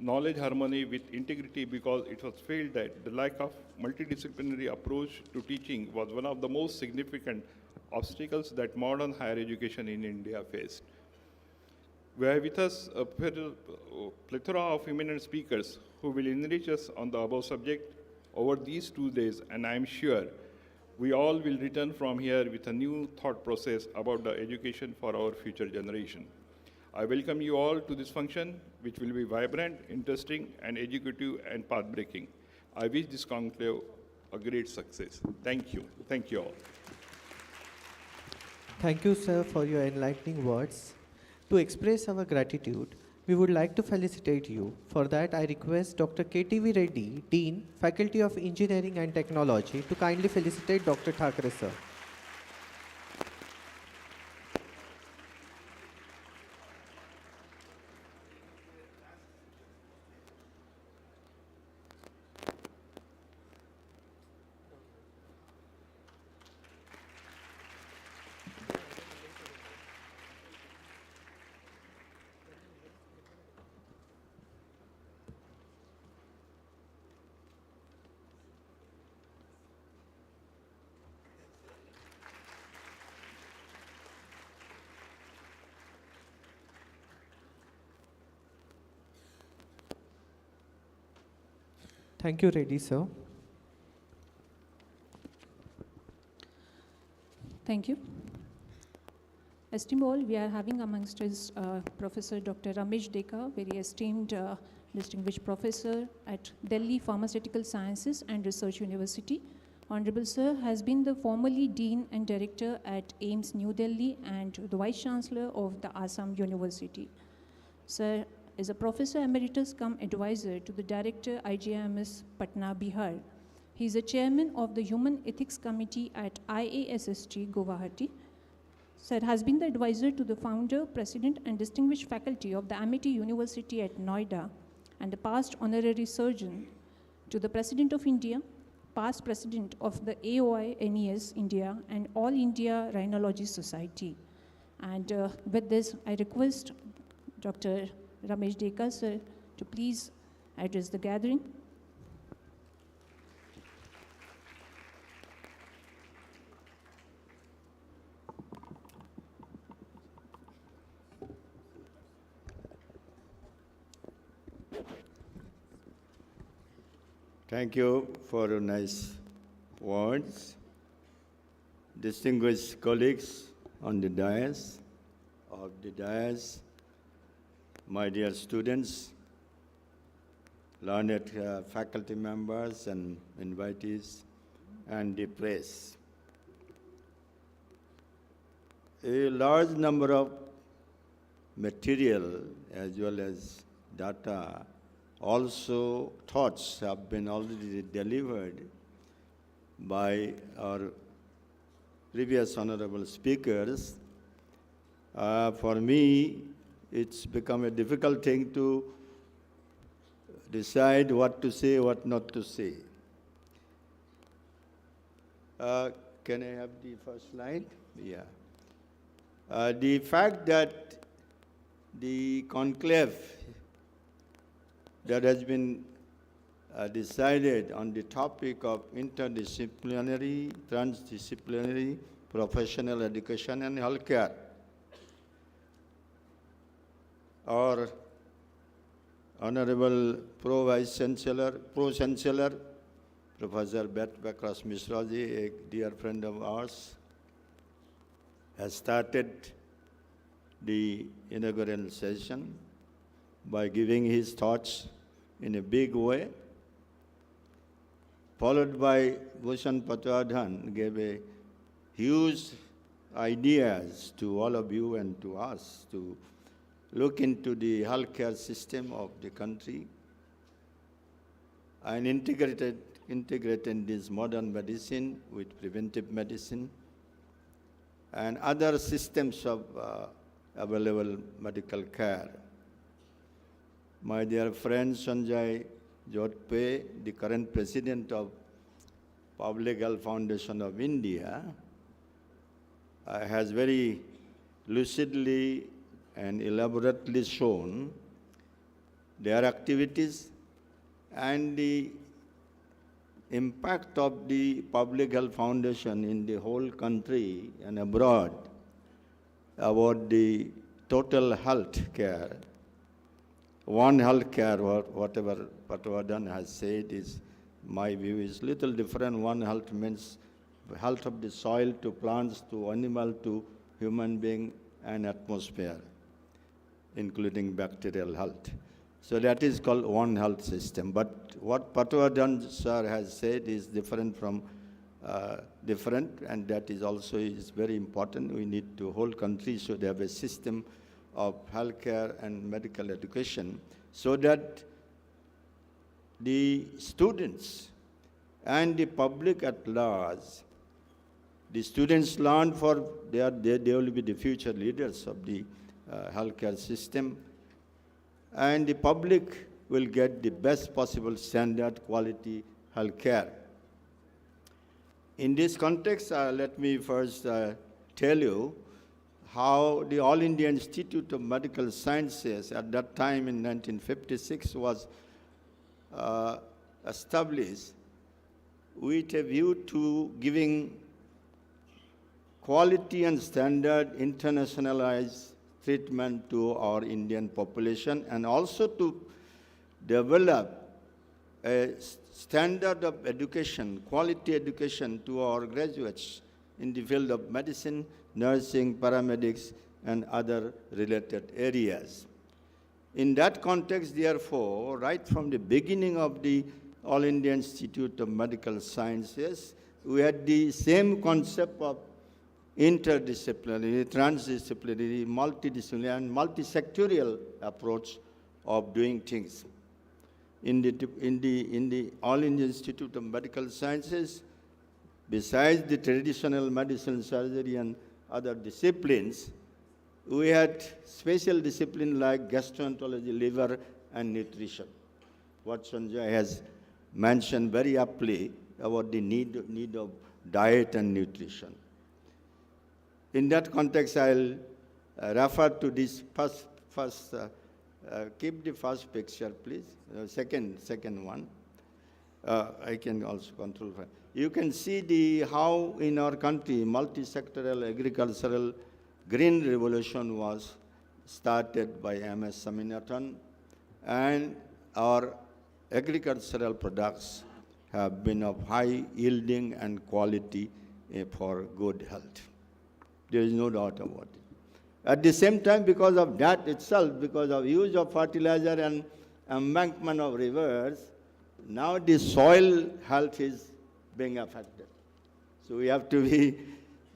knowledge harmony with integrity, because it was felt that the lack of multidisciplinary approach to teaching was one of the most significant obstacles that modern higher education in India faced. We have with us a plethora of eminent speakers who will enrich us on the above subject over these 2 days, and I am sure we all will return from here with a new thought process about the education for our future generation. I welcome you all to this function, which will be vibrant, interesting, and educative and path-breaking. I wish this conclave a great success. Thank you. Thank you all. Thank you, sir, for your enlightening words. To express our gratitude, we would like to felicitate you. For that, I request Dr. KTV Reddy, Dean, Faculty of Engineering and Technology, to kindly felicitate Dr. Thakre, sir. Thank you, Reddy, sir. Thank you. Esteemed all, we are having amongst us Professor Dr. Ramesh Dekha, very esteemed distinguished professor at Delhi Pharmaceutical Sciences and Research University. Honorable Sir has been the formerly Dean and Director at AIIMS New Delhi and the Vice Chancellor of the Assam University. Sir is a Professor Emeritus cum Advisor to the Director IGIMS Patna, Bihar. He is a Chairman of the Human Ethics Committee at IASST Guwahati. Sir has been the advisor to the founder, president, and distinguished faculty of the Amity University at Noida, and the past honorary surgeon to the President of India, past president of the AOI NES India, and All India Rhinology Society. And with this, I request Dr. Ramesh Dekha, sir, to please address the gathering. Thank you for your nice words. Distinguished colleagues on the dais, my dear students, learned faculty members and invitees, and the press. A large number of material as well as data, also thoughts have been already delivered by our previous honorable speakers. For me, it's become a difficult thing to decide what to say, what not to say. Can I have the first slide? Yeah. The fact that the conclave that has been decided on the topic of interdisciplinary, transdisciplinary, professional education and healthcare. Our Honorable Pro-chancellor, Professor Medtech Mishra ji, a dear friend of ours, has started the inaugural session by giving his thoughts in a big way, followed by Bhushan Patwardhan gave a huge ideas to all of you and to us to look into the healthcare system of the country and integrating this modern medicine with preventive medicine and other systems of available medical care. My dear friend Sanjay Jodhpe, the current president of Public Health Foundation of India, has very lucidly and elaborately shown their activities and the impact of the Public Health Foundation in the whole country and abroad about the total health care. One health care, or whatever Patwardhan has said, is, my view is little different. One health means health of the soil to plants to animal to human being and atmosphere, including bacterial health. So that is called one health system. But what Patwardhan sir has said is different from different, and that is also is very important. We need to, whole country should have a system of healthcare and medical education so that the students and the public at large, the students learn for, they will be the future leaders of the healthcare system, and the public will get the best possible standard quality healthcare. In this context, let me first tell you how the All India Institute of Medical Sciences at that time in 1956 was established with a view to giving quality and standard internationalized treatment to our Indian population, and also to develop a standard of education, quality education to our graduates in the field of medicine, nursing, paramedics, and other related areas. In that context, therefore, right from the beginning of the All India Institute of Medical Sciences, we had the same concept of interdisciplinary, transdisciplinary, multidisciplinary, and multisectorial approach of doing things. In the All India Institute of Medical Sciences, besides the traditional medicine, surgery, and other disciplines, we had special discipline like gastroenterology, liver, and nutrition. What Sanjay has mentioned very aptly about the need of diet and nutrition. In that context, I'll refer to this first keep the first picture, please. Second one. I can also control. You can see how in our country multi-sectoral agricultural green revolution was started by M.S. Swaminathan, and our agricultural products have been of high yielding and quality for good health. There is no doubt about it. At the same time, because of that itself, because of use of fertilizer and embankment of rivers, now the soil health is being affected. So we have to be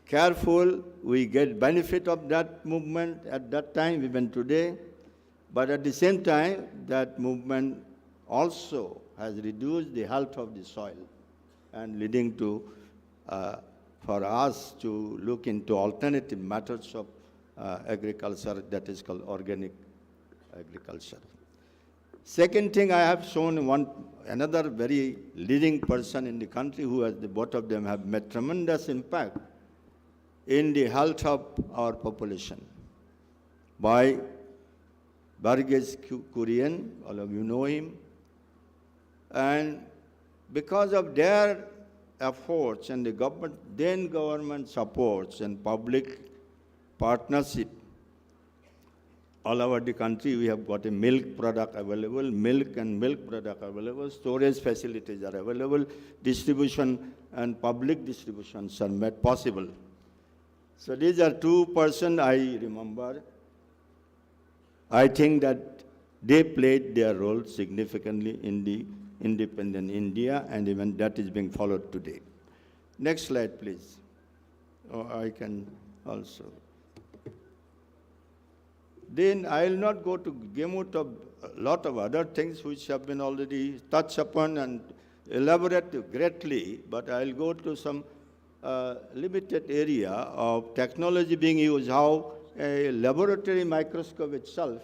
careful. We get benefit of that movement at that time, even today. But at the same time, that movement also has reduced the health of the soil and leading to for us to look into alternative methods of agriculture, that is called organic agriculture. Second thing, I have shown another very leading person in the country who has, both of them have made tremendous impact in the health of our population by Burgess Kurian, all of you know him, and because of their efforts and the government supports and public partnership, all over the country we have got a milk product available, milk and milk product available, storage facilities are available, distribution and public distributions are made possible. So these are two persons I remember. I think that they played their role significantly in the independent India, and even that is being followed today. Next slide, please. Oh, I can also. Then I will not go to gamut of a lot of other things which have been already touched upon and elaborated greatly, but I will go to some limited area of technology being used, how a laboratory microscope itself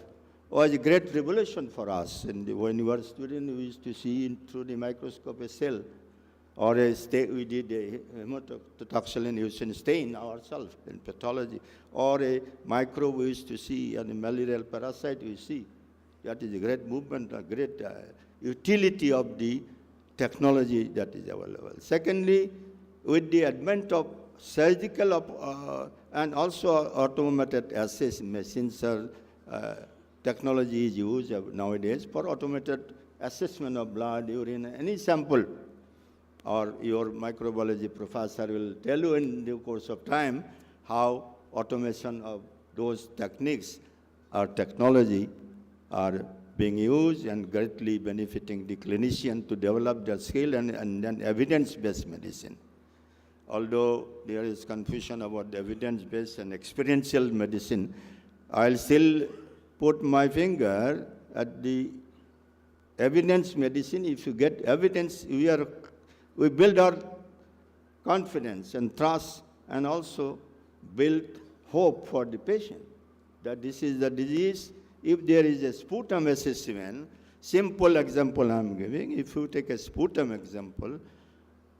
was a great revolution for us. And when we were students, we used to see through the microscope a cell, or we did a hematoxylin stain ourselves in pathology, or a microbe we used to see, and a malarial parasite we see. That is a great movement, a great utility of the technology that is available. Secondly, with the advent of surgical and also automated assays machines, technology is used nowadays for automated assessment of blood, urine, any sample. Or your microbiology professor will tell you in the course of time how automation of those techniques or technology are being used and greatly benefiting the clinician to develop their skill and then evidence-based medicine. although there is confusion about the evidence-based and experiential medicine, I'll still put my finger at the evidence medicine. If you get evidence, we build our confidence and trust, and also build hope for the patient that this is the disease. If there is a sputum assessment, simple example I'm giving, if you take a sputum example,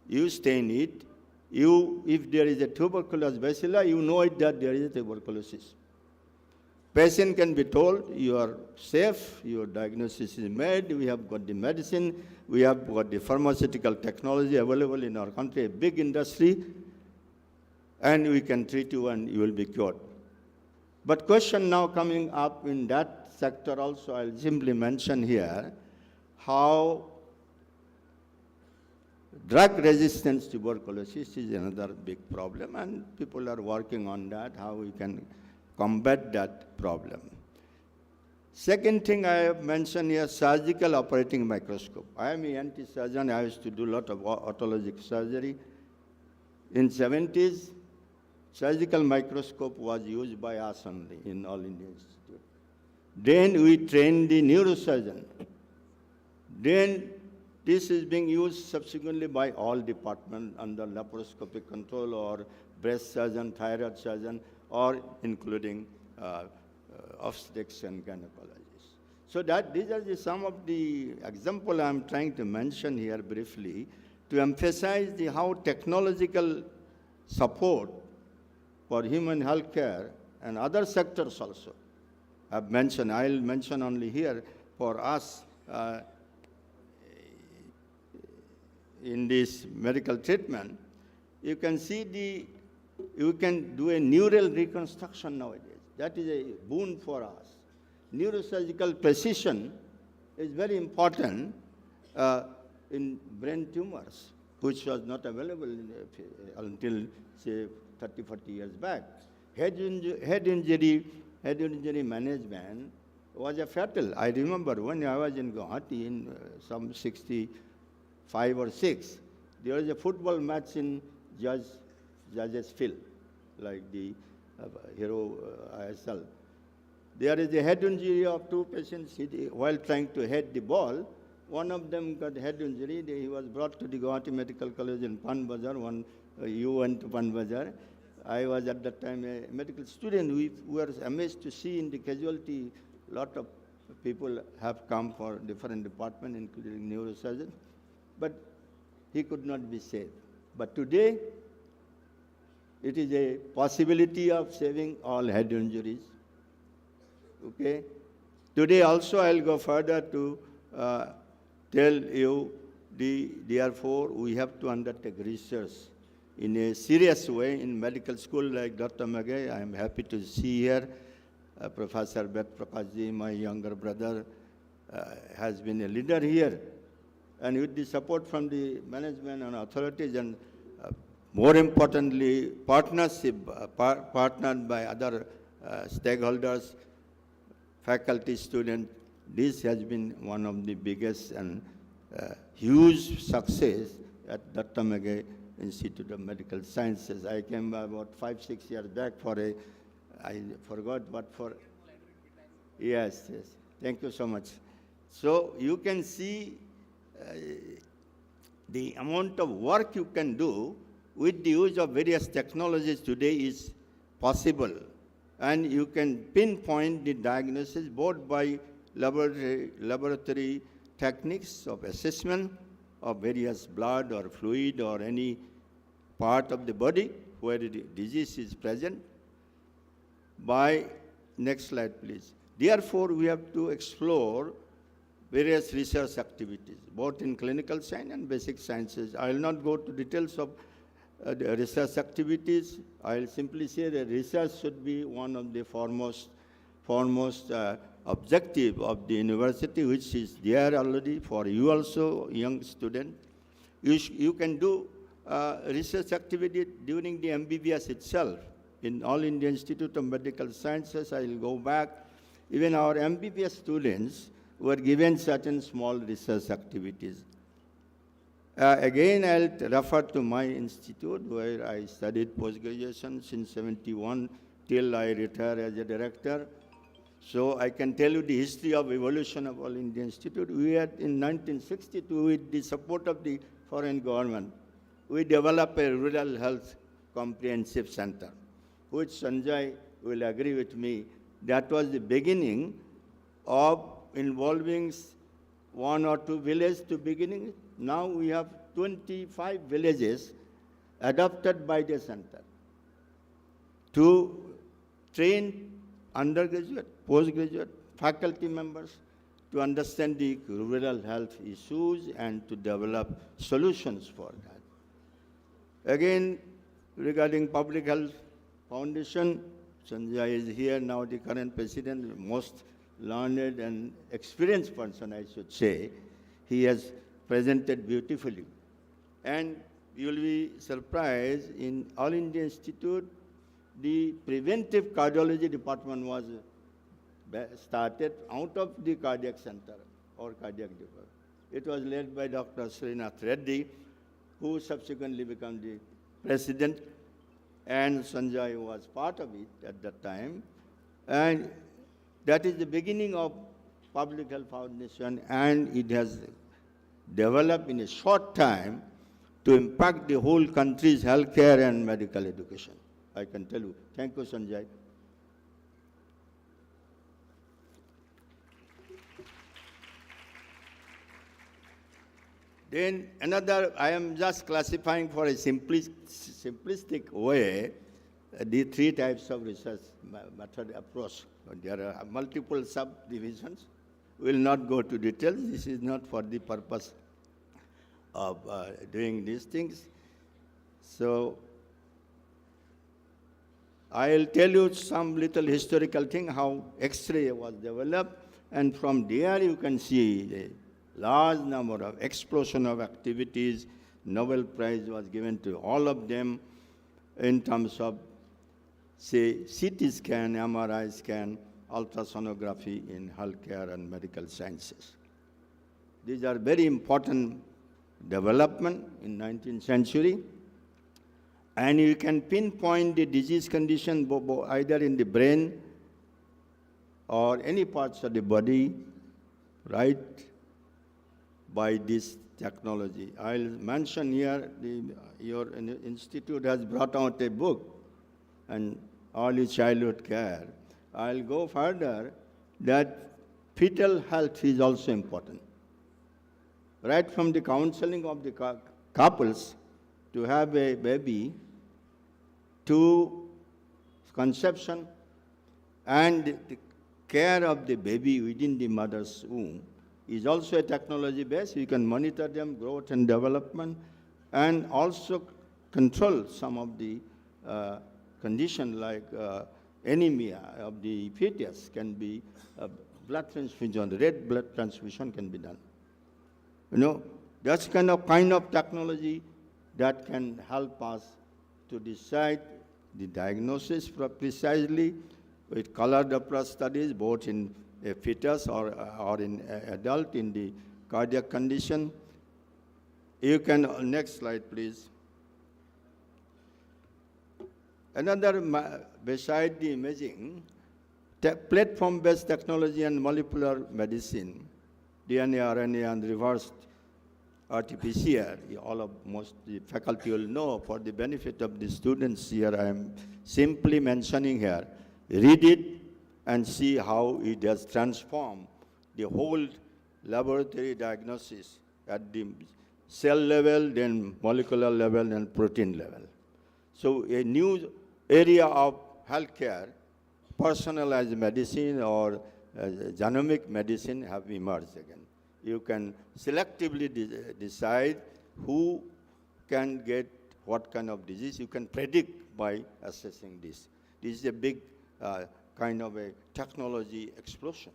you stain it, if there is a tuberculosis bacilla, you know it that there is a tuberculosis. Patient can be told, you are safe, your diagnosis is made, we have got the medicine, we have got the pharmaceutical technology available in our country, a big industry, and we can treat you and you will be cured. But question now coming up in that sector also, I'll simply mention here, how drug resistance tuberculosis is another big problem, and people are working on that, how we can combat that problem. Second thing I have mentioned here, surgical operating microscope. I am an ENT-surgeon. I used to do a lot of otologic surgery. In 70s, surgical microscope was used by us only in All India Institute. Then we trained the neurosurgeon. Then this is being used subsequently by all departments under laparoscopic control, or breast surgeon, thyroid surgeon, or including obstetrics and gynecologists. So these are some of the examples I'm trying to mention here briefly to emphasize how technological support for human health care and other sectors also. I'll mention only here for us in this medical treatment, you can see you can do a neural reconstruction nowadays. That is a boon for us. Neurosurgical precision is very important in brain tumors, which was not available until, say, 30, 40 years back. Head injury management was a fatal. I remember when I was in Guwahati in some 65 or 6, there was a football match in Judges Field, like the Hero ISL. There is a head injury of 2 patients while trying to head the ball. One of them got head injury. He was brought to the Guwahati Medical College in Panbazar. You went to Panbazar. I was at that time a medical student. We were amazed to see in the casualty, a lot of people have come for different departments, including neurosurgeon. But he could not be saved. But today, it is a possibility of saving all head injuries. Okay? Today also I'll go further to tell you, therefore, we have to undertake research in a serious way in medical school like Dr. Meghe. I am happy to see here Professor Beth Prakashji, my younger brother, has been a leader here. And with the support from the management and authorities, and more importantly, partnership, partnered by other stakeholders, faculty, students, this has been one of the biggest and huge success at Dr. Meghe Institute of Medical Sciences. I came about 5, 6 years back for I forgot what for. Yes, yes. Thank you so much. So you can see the amount of work you can do with the use of various technologies today is possible. And you can pinpoint the diagnosis both by laboratory techniques of assessment of various blood or fluid or any part of the body where the disease is present. Next slide, please. Therefore, we have to explore various research activities, both in clinical science and basic sciences. I will not go to details of the research activities. I will simply say that research should be one of the foremost objective of the university, which is there already for you also, young student. You can do research activity during the MBBS itself. In All India Institute of Medical Sciences, I will go back. Even our MBBS students were given certain small research activities. Again, I'll refer to my institute where I studied post-graduation since 71 till I retired as a director. So I can tell you the history of evolution of All India Institute. We had in 1962, with the support of the foreign government, we developed a rural health comprehensive center, which Sanjay will agree with me, that was the beginning of involving one or two villages to beginning. Now we have 25 villages adopted by the center to train undergraduate, postgraduate, faculty members to understand the rural health issues and to develop solutions for that. Again, regarding Public Health Foundation, Sanjay is here now, the current president, most learned and experienced person, I should say. He has presented beautifully. And you will be surprised, in All India Institute, the preventive cardiology department was started out of the cardiac center or cardiac department. It was led by Dr. Srinath Reddy, who subsequently became the president, and Sanjay was part of it at that time. And that is the beginning of Public Health Foundation, and it has developed in a short time to impact the whole country's healthcare and medical education. I can tell you. Thank you, Sanjay. Then another, I am just classifying for a simplistic way the three types of research method approach. There are multiple subdivisions. We will not go to details. This is not for the purpose of doing these things. So I'll tell you some little historical thing, how X-ray was developed, and from there you can see a large number of explosion of activities. Nobel Prize was given to all of them in terms of, say, CT scan, MRI scan, ultrasonography in healthcare and medical sciences. These are very important development in 19th century. And you can pinpoint the disease condition either in the brain or any parts of the body, right, by this technology. I'll mention here, your institute has brought out a book on early childhood care. I'll go further that fetal health is also important. Right from the counseling of the couples to have a baby, to conception and the care of the baby within the mother's womb is also a technology base. You can monitor them growth and development and also control some of the condition like anemia of the fetus can be blood transfusion, red blood transfusion can be done. You know, that's kind of technology that can help us to decide the diagnosis precisely with color Doppler studies, both in a fetus or in adult in the cardiac condition. You can, next slide please. Another, beside the imaging, platform-based technology and molecular medicine, DNA, RNA, and reverse RT-PCR, most the faculty will know. For the benefit of the students here, I am simply mentioning here. Read it and see how it has transformed the whole laboratory diagnosis at the cell level, then molecular level, and protein level. So a new area of healthcare, personalized medicine or genomic medicine have emerged again. You can selectively decide who can get what kind of disease. You can predict by assessing this. This is a big kind of a technology explosion.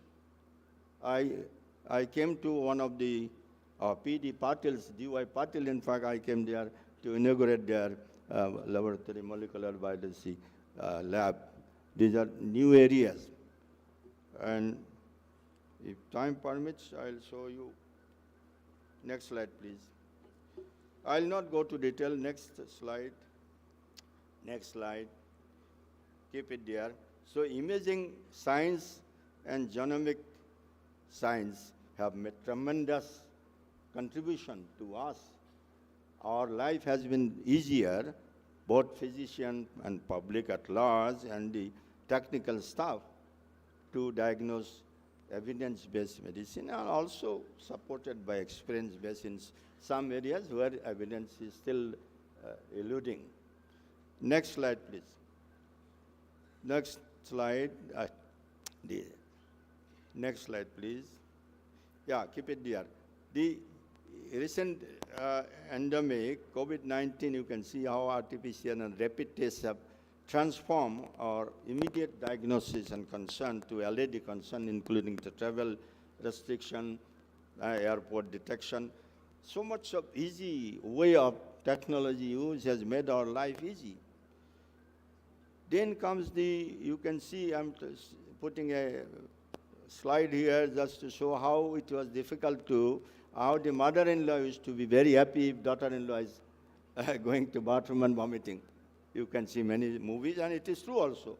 I came to one of the PD Patil's, DY Patil, in fact, I came there to inaugurate their laboratory molecular biology lab. These are new areas. And if time permits, I'll show you. Next slide, please. I'll not go to detail. Next slide. Next slide. Keep it there. So imaging science and genomic science have made tremendous contribution to us. Our life has been easier, both physician and public at large and the technical staff, to diagnose evidence-based medicine, and also supported by experience-based in some areas where evidence is still eluding. Next slide, please. Next slide. The next slide, please. Yeah, keep it there. The recent endemic, COVID-19, you can see how artificial and rapid tests have transformed our immediate diagnosis and concern to LED concern, including the travel restriction, airport detection. So much of easy way of technology use has made our life easy. Then comes you can see I'm putting a slide here just to show how it was difficult how the mother-in-law used to be very happy if daughter-in-law is going to bathroom and vomiting. You can see many movies, and it is true also.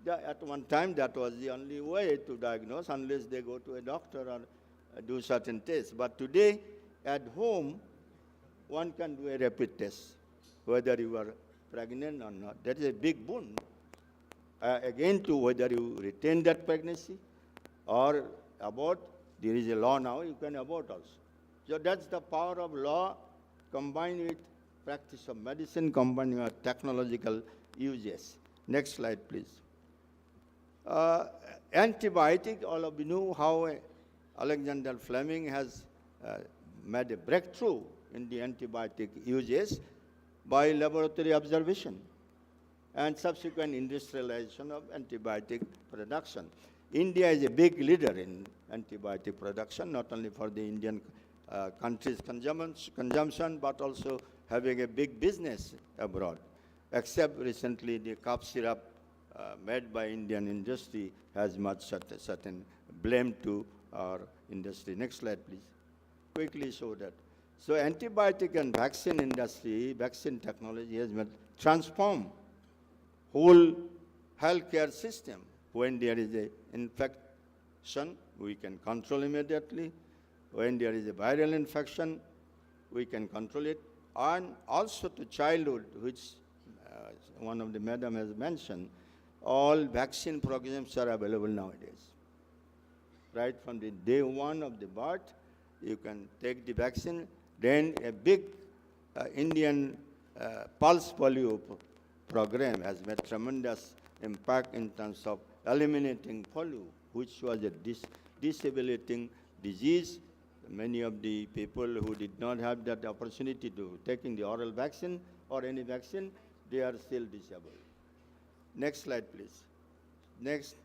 At one time, that was the only way to diagnose, unless they go to a doctor or do certain tests. But today, at home, one can do a rapid test, whether you are pregnant or not. That is a big boon. Again, to whether you retain that pregnancy or abort, there is a law now, you can abort also. So that's the power of law combined with practice of medicine, combined with technological uses. Next slide, please. Antibiotic, all of you know how Alexander Fleming has made a breakthrough in the antibiotic uses by laboratory observation and subsequent industrialization of antibiotic production. India is a big leader in antibiotic production, not only for the Indian country's consumption, but also having a big business abroad. Except recently, the cough syrup made by Indian industry has much certain blame to our industry. Next slide, please. Quickly show that. So antibiotic and vaccine industry, vaccine technology has transformed whole healthcare system. When there is an infection, we can control immediately. When there is a viral infection, we can control it. And also to childhood, which one of the madam has mentioned, all vaccine programs are available nowadays. Right from the day one of the birth, you can take the vaccine. Then a big Indian pulse polio program has made tremendous impact in terms of eliminating polio, which was a disabling disease. Many of the people who did not have that opportunity to taking the oral vaccine or any vaccine, they are still disabled. Next slide, please. Next.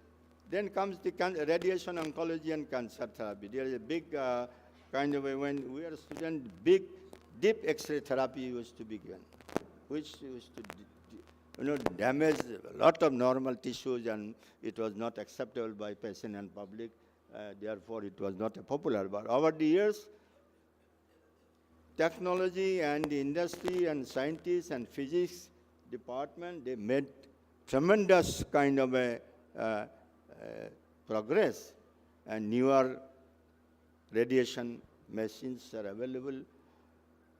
Then comes the radiation oncology and cancer therapy. There is a big kind of when we are students, big deep X-ray therapy used to be given, which used to damage a lot of normal tissues, and it was not acceptable by patient and public. Therefore, it was not popular. But over the years, technology and the industry and scientists and physics department, they made tremendous kind of a progress, and newer radiation machines are available.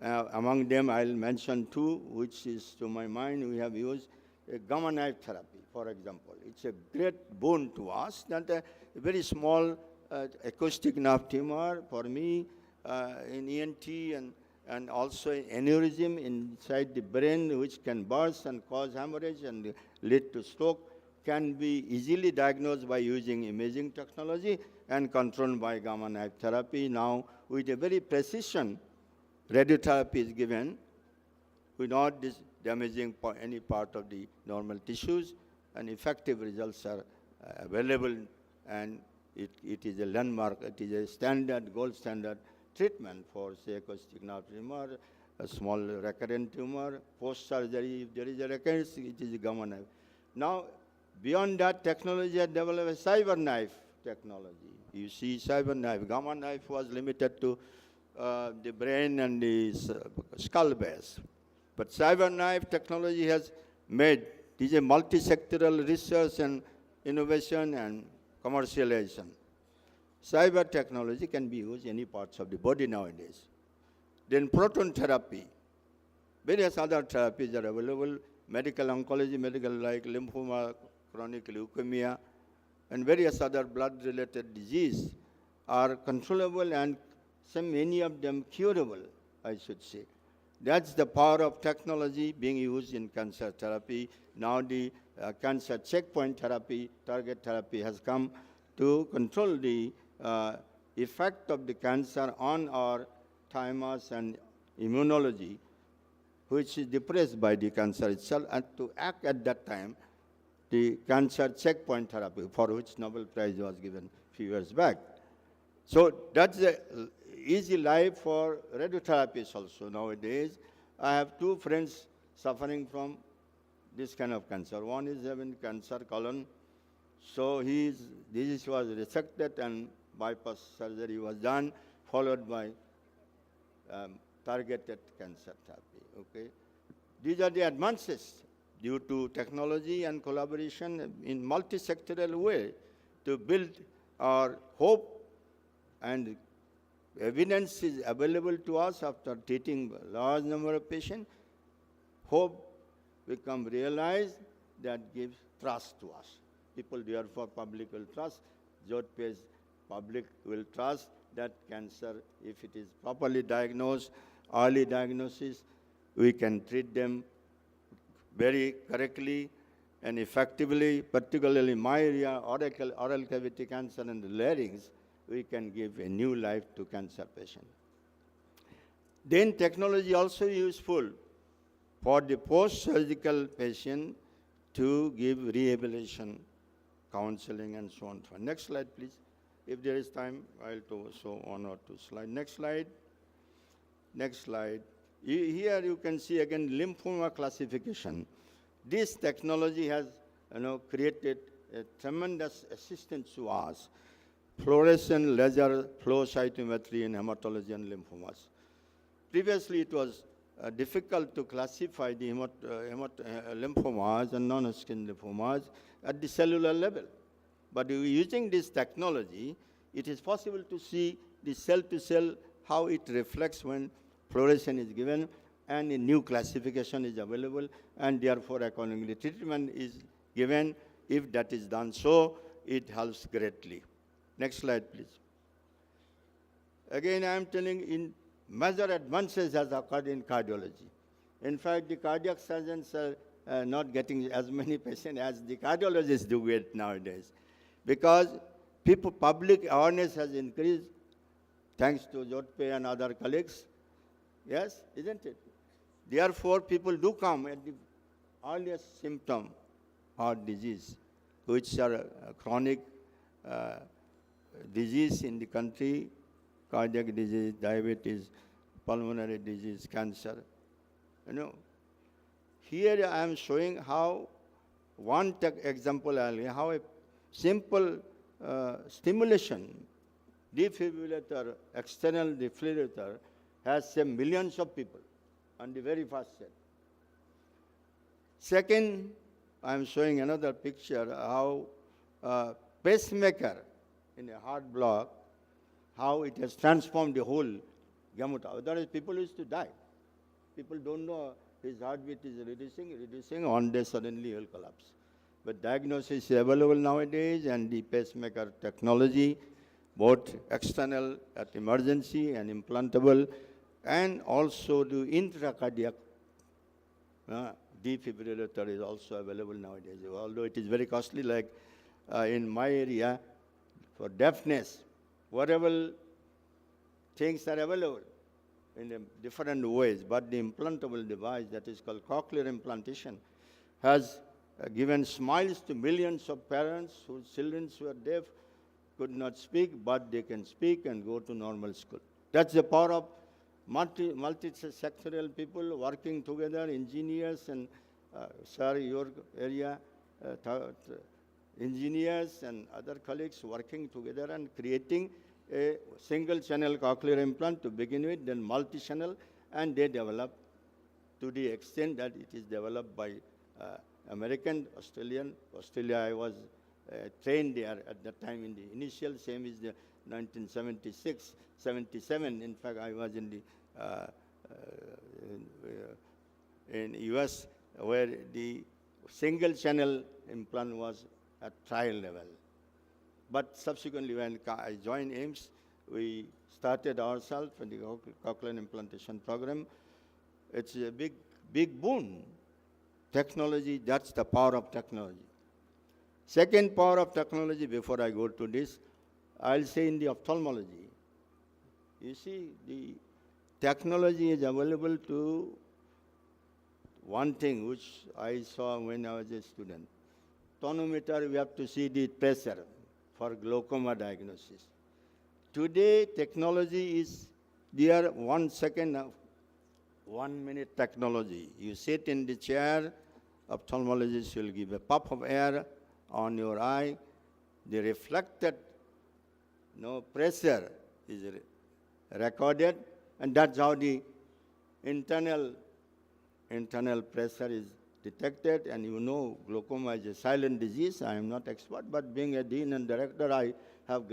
Among them, I'll mention two, which is to my mind, we have used a gamma knife therapy, for example. It's a great boon to us that a very small acoustic nerve tumor for me in ENT and also aneurysm inside the brain, which can burst and cause hemorrhage and lead to stroke, can be easily diagnosed by using imaging technology and controlled by gamma knife therapy. Now, with a very precision, radiotherapy is given without damaging any part of the normal tissues, and effective results are available, and it is a landmark, it is a standard, gold standard treatment for, say, acoustic nerve tumor, a small recurrent tumor, post-surgery, if there is a recurrence, it is a gamma knife. Now, beyond that, technology has developed a cyber knife technology. You see cyber knife. Gamma knife was limited to the brain and the skull base. But cyber knife technology has made this a multi-sectoral research and innovation and commercialization. Cyber technology can be used in any parts of the body nowadays. Then proton therapy. Various other therapies are available. Medical oncology, medical like lymphoma, chronic leukemia, and various other blood-related disease are controllable and many of them curable, I should say. That's the power of technology being used in cancer therapy. Now the cancer checkpoint therapy, target therapy has come to control the effect of the cancer on our thymus and immunology, which is depressed by the cancer itself, and to act at that time, the cancer checkpoint therapy, for which Nobel Prize was given a few years back. So that's the easy life for radiotherapists also nowadays. I have two friends suffering from this kind of cancer. One is having cancer colon. So this was resected and bypass surgery was done, followed by targeted cancer therapy. Okay? These are the advances due to technology and collaboration in multi-sectoral way to build our hope, and evidence is available to us after treating a large number of patients. Hope become realized, that gives trust to us. People, therefore, public will trust. Jodhpur's public will trust that cancer, if it is properly diagnosed, early diagnosis, we can treat them very correctly and effectively, particularly in my area, oral cavity cancer and the larynx, we can give a new life to cancer patients. Then technology also useful for the post-surgical patient to give rehabilitation, counseling, and so on. Next slide, please. If there is time, I'll show one or two slides. Next slide. Next slide. Here you can see again lymphoma classification. This technology has created a tremendous assistance to us. Fluorescent laser flow cytometry in hematology and lymphomas. Previously, it was difficult to classify the lymphomas and non-Hodgkin lymphomas at the cellular level. But using this technology, it is possible to see the cell-to-cell, how it reflects when fluorescence is given, and a new classification is available, and therefore accordingly treatment is given. If that is done so, it helps greatly. Next slide, please. Again, I am telling in major advances has occurred in cardiology. In fact, the cardiac surgeons are not getting as many patients as the cardiologists do get nowadays, because public awareness has increased thanks to Jodhpur and other colleagues. Yes, isn't it? Therefore, people do come at the earliest symptom, heart disease, which are chronic disease in the country, cardiac disease, diabetes, pulmonary disease, cancer. Here I am showing how one example how a simple stimulation defibrillator, external defibrillator, has saved millions of people on the very first set. Second, I am showing another picture how pacemaker in a heart block, how it has transformed the whole gamut. Otherwise, people used to die. People don't know his heartbeat is reducing, one day suddenly he will collapse. But diagnosis is available nowadays, and the pacemaker technology, both external at emergency and implantable, and also the intracardiac defibrillator is also available nowadays. Although it is very costly, like in my area, for deafness, whatever things are available in different ways, but the implantable device that is called cochlear implantation has given smiles to millions of parents whose children who are deaf could not speak, but they can speak and go to normal school. That's the power of multi-sectoral people working together, engineers and, sir, your area, engineers and other colleagues working together and creating a single channel cochlear implant to begin with, then multi-channel, and they developed to the extent that it is developed by American, Australian. Australia, I was trained there at that time in the initial, same is the 1976, 77. In fact, I was in the in US where the single channel implant was at trial level. But subsequently, when I joined AIMS, we started ourselves in the cochlear implantation program. It's a big boon. Technology, that's the power of technology. Second power of technology, before I go to this, I'll say in the ophthalmology. You see, the technology is available to one thing which I saw when I was a student. Tonometer, we have to see the pressure for glaucoma diagnosis. Today, technology is there 1 second, 1 minute technology. You sit in the chair, ophthalmologist will give a puff of air on your eye. The reflected pressure is recorded, and that's how the internal pressure is detected. And you know, glaucoma is a silent disease. I am not expert, but being a dean and director, I have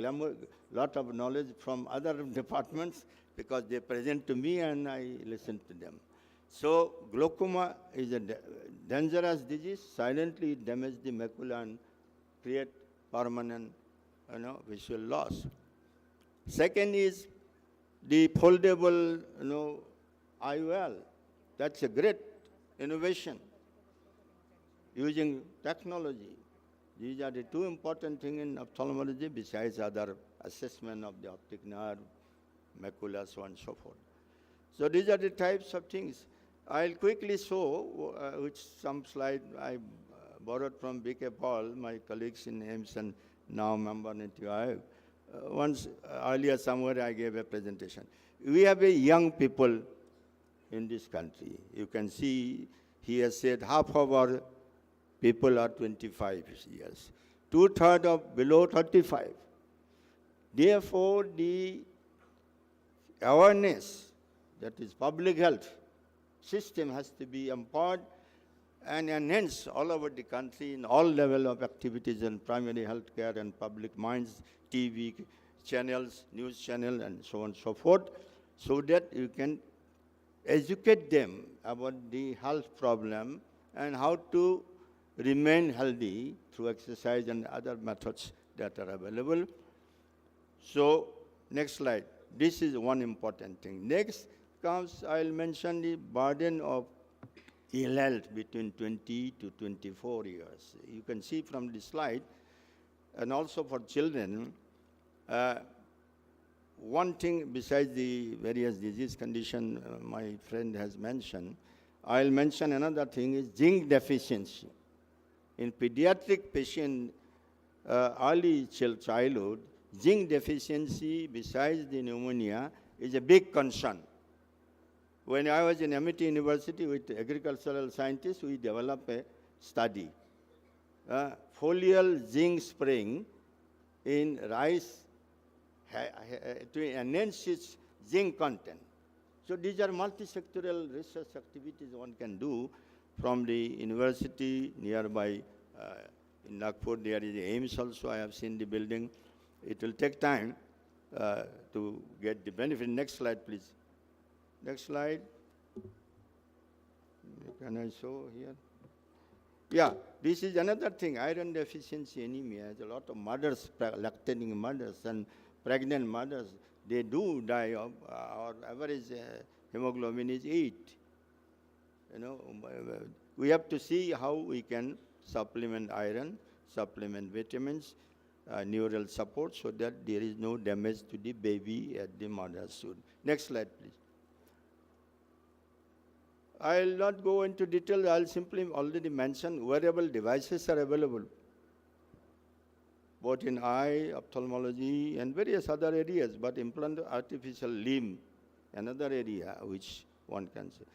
lot of knowledge from other departments because they present to me and I listen to them. So glaucoma is a dangerous disease. Silently it damages the macula and create permanent visual loss. Second is the foldable IOL. That's a great innovation using technology. These are the two important things in ophthalmology besides other assessment of the optic nerve, macula, so on and so forth. So these are the types of things. I'll quickly show, which some slide I borrowed from BK Paul, my colleagues in AIMS and now member in TIF. Once earlier somewhere I gave a presentation. We have a young people in this country. You can see he has said half of our people are 25 years. 2/3 of below 35. Therefore, the awareness, that is public health system, has to be empowered and enhanced all over the country in all level of activities in primary health care and public minds, TV channels, news channel, and so on and so forth, so that you can educate them about the health problem and how to remain healthy through exercise and other methods that are available. So, next slide. This is one important thing. Next comes, I'll mention the burden of ill health between 20 to 24 years. You can see from the slide, and also for children, one thing besides the various disease condition my friend has mentioned, I'll mention another thing is zinc deficiency. In pediatric patient, early childhood, zinc deficiency besides the pneumonia is a big concern. When I was in MIT University with agricultural scientists, we developed a study. Foliar zinc spraying in rice to enhance its zinc content. So these are multi-sectoral research activities one can do from the university nearby. In Nagpur, there is AIMS also. I have seen the building. It will take time to get the benefit. Next slide, please. Next slide. Can I show here? Yeah, this is another thing. Iron deficiency anemia has a lot of mothers, lactating mothers and pregnant mothers. They do die of, our average hemoglobin is 8. We have to see how we can supplement iron, supplement vitamins, neural support, so that there is no damage to the baby at the mother's food. Next slide, please. I'll not go into detail. I'll simply already mention wearable devices are available, both in eye, ophthalmology, and various other areas, but implant artificial limb, another area which one can say.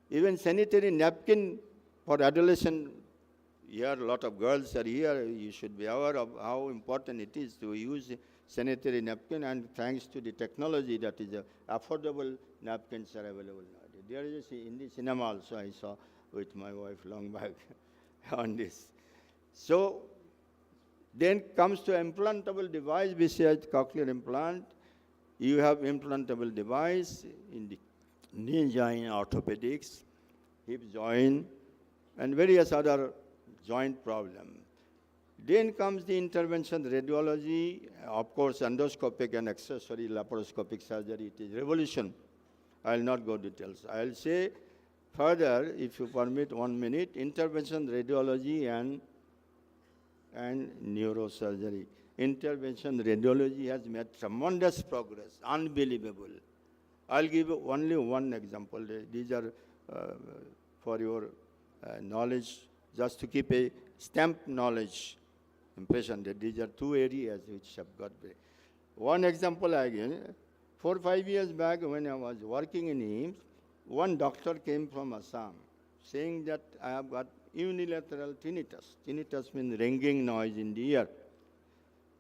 Even sanitary napkin for adolescent, here a lot of girls are here, you should be aware of how important it is to use sanitary napkin, and thanks to the technology that is affordable napkins are available nowadays. There is in the cinema also I saw with my wife long back on this. So then comes to implantable device besides cochlear implant. You have implantable device in the knee joint orthopedics, hip joint, and various other joint problems. Then comes the intervention radiology, of course, endoscopic and accessory laparoscopic surgery. It is revolution. I will not go details. I will say further, if you permit 1 minute, intervention radiology and neurosurgery. Intervention radiology has made tremendous progress, unbelievable. I'll give you only one example. These are for your knowledge, just to keep a stamped knowledge impression that these are two areas which have got very. One example again, 4 or 5 years back when I was working in AIIMS, one doctor came from Assam saying that I have got unilateral tinnitus. Tinnitus means ringing noise in the ear.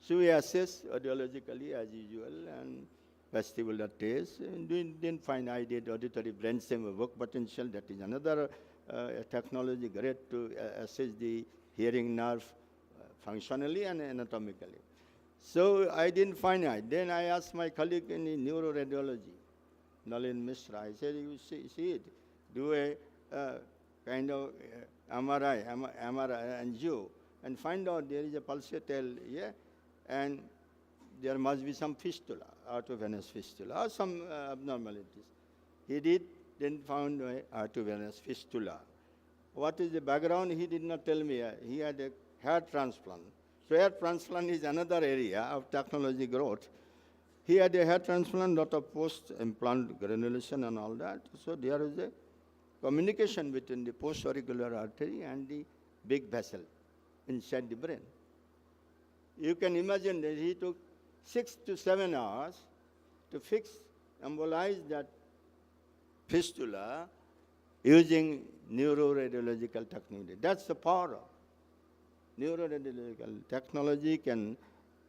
So we assessed audiologically as usual and vestibular test, and we didn't find I did auditory brainstem evoked potential. That is another technology great to assess the hearing nerve functionally and anatomically. So I didn't find it. Then I asked my colleague in neuroradiology, Nalin Mishra, I said, you see it, do a kind of MRI, angio, and find out there is a pulsatile here, and there must be some fistula, arteriovenous fistula, or some abnormalities. He did, then found arteriovenous fistula. What is the background? He did not tell me. He had a hair transplant. So hair transplant is another area of technology growth. He had a hair transplant, lot of post-implant granulation and all that. So there is a communication between the post-auricular artery and the big vessel inside the brain. You can imagine that he took 6 to 7 hours to fix, embolize that fistula using neuroradiological technology. That's the power of neuroradiological technology. Can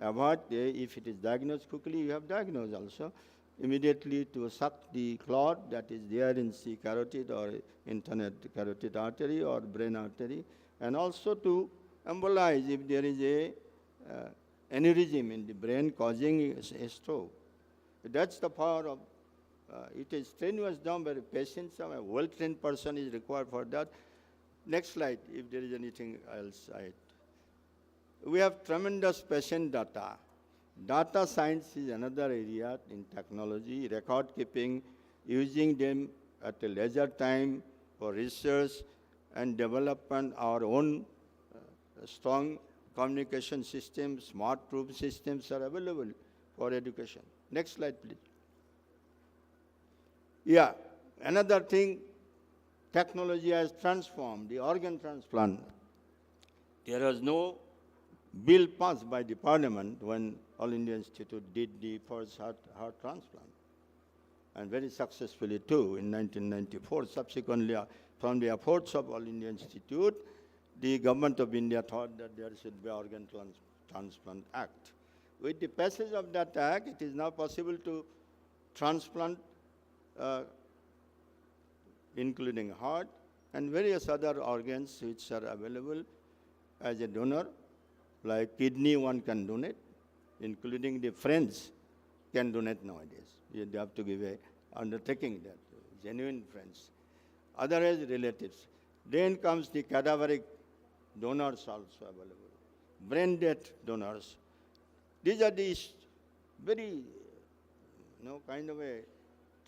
avoid, if it is diagnosed quickly, you have diagnosed also, immediately to suck the clot that is there in C carotid or internet carotid artery or brain artery, and also to embolize if there is a aneurysm in the brain causing a stroke. That's the power of, it is strenuous down by the patient, a well-trained person is required for that. Next slide, if there is anything else. We have tremendous patient data. Data science is another area in technology, record keeping, using them at a leisure time for research and development our own strong communication systems, smart room systems are available for education. Next slide, please. Yeah, another thing, technology has transformed the organ transplant. There was no bill passed by the parliament when All India Institute did the first heart transplant, and very successfully too in 1994. Subsequently, from the efforts of All India Institute, the government of India thought that there should be Organ Transplant Act. With the passage of that act, it is now possible to transplant, including heart and various other organs which are available as a donor. Like kidney, one can donate, including the friends can donate nowadays. You have to give a undertaking that, genuine friends. Otherwise, relatives. Then comes the cadaveric donors also available, brain death donors. These are these very, kind of a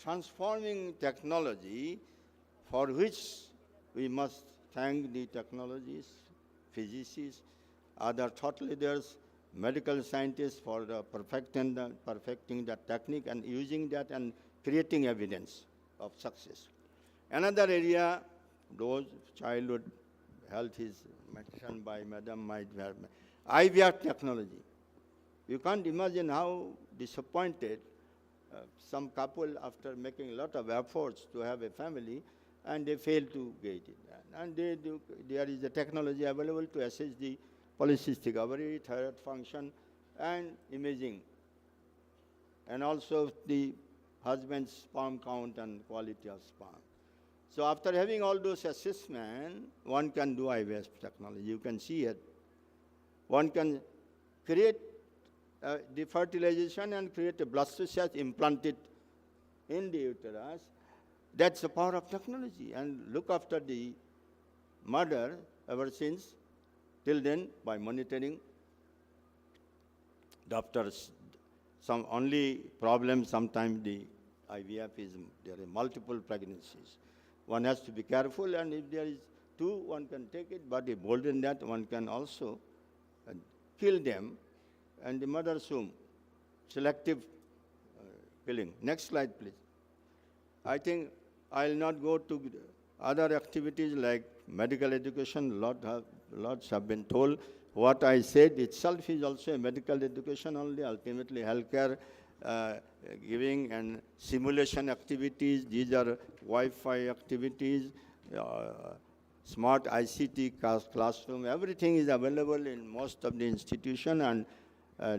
transforming technology for which we must thank the technologists, physicists, other thought leaders, medical scientists for the perfecting the technique and using that and creating evidence of success. Another area, those childhood health is mentioned by Madam IVR technology. You can't imagine how disappointed some couple after making a lot of efforts to have a family and they fail to get it. And there is a technology available to assess the polycystic ovary, thyroid function, and imaging and also the husband's sperm count and quality of sperm. So after having all those assessments, one can do IVF technology. You can see it. One can create the fertilization and create a blastocyst, implant it in the uterus. That's the power of technology. And look after the mother ever since, till then, by monitoring. Doctors, some only problem sometimes the IVF is there are multiple pregnancies. One has to be careful, and if there is two, one can take it, but if more than that, one can also kill them, and the mother's womb, selective killing. Next slide, please. I think I'll not go to other activities like medical education. Lots have been told. What I said itself is also a medical education only, ultimately healthcare, giving and simulation activities. These are Wi-Fi activities, smart ICT classroom. Everything is available in most of the institution, and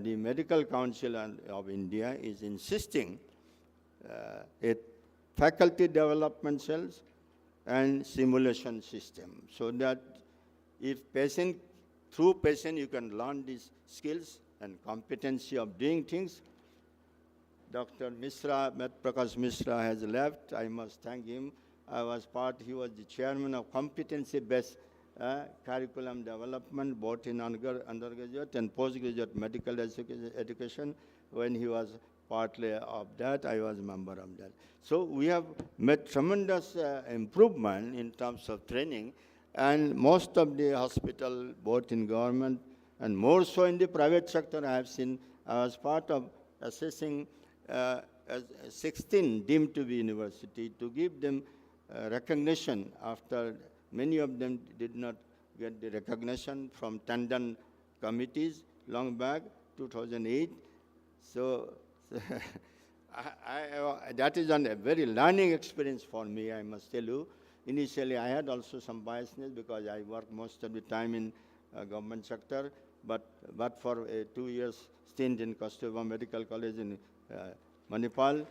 the Medical Council of India is insisting a faculty development cells and simulation system, so that if patient, through patient you can learn these skills and competency of doing things. Dr. Mishra, Prakash Mishra has left. I must thank him. He was the chairman of competency-based curriculum development, both in undergraduate and postgraduate medical education. When he was partly of that, I was a member of that. So we have made tremendous improvement in terms of training, and most of the hospital, both in government and more so in the private sector, I have seen. I was part of assessing 16 deemed to be university to give them recognition after many of them did not get the recognition from tendon committees long back, 2008. So that is a very learning experience for me, I must tell you. Initially, I had also some biasness because I worked most of the time in government sector, but for a 2 years stint in Kasturba Medical College in Manipal,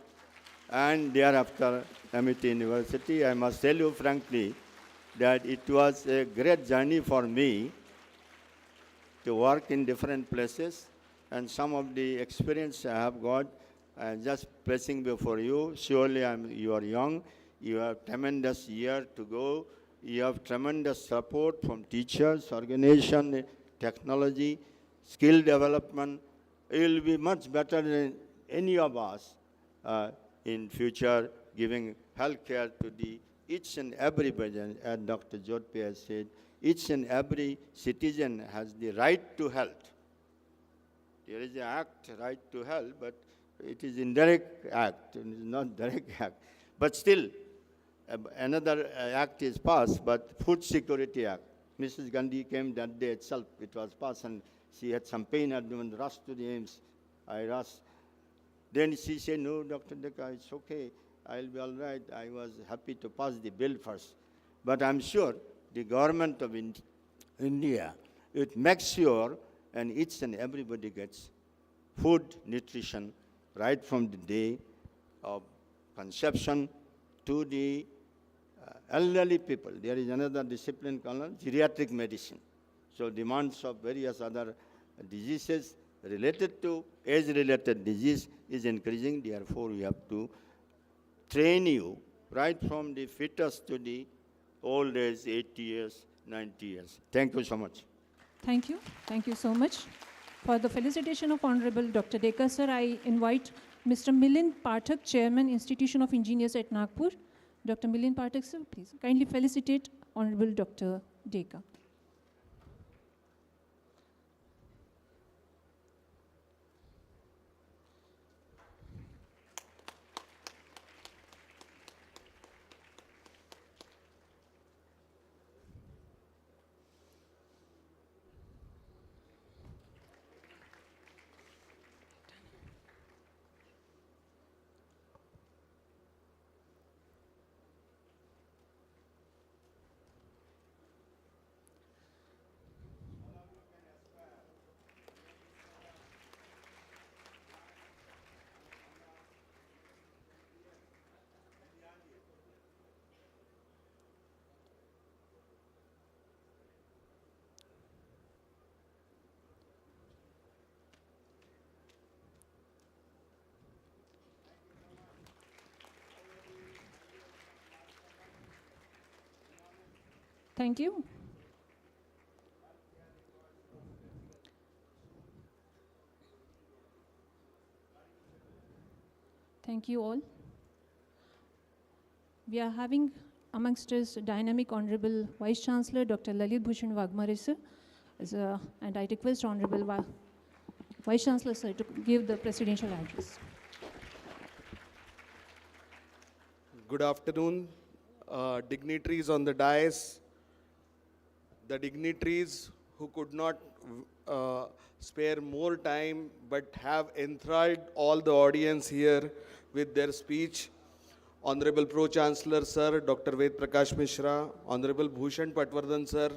and thereafter MIT University. I must tell you frankly that it was a great journey for me to work in different places, and some of the experience I have got, just placing before you. Surely you are young, you have tremendous year to go, you have tremendous support from teachers, organization, technology, skill development. You will be much better than any of us in future, giving health care to each and every person. As Dr. Jodhpur has said, each and every citizen has the right to health. There is an act, right to health, but it is indirect act, it is not direct act. But still, another act is passed, but Food Security Act. Mrs. Gandhi came that day itself, it was passed, and she had some pain at the moment, rushed to the AIMS. I rushed. Then she said, no, Dr. Datta, it's okay, I'll be all right. I was happy to pass the bill first. But I'm sure the government of India, it makes sure and each and everybody gets food, nutrition, right from the day of conception to the elderly people. There is another discipline called geriatric medicine. So demands of various other diseases related to age-related disease is increasing. Therefore, we have to train you right from the fetus to the old age, 80 years, 90 years. Thank you so much. Thank you. Thank you so much. For the felicitation of Honorable Dr. Datta, sir, I invite Mr. Milind Pathak, Chairman, Institution of Engineers at Nagpur. Dr. Milind Pathak, sir, please kindly felicitate Honorable Dr. Datta. Thank you. Thank you all. We are having amongst us dynamic Honorable Vice Chancellor Dr. Lalit Bhushan Wagmare sir, and I request Honorable Vice Chancellor sir to give the presidential address. Good afternoon, dignitaries on the dais, the dignitaries who could not spare more time but have enthralled all the audience here with their speech. Honorable Pro-Chancellor Sir, Dr. Ved Prakash Mishra, Honorable Bhushan Patwardhan Sir,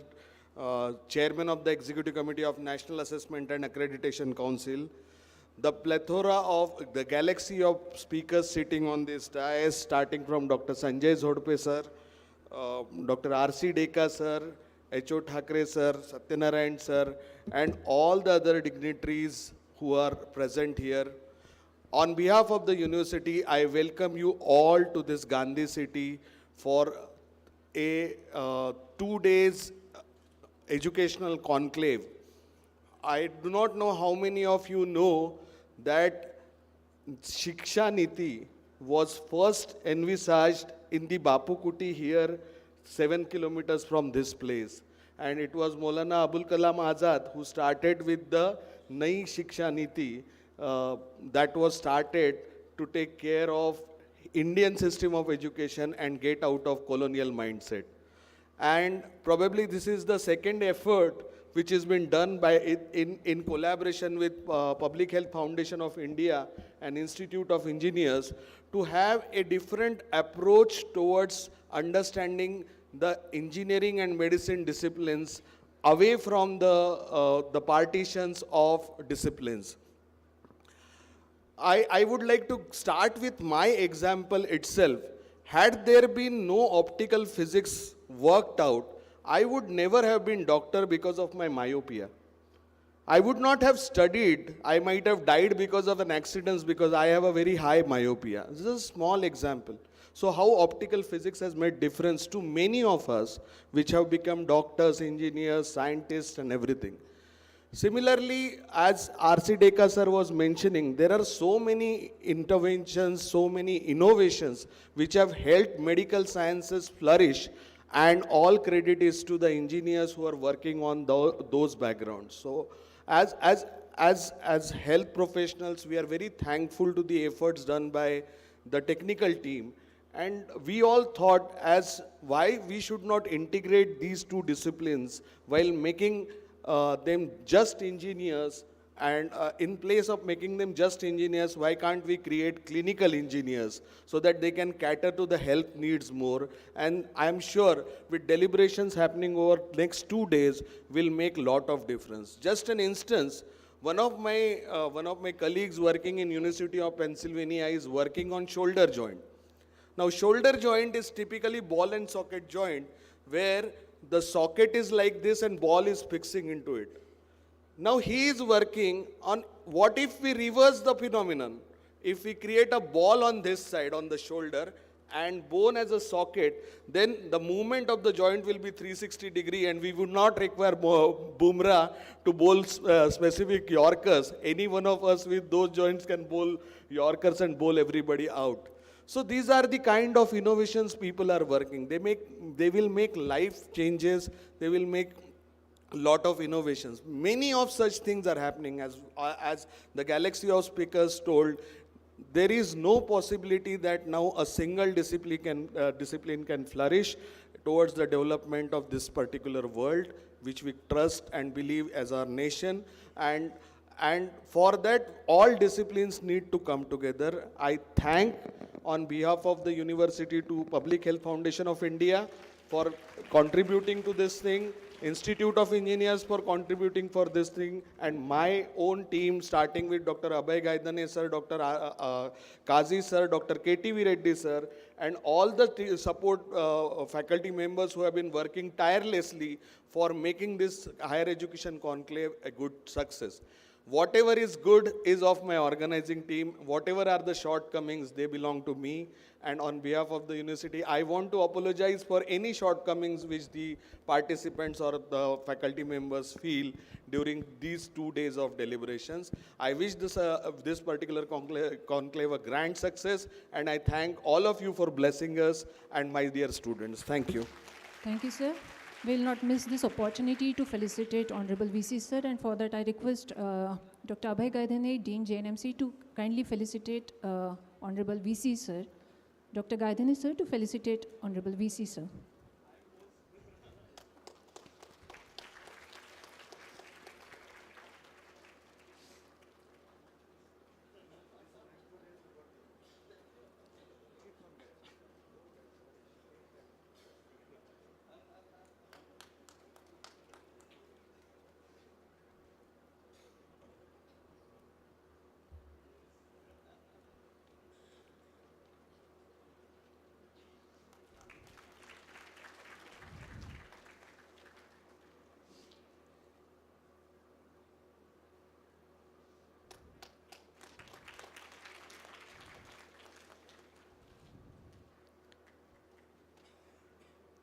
Chairman of the Executive Committee of National Assessment and Accreditation Council, the plethora of the galaxy of speakers sitting on this dais, starting from Dr. Sanjay Zhodpe Sir, Dr. R.C. Deka Sir, H.O. Thakre Sir, Satyanarayan Sir, and all the other dignitaries who are present here. On behalf of the university, I welcome you all to this Gandhi city for a 2 days educational conclave. I do not know how many of you know that Shiksha Niti was first envisaged in the Bapu Kuti here 7 kilometers from this place. And it was Maulana Abul Kalam Azad who started with the Nai Shiksha Niti that was started to take care of Indian system of education and get out of colonial mindset. And probably this is the second effort which has been done by in collaboration with Public Health Foundation of India and Institute of Engineers to have a different approach towards understanding the engineering and medicine disciplines away from the partitions of disciplines. I would like to start with my example itself. Had there been no optical physics worked out, I would never have been doctor because of my myopia. I would not have studied. I might have died because of an accident because I have a very high myopia. This is a small example. So how optical physics has made difference to many of us which have become doctors, engineers, scientists and everything. Similarly, as R.C. Deka sir was mentioning, there are so many interventions, so many innovations which have helped medical sciences flourish, and all credit is to the engineers who are working on those backgrounds. So as health professionals, we are very thankful to the efforts done by the technical team. And we all thought as why we should not integrate these two disciplines while making them just engineers, and in place of making them just engineers, why can't we create clinical engineers so that they can cater to the health needs more? And I'm sure with deliberations happening over next 2 days will make lot of difference. Just an instance, one of my colleagues working in University of Pennsylvania is working on shoulder joint. Now shoulder joint is typically ball and socket joint where the socket is like this and ball is fixing into it. Now he is working on what if we reverse the phenomenon. If we create a ball on this side, on the shoulder, and bone as a socket, then the movement of the joint will be 360 degree and we would not require Bumrah to bowl specific Yorkers. Any one of us with those joints can bowl Yorkers and bowl everybody out. So these are the kind of innovations people are working. They will make life changes. They will make a lot of innovations. Many of such things are happening. As the galaxy of speakers told, there is no possibility that now a single discipline can flourish towards the development of this particular world, which we trust and believe as our nation. And for that, all disciplines need to come together. I thank on behalf of the university to Public Health Foundation of India for contributing to this thing, Institute of Engineers for contributing for this thing, and my own team starting with Dr. Abhay Gaidane sir, Dr. Kazi sir, Dr. KTV Reddy sir, and all the support faculty members who have been working tirelessly for making this higher education conclave a good success. Whatever is good is of my organizing team. Whatever are the shortcomings, they belong to me. And on behalf of the university, I want to apologize for any shortcomings which the participants or the faculty members feel during these 2 days of deliberations. I wish this particular conclave a grand success, and I thank all of you for blessing us and my dear students. Thank you. Thank you, sir. We will not miss this opportunity to felicitate Honorable VC sir, and for that I request Dr. Abhay Gaidhane, Dean JNMC, to kindly felicitate Honorable VC sir. Dr. Gaidhane sir to felicitate Honorable VC sir.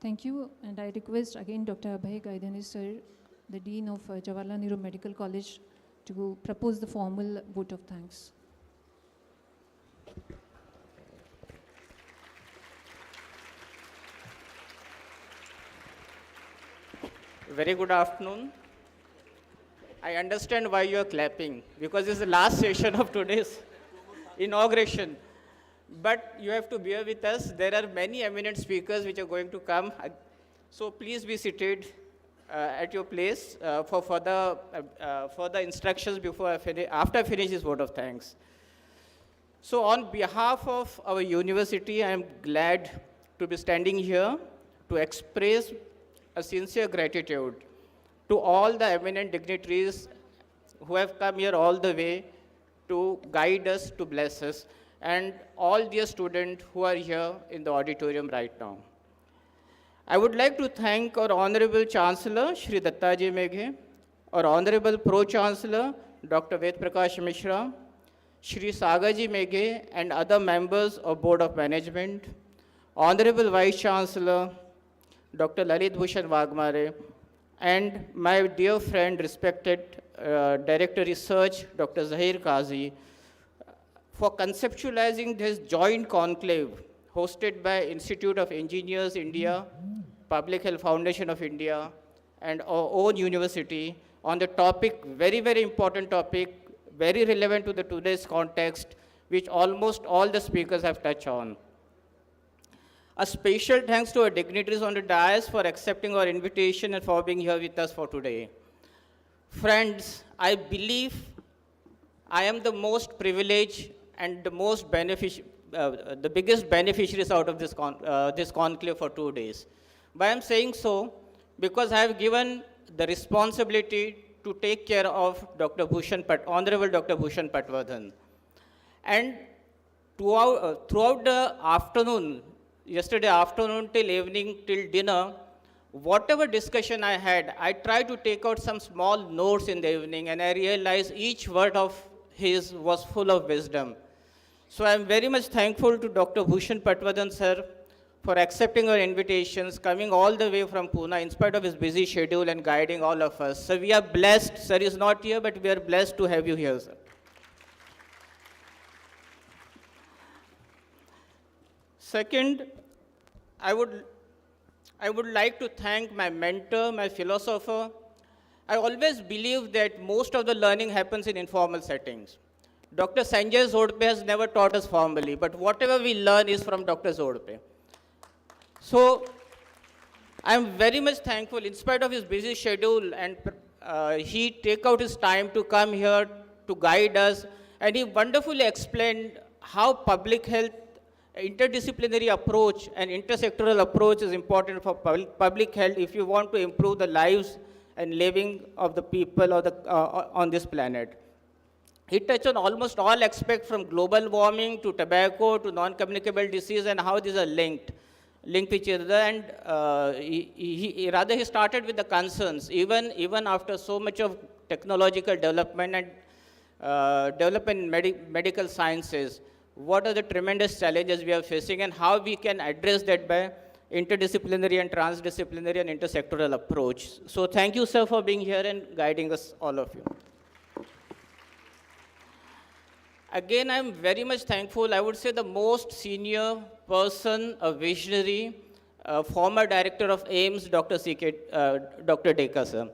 Thank you, and I request again Dr. Abhay Gaidhane sir, the Dean of Jawaharlal Nehru Medical College, to propose the formal vote of thanks. Very good afternoon. I understand why you are clapping, because it's the last session of today's inauguration. But you have to bear with us. There are many eminent speakers which are going to come. So please be seated at your place for further instructions after I finish this vote of thanks. So on behalf of our university, I am glad to be standing here to express a sincere gratitude to all the eminent dignitaries who have come here all the way to guide us, to bless us, and all dear students who are here in the auditorium right now. I would like to thank our Honorable Chancellor, Shri Datta ji Meghe, our Honorable Pro-chancellor, Dr. Ved Prakash Mishra, Shri Saga ji Meghe, and other members of Board of Management, Honorable Vice Chancellor, Dr. Lalit Bhushan Wagmare, and my dear friend, respected Director Research, Dr. Zahir Qazi, for conceptualizing this joint conclave hosted by Institute of Engineers India, Public Health Foundation of India, and our own university on the topic, very, very important topic, very relevant to the today's context, which almost all the speakers have touched on. A special thanks to our dignitaries on the dais for accepting our invitation and for being here with us for today. Friends, I believe I am the most privileged and the most the biggest beneficiaries out of this conclave for 2 days. But I am saying so because I have given the responsibility to take care of Honorable Dr. Bhushan Patwardhan. And throughout the afternoon, yesterday afternoon till evening, till dinner, whatever discussion I had, I tried to take out some small notes in the evening, and I realized each word of his was full of wisdom. So I am very much thankful to Dr. Bhushan Patwardhan sir for accepting our invitations, coming all the way from Pune in spite of his busy schedule and guiding all of us. So we are blessed. Sir is not here, but we are blessed to have you here, sir. Second, I would like to thank my mentor, my philosopher. I always believe that most of the learning happens in informal settings. Dr. Sanjay Zodpe has never taught us formally, but whatever we learn is from Dr. Zodpe. So I am very much thankful, in spite of his busy schedule, and he take out his time to come here to guide us, and he wonderfully explained how public health, interdisciplinary approach and intersectoral approach is important for public health if you want to improve the lives and living of the people on this planet. He touched on almost all aspects from global warming to tobacco to non-communicable disease and how these are linked with each other. And he started with the concerns, even after so much of technological development, and development in medical sciences, what are the tremendous challenges we are facing and how we can address that by interdisciplinary and transdisciplinary and intersectoral approach. So thank you, sir, for being here and guiding us, all of you. Again, I'm very much thankful. I would say the most senior person, a visionary, former director of AIMS, Dr. Datta, sir.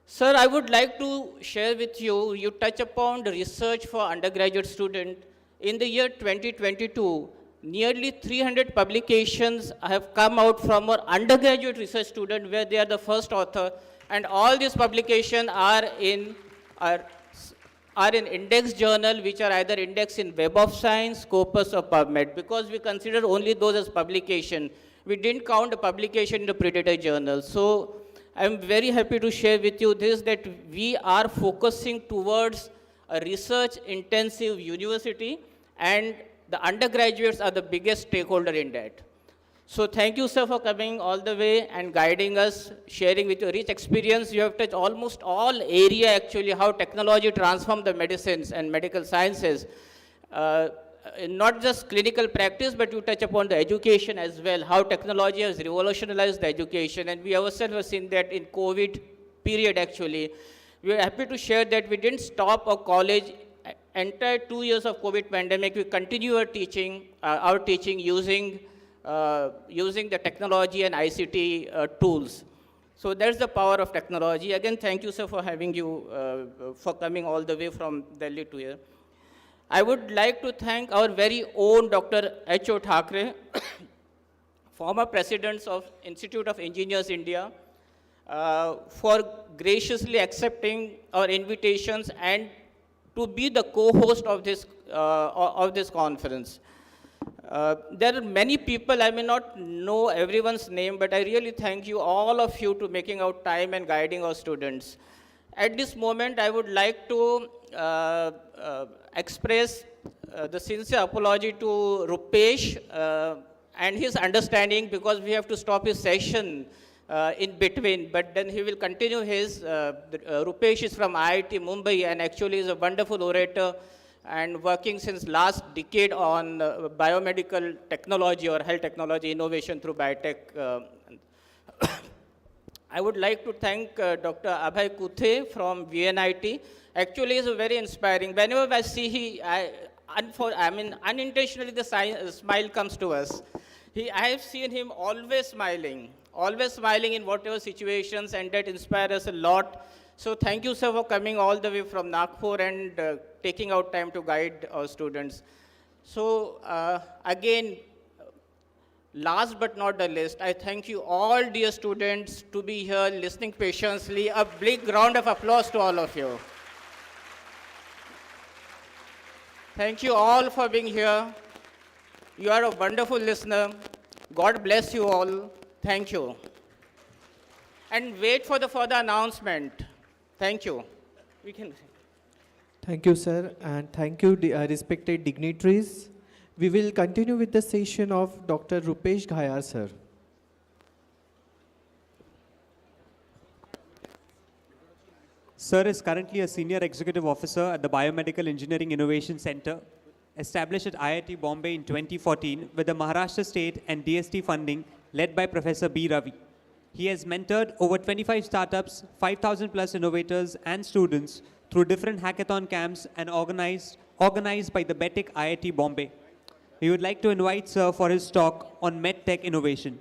Sir, I would like to share with you, you touch upon the research for undergraduate student. In the year 2022, nearly 300 publications have come out from our undergraduate research student where they are the first author, and all these publications are in index journal, which are either indexed in Web of Science, Scopus, or PubMed, because we consider only those as publication. We didn't count the publication in the Predator journal. So I'm very happy to share with you this, that we are focusing towards a research-intensive university, and the undergraduates are the biggest stakeholder in that. So thank you, sir, for coming all the way and guiding us, sharing with your rich experience. You have touched almost all area, actually, how technology transformed the medicines and medical sciences. Not just clinical practice, but you touch upon the education as well, how technology has revolutionized the education. And we ourselves have seen that in COVID period, actually. We are happy to share that we didn't stop our college. Entire 2 years of COVID pandemic, we continue our teaching using the technology and ICT tools. So that's the power of technology. Again, thank you, sir, for having you, for coming all the way from Delhi to here. I would like to thank our very own Dr. H.O. Thackeray, former president of Institute of Engineers India, for graciously accepting our invitations and to be the co-host of this conference. There are many people, I may not know everyone's name, but I really thank you, all of you, to making out time and guiding our students. At this moment, I would like to express the sincere apology to Rupesh and his understanding, because we have to stop his session in between, but then he will continue his. Rupesh is from IIT Mumbai and actually is a wonderful orator and working since last decade on biomedical technology or health technology innovation through biotech. I would like to thank Dr. Abhay Kuthe from VNIT. Actually, he's very inspiring. Whenever I see unintentionally the smile comes to us. I have seen him always smiling in whatever situations, and that inspires us a lot. So thank you, sir, for coming all the way from Nagpur and taking out time to guide our students. So again, last but not the least, I thank you all, dear students, to be here listening patiently. A big round of applause to all of you. Thank you all for being here. You are a wonderful listener. God bless you all. Thank you. And wait for the further announcement. Thank you. We can. Thank you, sir, and thank you, respected dignitaries. We will continue with the session of Dr. Rupesh Ghayar, sir. Sir is currently a Senior Executive Officer at the Biomedical Engineering Innovation Center, established at IIT Bombay in 2014 with the Maharashtra State and DST funding led by Professor B. Ravi. He has mentored over 25 startups, 5,000 plus innovators and students through different hackathon camps and organized by the Medtech IIT Bombay. We would like to invite Sir for his talk on Medtech innovation.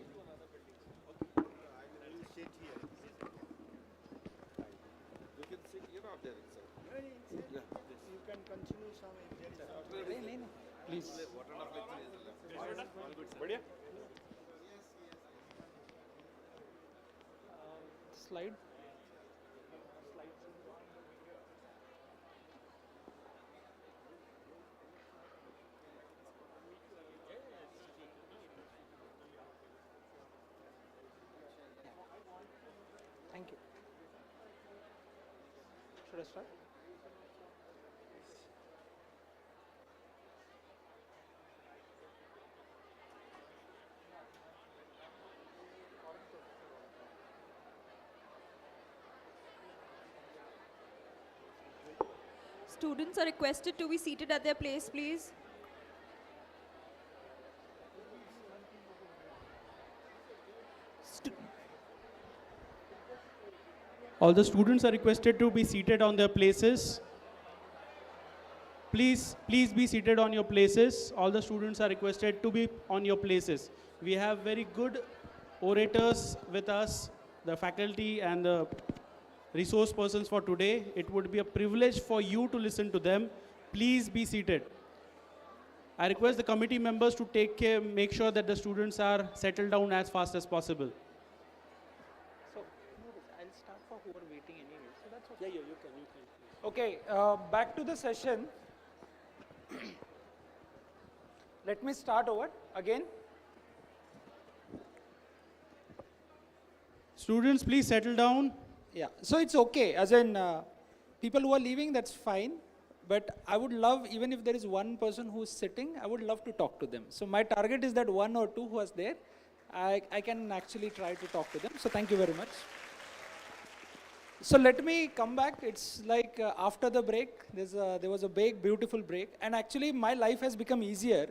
Slide. Thank you. Should I start? Students are requested to be seated at their place, please. All the students are requested to be seated on their places. Please be seated on your places. All the students are requested to be on your places. We have very good orators with us, the faculty and the resource persons for today. It would be a privilege for you to listen to them. Please be seated. I request the committee members to make sure that the students are settled down as fast as possible. So, I'll start for who are waiting anyway. So that's okay. Yeah, you can. Okay, back to the session. Let me start over again. Students, please settle down. Yeah, so it's okay. As in, people who are leaving, that's fine. But I would love, even if there is one person who's sitting, I would love to talk to them. So my target is that one or two who was there, I can actually try to talk to them. So thank you very much. So let me come back. It's like after the break, there was a big, beautiful break. And actually, my life has become easier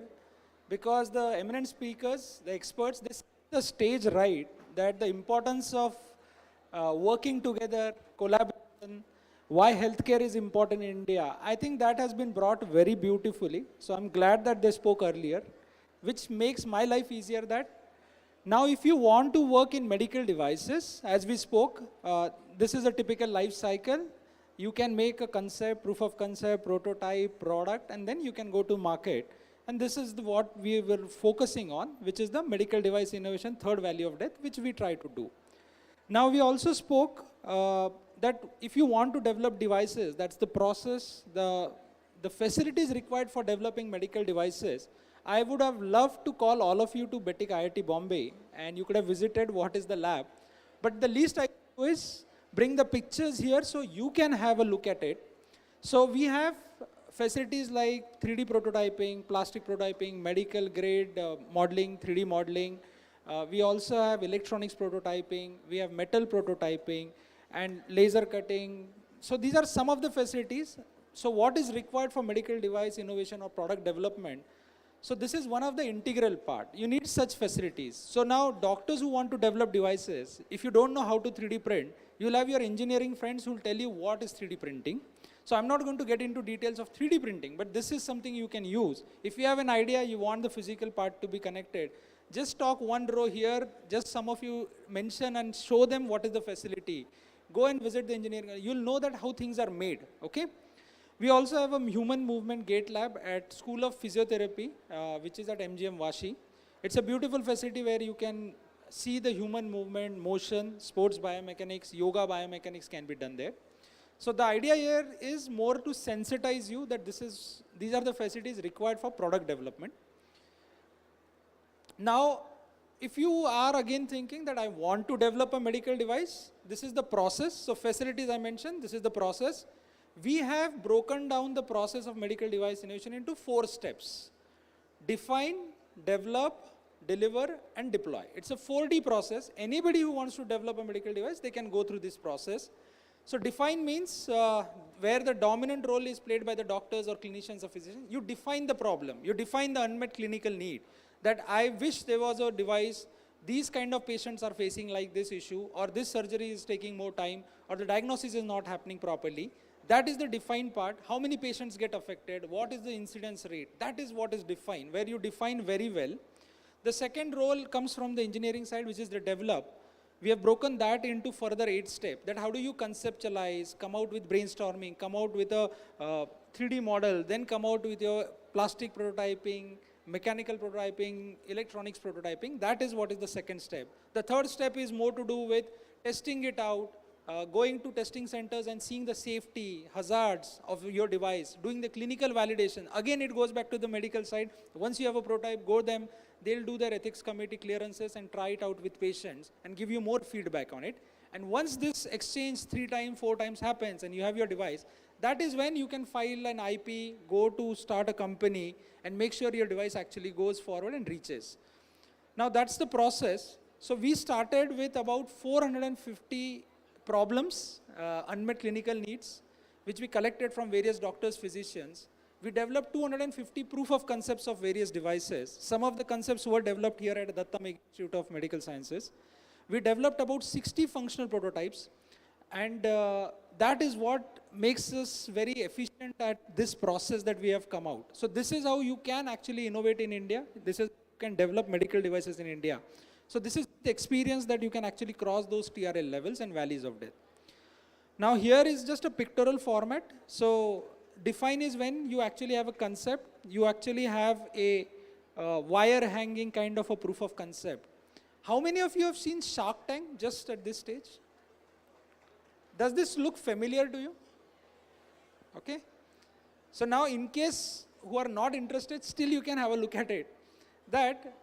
because the eminent speakers, the experts, they set the stage right, that the importance of working together, collaboration, why healthcare is important in India. I think that has been brought very beautifully. So I'm glad that they spoke earlier, which makes my life easier that now if you want to work in medical devices, as we spoke, this is a typical life cycle. You can make a concept, proof of concept, prototype, product, and then you can go to market. And this is what we were focusing on, which is the medical device innovation, third value of death, which we try to do. Now we also spoke that if you want to develop devices, that's the process, the facilities required for developing medical devices. I would have loved to call all of you to Medtech IIT Bombay, and you could have visited what is the lab. But the least I can do is bring the pictures here so you can have a look at it. So we have facilities like 3D prototyping, plastic prototyping, medical grade modeling, 3D modeling. We also have electronics prototyping, we have metal prototyping, and laser cutting. So these are some of the facilities. So what is required for medical device innovation or product development? So this is one of the integral part. You need such facilities. So now doctors who want to develop devices, if you don't know how to 3D print, you'll have your engineering friends who will tell you what is 3D printing. So I'm not going to get into details of 3D printing, but this is something you can use. If you have an idea, you want the physical part to be connected, just talk one row here, just some of you mention and show them what is the facility. Go and visit the engineering, you'll know that how things are made, okay? We also have a human movement gate lab at School of Physiotherapy, which is at MGM Vashi. It's a beautiful facility where you can see the human movement, motion, sports biomechanics, yoga biomechanics can be done there. So the idea here is more to sensitize you that these are the facilities required for product development. Now, if you are again thinking that I want to develop a medical device, this is the process. So facilities I mentioned, this is the process. We have broken down the process of medical device innovation into 4 steps. Define, develop, deliver, and deploy. It's a 4D process. Anybody who wants to develop a medical device, they can go through this process. So define means where the dominant role is played by the doctors or clinicians or physicians. You define the problem. You define the unmet clinical need. That I wish there was a device, these kind of patients are facing like this issue, or this surgery is taking more time, or the diagnosis is not happening properly. That is the defined part. How many patients get affected? What is the incidence rate? That is what is defined, where you define very well. The second role comes from the engineering side, which is the develop. We have broken that into further 8 steps. That how do you conceptualize, come out with brainstorming, come out with a 3D model, then come out with your plastic prototyping, mechanical prototyping, electronics prototyping. That is what is the second step. The third step is more to do with testing it out, going to testing centers and seeing the safety, hazards of your device, doing the clinical validation. Again, it goes back to the medical side. Once you have a prototype, go them, they'll do their ethics committee clearances and try it out with patients and give you more feedback on it. And once this exchange 3 times, 4 times happens and you have your device, that is when you can file an IP, go to start a company and make sure your device actually goes forward and reaches. Now that's the process. So we started with about 450 problems, unmet clinical needs. which we collected from various doctors, physicians. We developed 250 proof of concepts of various devices. Some of the concepts were developed here at Datta Institute of Medical Sciences. We developed about 60 functional prototypes, and that is what makes us very efficient at this process that we have come out. So this is how you can actually innovate in India. This is you can develop medical devices in India. So this is the experience that you can actually cross those TRL levels and valleys of death. Now here is just a pictorial format. So define is when you actually have a concept, you actually have a wire hanging kind of a proof of concept. How many of you have seen Shark Tank just at this stage? Does this look familiar to you? Okay. So now in case who are not interested, still you can have a look at it. That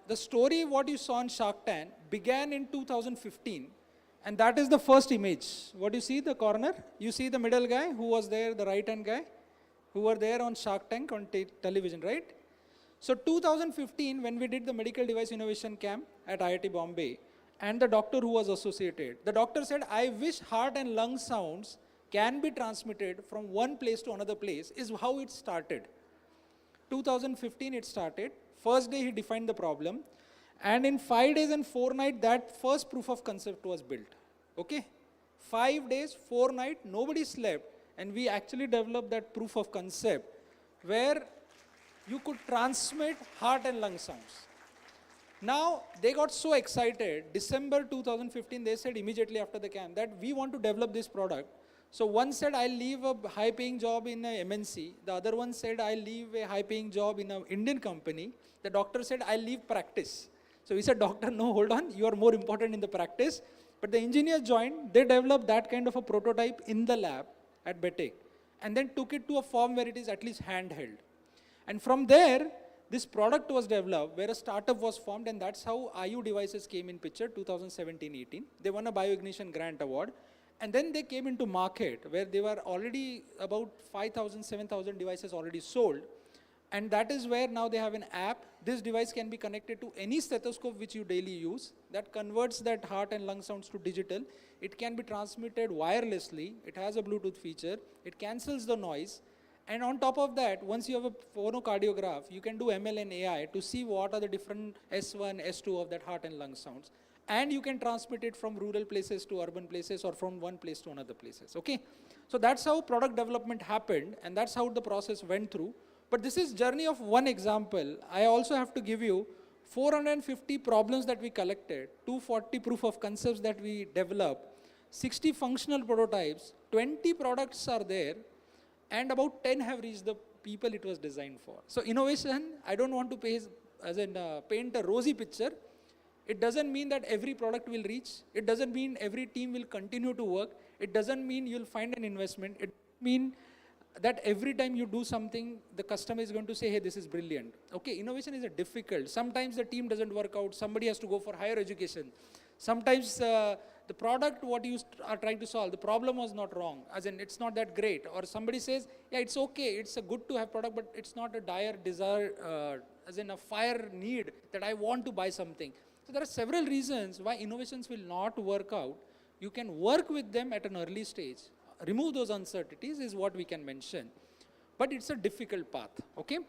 the story what you saw on Shark Tank began in 2015. And that is the first image. What you see, the corner? You see the middle guy who was there, the right-hand guy, who were there on Shark Tank on television, right? So 2015, when we did the Medical Device Innovation Camp at IIT Bombay, and the doctor who was associated, the doctor said, I wish heart and lung sounds can be transmitted from one place to another place, is how it started. 2015 it started. First day he defined the problem. And in 5 days and 4 nights, that first proof of concept was built. Okay? 5 days, 4 nights, nobody slept. And we actually developed that proof of concept where you could transmit heart and lung sounds. Now, they got so excited. December 2015, they said immediately after the camp that we want to develop this product. So one said, I'll leave a high-paying job in a MNC. The other one said, I'll leave a high-paying job in an Indian company. The doctor said, I'll leave practice. So we said, doctor, no, hold on, you are more important in the practice. But the engineers joined, they developed that kind of a prototype in the lab at Medtech, and then took it to a form where it is at least handheld. And from there, this product was developed where a startup was formed, and that's how IU devices came in picture, 2017-18. They won a Bioignition Grant Award, and then they came into market where they were already about 5,000, 7,000 devices already sold. And that is where now they have an app. This device can be connected to any stethoscope which you daily use. That converts that heart and lung sounds to digital. It can be transmitted wirelessly. It has a Bluetooth feature. It cancels the noise. And on top of that, once you have a phonocardiograph, you can do ML and AI to see what are the different S1, S2 of that heart and lung sounds. And you can transmit it from rural places to urban places or from one place to another places. Okay? So that's how product development happened, and that's how the process went through. But this is journey of one example. I also have to give you 450 problems that we collected, 240 proof of concepts that we developed, 60 functional prototypes, 20 products are there, and about 10 have reached the people it was designed for. So innovation, I don't want to paint a rosy picture. It doesn't mean that every product will reach. It doesn't mean every team will continue to work. It doesn't mean you'll find an investment. It means that every time you do something, the customer is going to say, hey, this is brilliant. Okay, innovation is difficult. Sometimes the team doesn't work out. Somebody has to go for higher education. Sometimes the product, what you are trying to solve, the problem was not wrong, as in it's not that great. Or somebody says, yeah, it's okay, it's a good to have product, but it's not a dire desire, as in a fire need that I want to buy something. So there are several reasons why innovations will not work out. You can work with them at an early stage. Remove those uncertainties is what we can mention. But it's a difficult path, okay?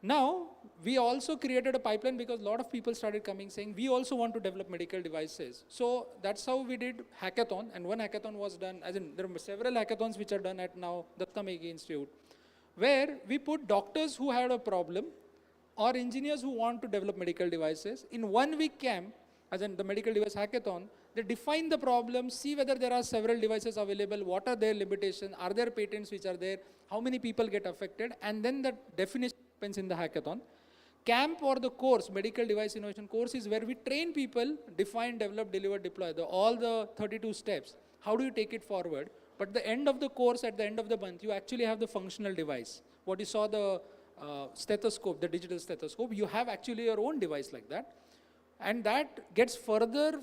Now, we also created a pipeline because a lot of people started coming saying, we also want to develop medical devices. So that's how we did hackathon, and one hackathon was done, as in there are several hackathons which are done at now Datta Meghe Institute, where we put doctors who had a problem or engineers who want to develop medical devices in 1 week camp, as in the medical device hackathon. They define the problem, see whether there are several devices available, what are their limitations, are there patents which are there, how many people get affected, and then the definition happens in the hackathon. Camp or the course, medical device innovation course, is where we train people, define, develop, deliver, deploy, all the 32 steps. How do you take it forward? But the end of the course, at the end of the month, you actually have the functional device. What you saw, the stethoscope, the digital stethoscope, you have actually your own device like that. And that gets further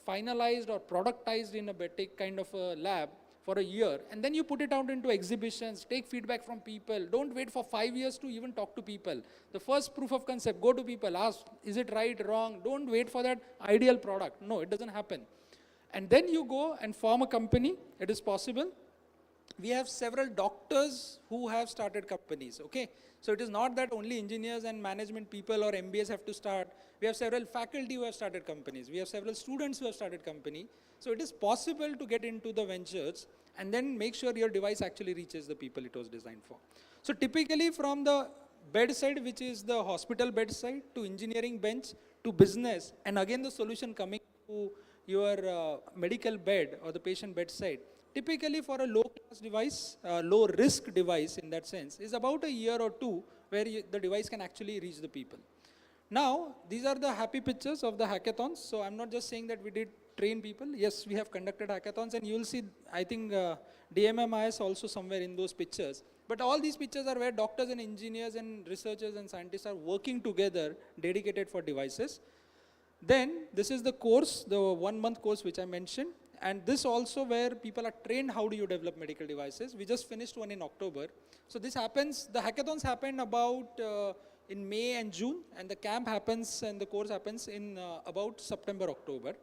finalized or productized in a Medtech kind of a lab for a year, and then you put it out into exhibitions, take feedback from people. Don't wait for 5 years to even talk to people. The first proof of concept, go to people, ask, is it right, wrong? Don't wait for that ideal product. No, it doesn't happen. And then you go and form a company. It is possible. we have several doctors who have started companies, okay? So it is not that only engineers and management people or MBAs have to start. We have several faculty who have started companies. We have several students who have started company. So it is possible to get into the ventures and then make sure your device actually reaches the people it was designed for. So typically from the bedside, which is the hospital bedside, to engineering bench, to business, and again the solution coming to your medical bed or the patient bedside, typically for a low-class device, low-risk device in that sense, is about a year or two where the device can actually reach the people. Now, these are the happy pictures of the hackathons. So I'm not just saying that we did train people. Yes, we have conducted hackathons, and you will see, I think, DMMIS also somewhere in those pictures. But all these pictures are where doctors and engineers and researchers and scientists are working together, dedicated for devices. Then, this is the course, the 1-month course which I mentioned. And this also where people are trained how do you develop medical devices. We just finished one in October. So this happens, the hackathons happen about in May and June, and the camp happens and the course happens in about September, October.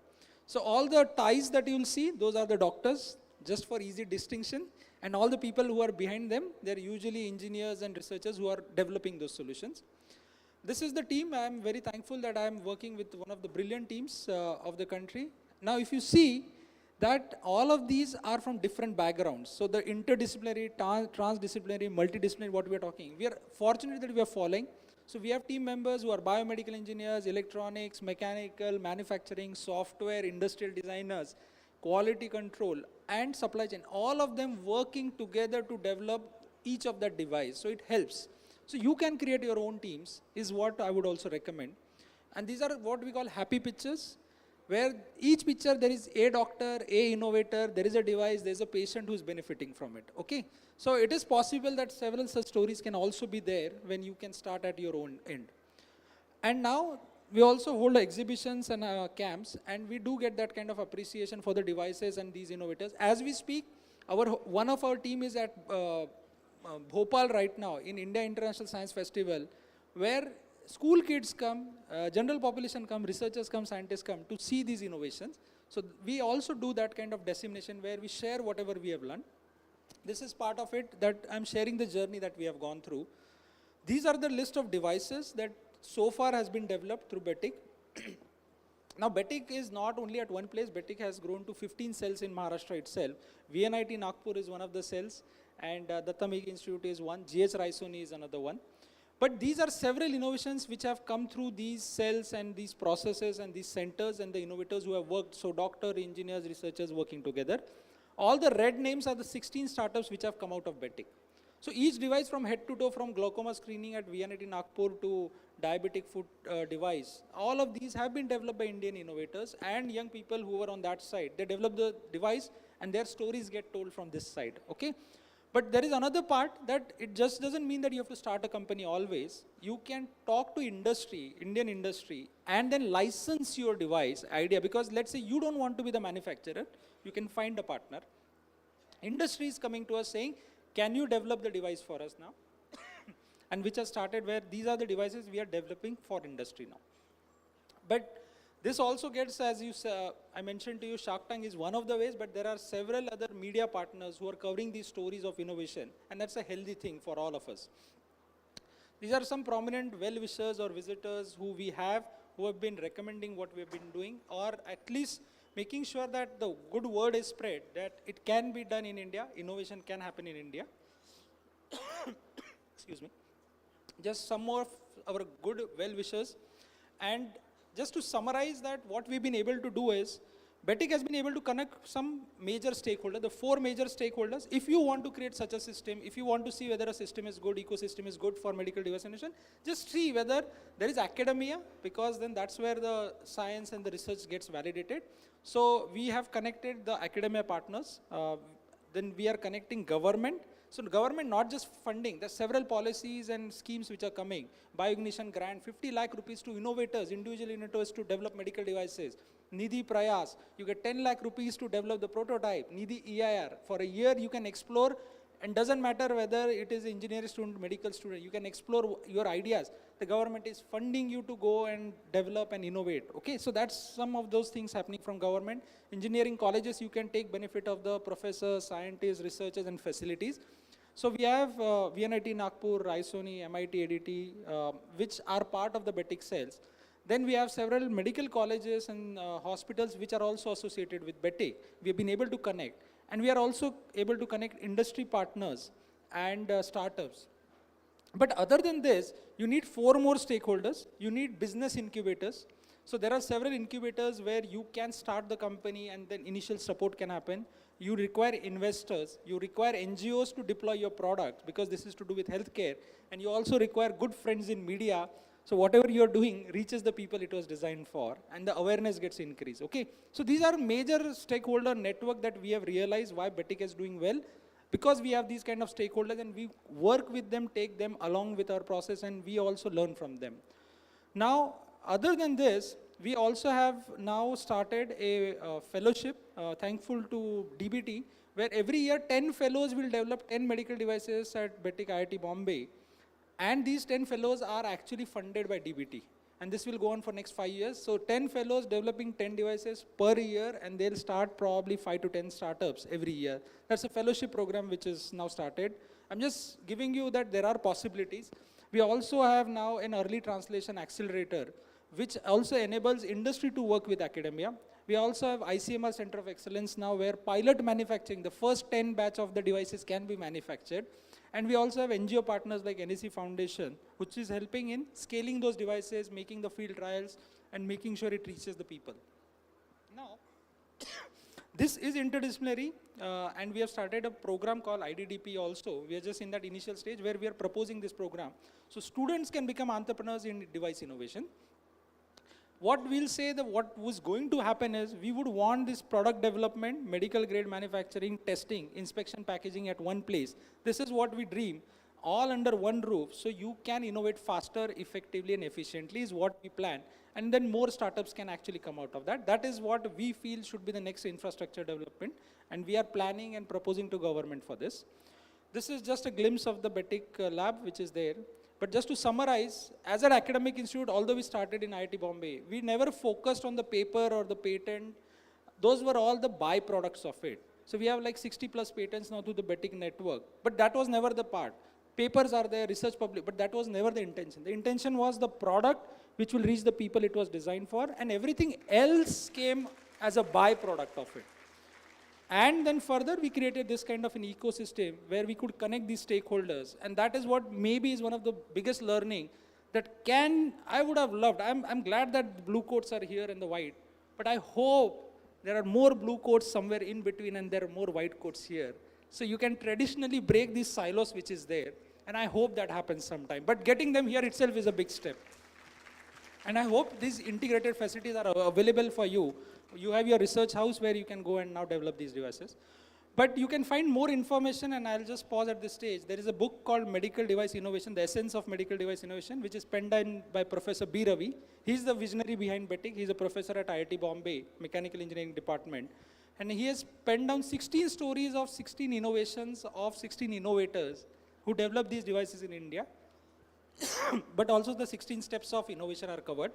So all the ties that you will see, those are the doctors, just for easy distinction. And all the people who are behind them, they're usually engineers and researchers who are developing those solutions. This is the team. I'm very thankful that I'm working with one of the brilliant teams of the country. Now, if you see that all of these are from different backgrounds. So the interdisciplinary, transdisciplinary, multidisciplinary, what we are talking, we are fortunate that we are following. So we have team members who are biomedical engineers, electronics, mechanical, manufacturing, software, industrial designers, quality control, and supply chain. All of them working together to develop each of that device. So it helps. So you can create your own teams is what I would also recommend. And these are what we call happy pictures, where each picture there is a doctor, a innovator, there is a device, there is a patient who is benefiting from it, okay? So it is possible that several such stories can also be there when you can start at your own end. And now we also hold exhibitions and camps, and we do get that kind of appreciation for the devices and these innovators. As we speak, one of our team is at Bhopal right now in India International Science Festival, where school kids come, general population come, researchers come, scientists come to see these innovations. So we also do that kind of dissemination where we share whatever we have learned. This is part of it that I'm sharing the journey that we have gone through. These are the list of devices that so far has been developed through BETIC. Now BETIC is not only at one place, BETIC has grown to 15 cells in Maharashtra itself. VNIT Nagpur is one of the cells, and Datta Meghe Institute is one, GH Raisoni is another one. But these are several innovations which have come through these cells and these processes and these centers and the innovators who have worked, so doctor, engineers, researchers working together. All the red names are the 16 startups which have come out of BETIC. So each device from head to toe, from glaucoma screening at VNIT Nagpur to diabetic foot device, all of these have been developed by Indian innovators and young people who were on that side. They develop the device and their stories get told from this side, okay? But there is another part that it just doesn't mean that you have to start a company always. You can talk to industry, Indian industry, and then license your device idea, because let's say you don't want to be the manufacturer, you can find a partner. Industry is coming to us saying, can you develop the device for us now? And which has started where these are the devices we are developing for industry now. But this also gets, as you I mentioned to you, Shark Tank is one of the ways, but there are several other media partners who are covering these stories of innovation, and that's a healthy thing for all of us. These are some prominent well-wishers or visitors who we have, who have been recommending what we have been doing, or at least making sure that the good word is spread, that it can be done in India, innovation can happen in India. Excuse me. Just some more of our good well-wishers. And just to summarize that, what we've been able to do is, BETIC has been able to connect some major stakeholders, the 4 major stakeholders. If you want to create such a system, if you want to see whether a system is good, ecosystem is good for medical device innovation, just see whether there is academia, because then that's where the science and the research gets validated. So we have connected the academia partners, then we are connecting government. So government not just funding, there's several policies and schemes which are coming. Bioignition grant, 50 lakh rupees to innovators, individual innovators to develop medical devices. Nidhi Prayas, you get 10 lakh rupees to develop the prototype. Nidhi EIR, for a year you can explore And doesn't matter whether it is engineering student, medical student, you can explore your ideas. The government is funding you to go and develop and innovate. Okay, so that's some of those things happening from government. Engineering colleges, you can take benefit of the professors, scientists, researchers and facilities. So we have VNIT Nagpur, Raisoni, MIT ADT, which are part of the BETIC cells. Then we have several medical colleges and hospitals which are also associated with BETIC. We have been able to connect. And we are also able to connect industry partners and startups. But other than this, you need 4 more stakeholders. You need business incubators. So there are several incubators where you can start the company and then initial support can happen. You require investors. You require NGOs to deploy your product because this is to do with healthcare. And you also require good friends in media. So whatever you're doing reaches the people it was designed for and the awareness gets increased, okay? So these are major stakeholder network that we have realized why BETIC is doing well because we have these kind of stakeholders and we work with them, take them along with our process and we also learn from them. Now, other than this, we also have now started a fellowship, thankful to DBT, where every year 10 fellows will develop 10 medical devices at BETIC IIT Bombay. And these 10 fellows are actually funded by DBT. And this will go on for next 5 years. So 10 fellows developing 10 devices per year, and they'll start probably 5 to 10 startups every year. That's a fellowship program which is now started. I'm just giving you that there are possibilities. We also have now an early translation accelerator, which also enables industry to work with academia. We also have ICMR Center of Excellence now where pilot manufacturing, the first 10 batch of the devices can be manufactured. And we also have NGO partners like NEC Foundation, which is helping in scaling those devices, making the field trials, and making sure it reaches the people. Now, this is interdisciplinary, and we have started a program called IDDP also. We are just in that initial stage where we are proposing this program. So students can become entrepreneurs in device innovation. What we'll say that what was going to happen is we would want this product development, medical grade manufacturing, testing, inspection, packaging at one place. This is what we dream, all under one roof. So you can innovate faster, effectively and efficiently is what we plan. And then more startups can actually come out of that. That is what we feel should be the next infrastructure development. And we are planning and proposing to government for this. This is just a glimpse of the BETIC lab which is there. But just to summarize, as an academic institute, although we started in IIT Bombay, we never focused on the paper or the patent. Those were all the byproducts of it. So we have like 60 plus patents now through the BETIC network. But that was never the part. Papers are there, research public, but that was never the intention. The intention was the product which will reach the people it was designed for, and everything else came as a byproduct of it. And then further, we created this kind of an ecosystem where we could connect these stakeholders. And that is what maybe is one of the biggest learning that I would have loved. I'm glad that the blue coats are here and the white, but I hope there are more blue coats somewhere in between and there are more white coats here. So you can traditionally break these silos which is there. And I hope that happens sometime. But getting them here itself is a big step. And I hope these integrated facilities are available for you. You have your research house where you can go and now develop these devices. But you can find more information, and I'll just pause at this stage. There is a book called Medical Device Innovation, The Essence of Medical Device Innovation, which is penned by Professor B. Ravi. He's the visionary behind BETIC. He's a professor at IIT Bombay, Mechanical Engineering Department. And he has penned down 16 stories of 16 innovations of 16 innovators who developed these devices in India. But also the 16 steps of innovation are covered.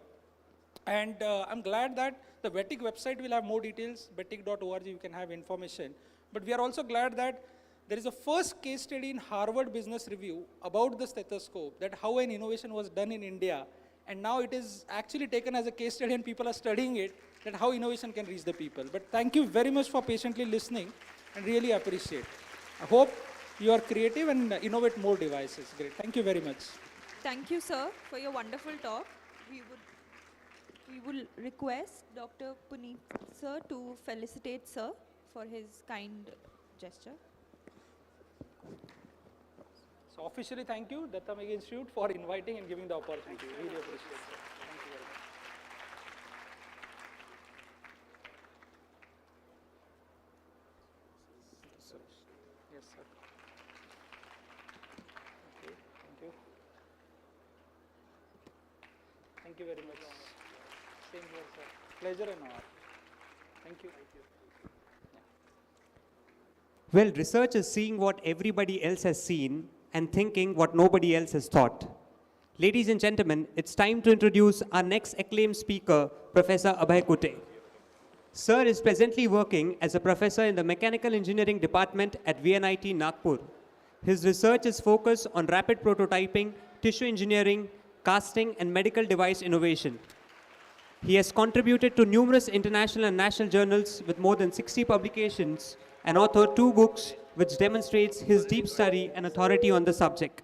And I'm glad that the BETIC website will have more details, betic.org, you can have information. But we are also glad that there is a first case study in Harvard Business Review about the stethoscope, that how an innovation was done in India. And now it is actually taken as a case study and people are studying it, that how innovation can reach the people. But thank you very much for patiently listening and really appreciate. I hope you are creative and innovate more devices. Great, thank you very much. Thank you, sir, for your wonderful talk. We will request Dr. Puneet, sir, to felicitate sir for his kind gesture. So officially, thank you, Datta Meghe Institute, for inviting and giving the opportunity. Really appreciate it. Thank you very much. Yes, sir. Okay, thank you. Thank you very much. Same here, sir. Pleasure and honor. Thank you. Thank you. Well, research is seeing what everybody else has seen and thinking what nobody else has thought. Ladies and gentlemen, it's time to introduce our next acclaimed speaker, Professor Abhay Kutte. Sir is presently working as a professor in the Mechanical Engineering Department at VNIT Nagpur. His research is focused on rapid prototyping, tissue engineering, casting, and medical device innovation. He has contributed to numerous international and national journals with more than 60 publications and authored 2 books which demonstrates his deep study and authority on the subject.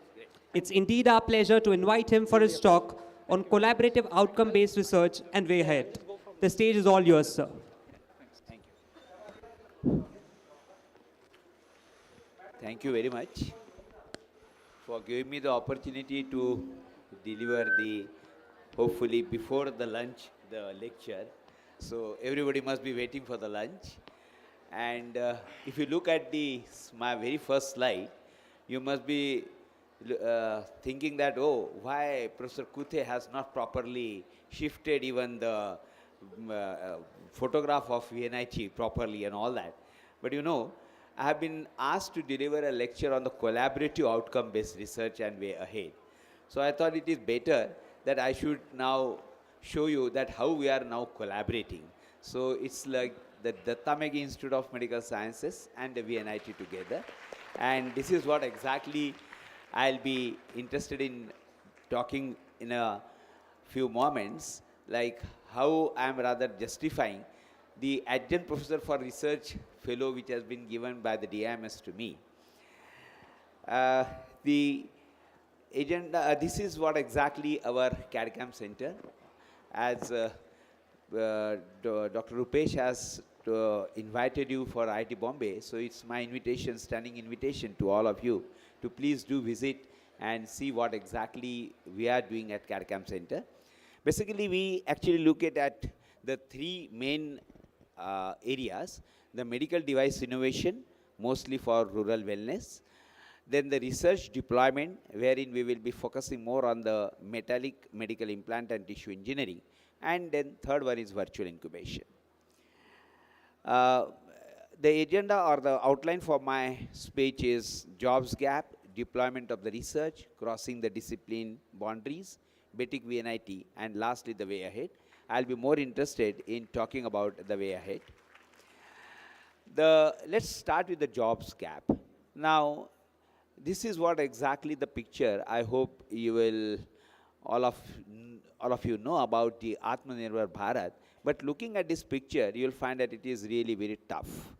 It's indeed our pleasure to invite him for his talk on collaborative outcome-based research and way ahead. The stage is all yours, sir. Thank you very much for giving me the opportunity to deliver the, hopefully before the lunch, the lecture. So everybody must be waiting for the lunch. And if you look at my very first slide, you must be thinking that, oh, why Professor Kutte has not properly shifted even the photograph of VNIT properly and all that. But you know, I have been asked to deliver a lecture on the collaborative outcome-based research and way ahead. So I thought it is better that I should now show you that how we are now collaborating. So it's like the Datta Meghe Institute of Medical Sciences and the VNIT together. And this is what exactly I'll be interested in talking in a few moments, like how I'm rather justifying the adjunct professor for research fellow which has been given by the DIMS to me. The agenda, this is what exactly our CAD/CAM center, as Dr. Rupesh has invited you for IIT Bombay, so it's my invitation, standing invitation to all of you to please do visit and see what exactly we are doing at CAD/CAM center. Basically, we actually look at the 3 main areas: the medical device innovation, mostly for rural wellness; then the research deployment, wherein we will be focusing more on the metallic medical implant and tissue engineering; and then third one is virtual incubation. The agenda or the outline for my speech is jobs gap, deployment of the research, crossing the discipline boundaries, BETIC VNIT, and lastly the way ahead. I'll be more interested in talking about the way ahead. Let's start with the jobs gap. Now, this is what exactly the picture I hope you will, all of you know about the Atmanirbhar Bharat. But looking at this picture, you'll find that it is really very tough,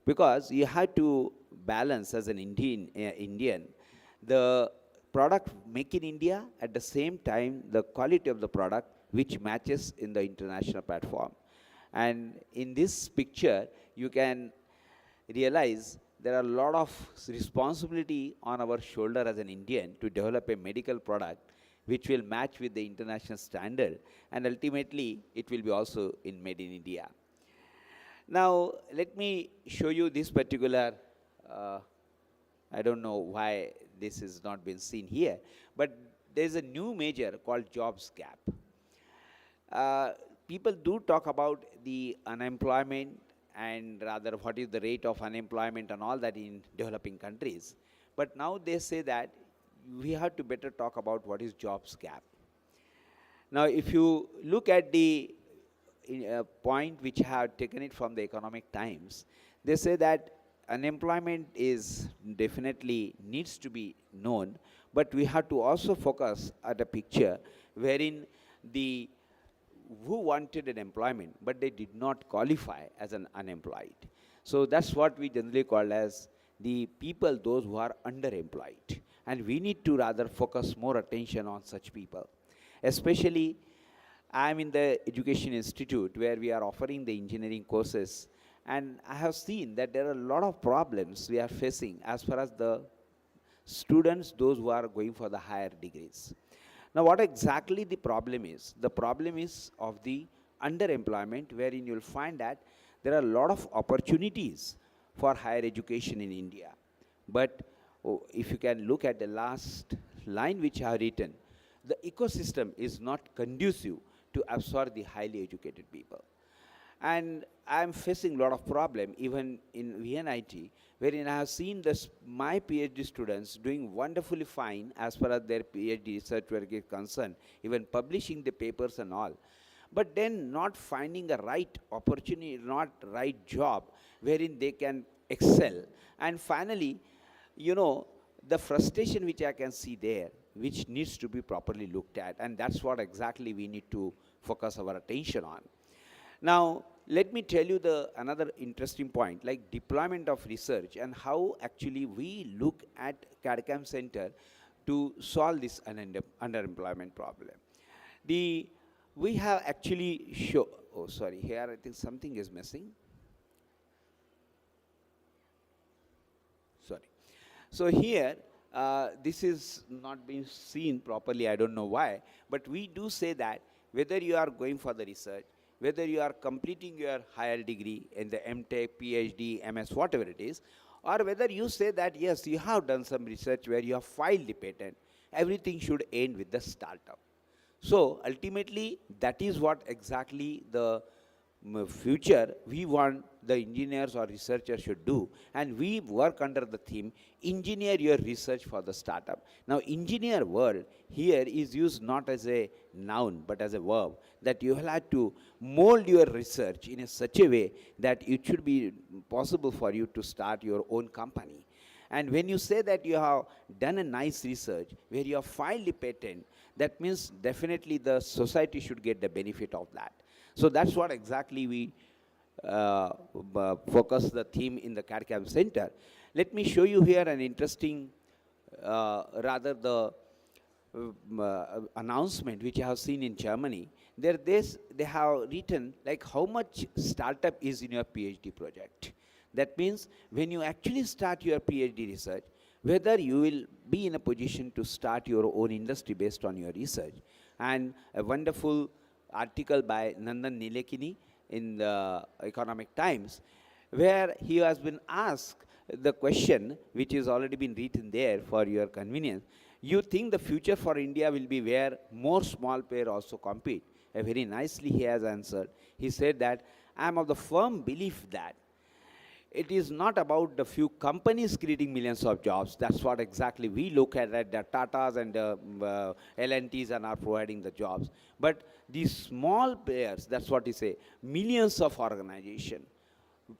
because you have to balance as an Indian the product make in India, at the same time the quality of the product which matches in the international platform. And in this picture, you can realize there are a lot of responsibility on our shoulder as an Indian to develop a medical product which will match with the international standard, and ultimately it will be also made in India. Now, let me show you this particular, I don't know why this has not been seen here, but there is a new measure called jobs gap. People do talk about the unemployment and rather what is the rate of unemployment and all that in developing countries. But now they say that we have to better talk about what is jobs gap. Now, if you look at the point which I have taken it from the Economic Times, they say that unemployment is definitely needs to be known, but we have to also focus at a picture wherein the who wanted an employment, but they did not qualify as an unemployed. So that's what we generally call as the people, those who are underemployed. And we need to rather focus more attention on such people. Especially, I'm in the Education Institute where we are offering the engineering courses, and I have seen that there are a lot of problems we are facing as far as the students, those who are going for the higher degrees. Now, what exactly the problem is? The problem is of the underemployment, wherein you'll find that there are a lot of opportunities for higher education in India. But if you can look at the last line which I have written, the ecosystem is not conducive to absorb the highly educated people. And I'm facing a lot of problem even in VNIT, wherein I have seen this, my PhD students doing wonderfully fine as far as their PhD research work is concerned, even publishing the papers and all. But then not finding a right opportunity, not right job wherein they can excel. And finally, you know, the frustration which I can see there, which needs to be properly looked at, and that's what exactly we need to focus our attention on. Now, let me tell you another interesting point, like deployment of research and how actually we look at CAD/CAM Center to solve this underemployment problem. We have actually here I think something is missing. Sorry. So here, this is not being seen properly, I don't know why, but we do say that whether you are going for the research, whether you are completing your higher degree in the MTech, PhD, MS, whatever it is, or whether you say that, yes, you have done some research where you have filed the patent, everything should end with the startup. So ultimately, that is what exactly the future we want the engineers or researchers should do, and we work under the theme engineer your research for the startup. Now engineer word here is used not as a noun but as a verb, that you have to mold your research in such a way that it should be possible for you to start your own company. And when you say that you have done a nice research where you have filed a patent, that means definitely the society should get the benefit of that. So that's what exactly we focus the theme in the CAD/CAM Center. Let me show you here an interesting, announcement which I have seen in Germany. They have written like how much startup is in your PhD project. That means when you actually start your PhD research, whether you will be in a position to start your own industry based on your research. And a wonderful article by Nandan Nilekini in the Economic Times, where he has been asked the question, which has already been written there for your convenience. You think the future for India will be where more small players also compete? Very nicely he has answered. He said that, I am of the firm belief that it is not about the few companies creating millions of jobs. That's what exactly we look at the Tatas and the L&Ts and are providing the jobs. But these small players, that's what he say, millions of organization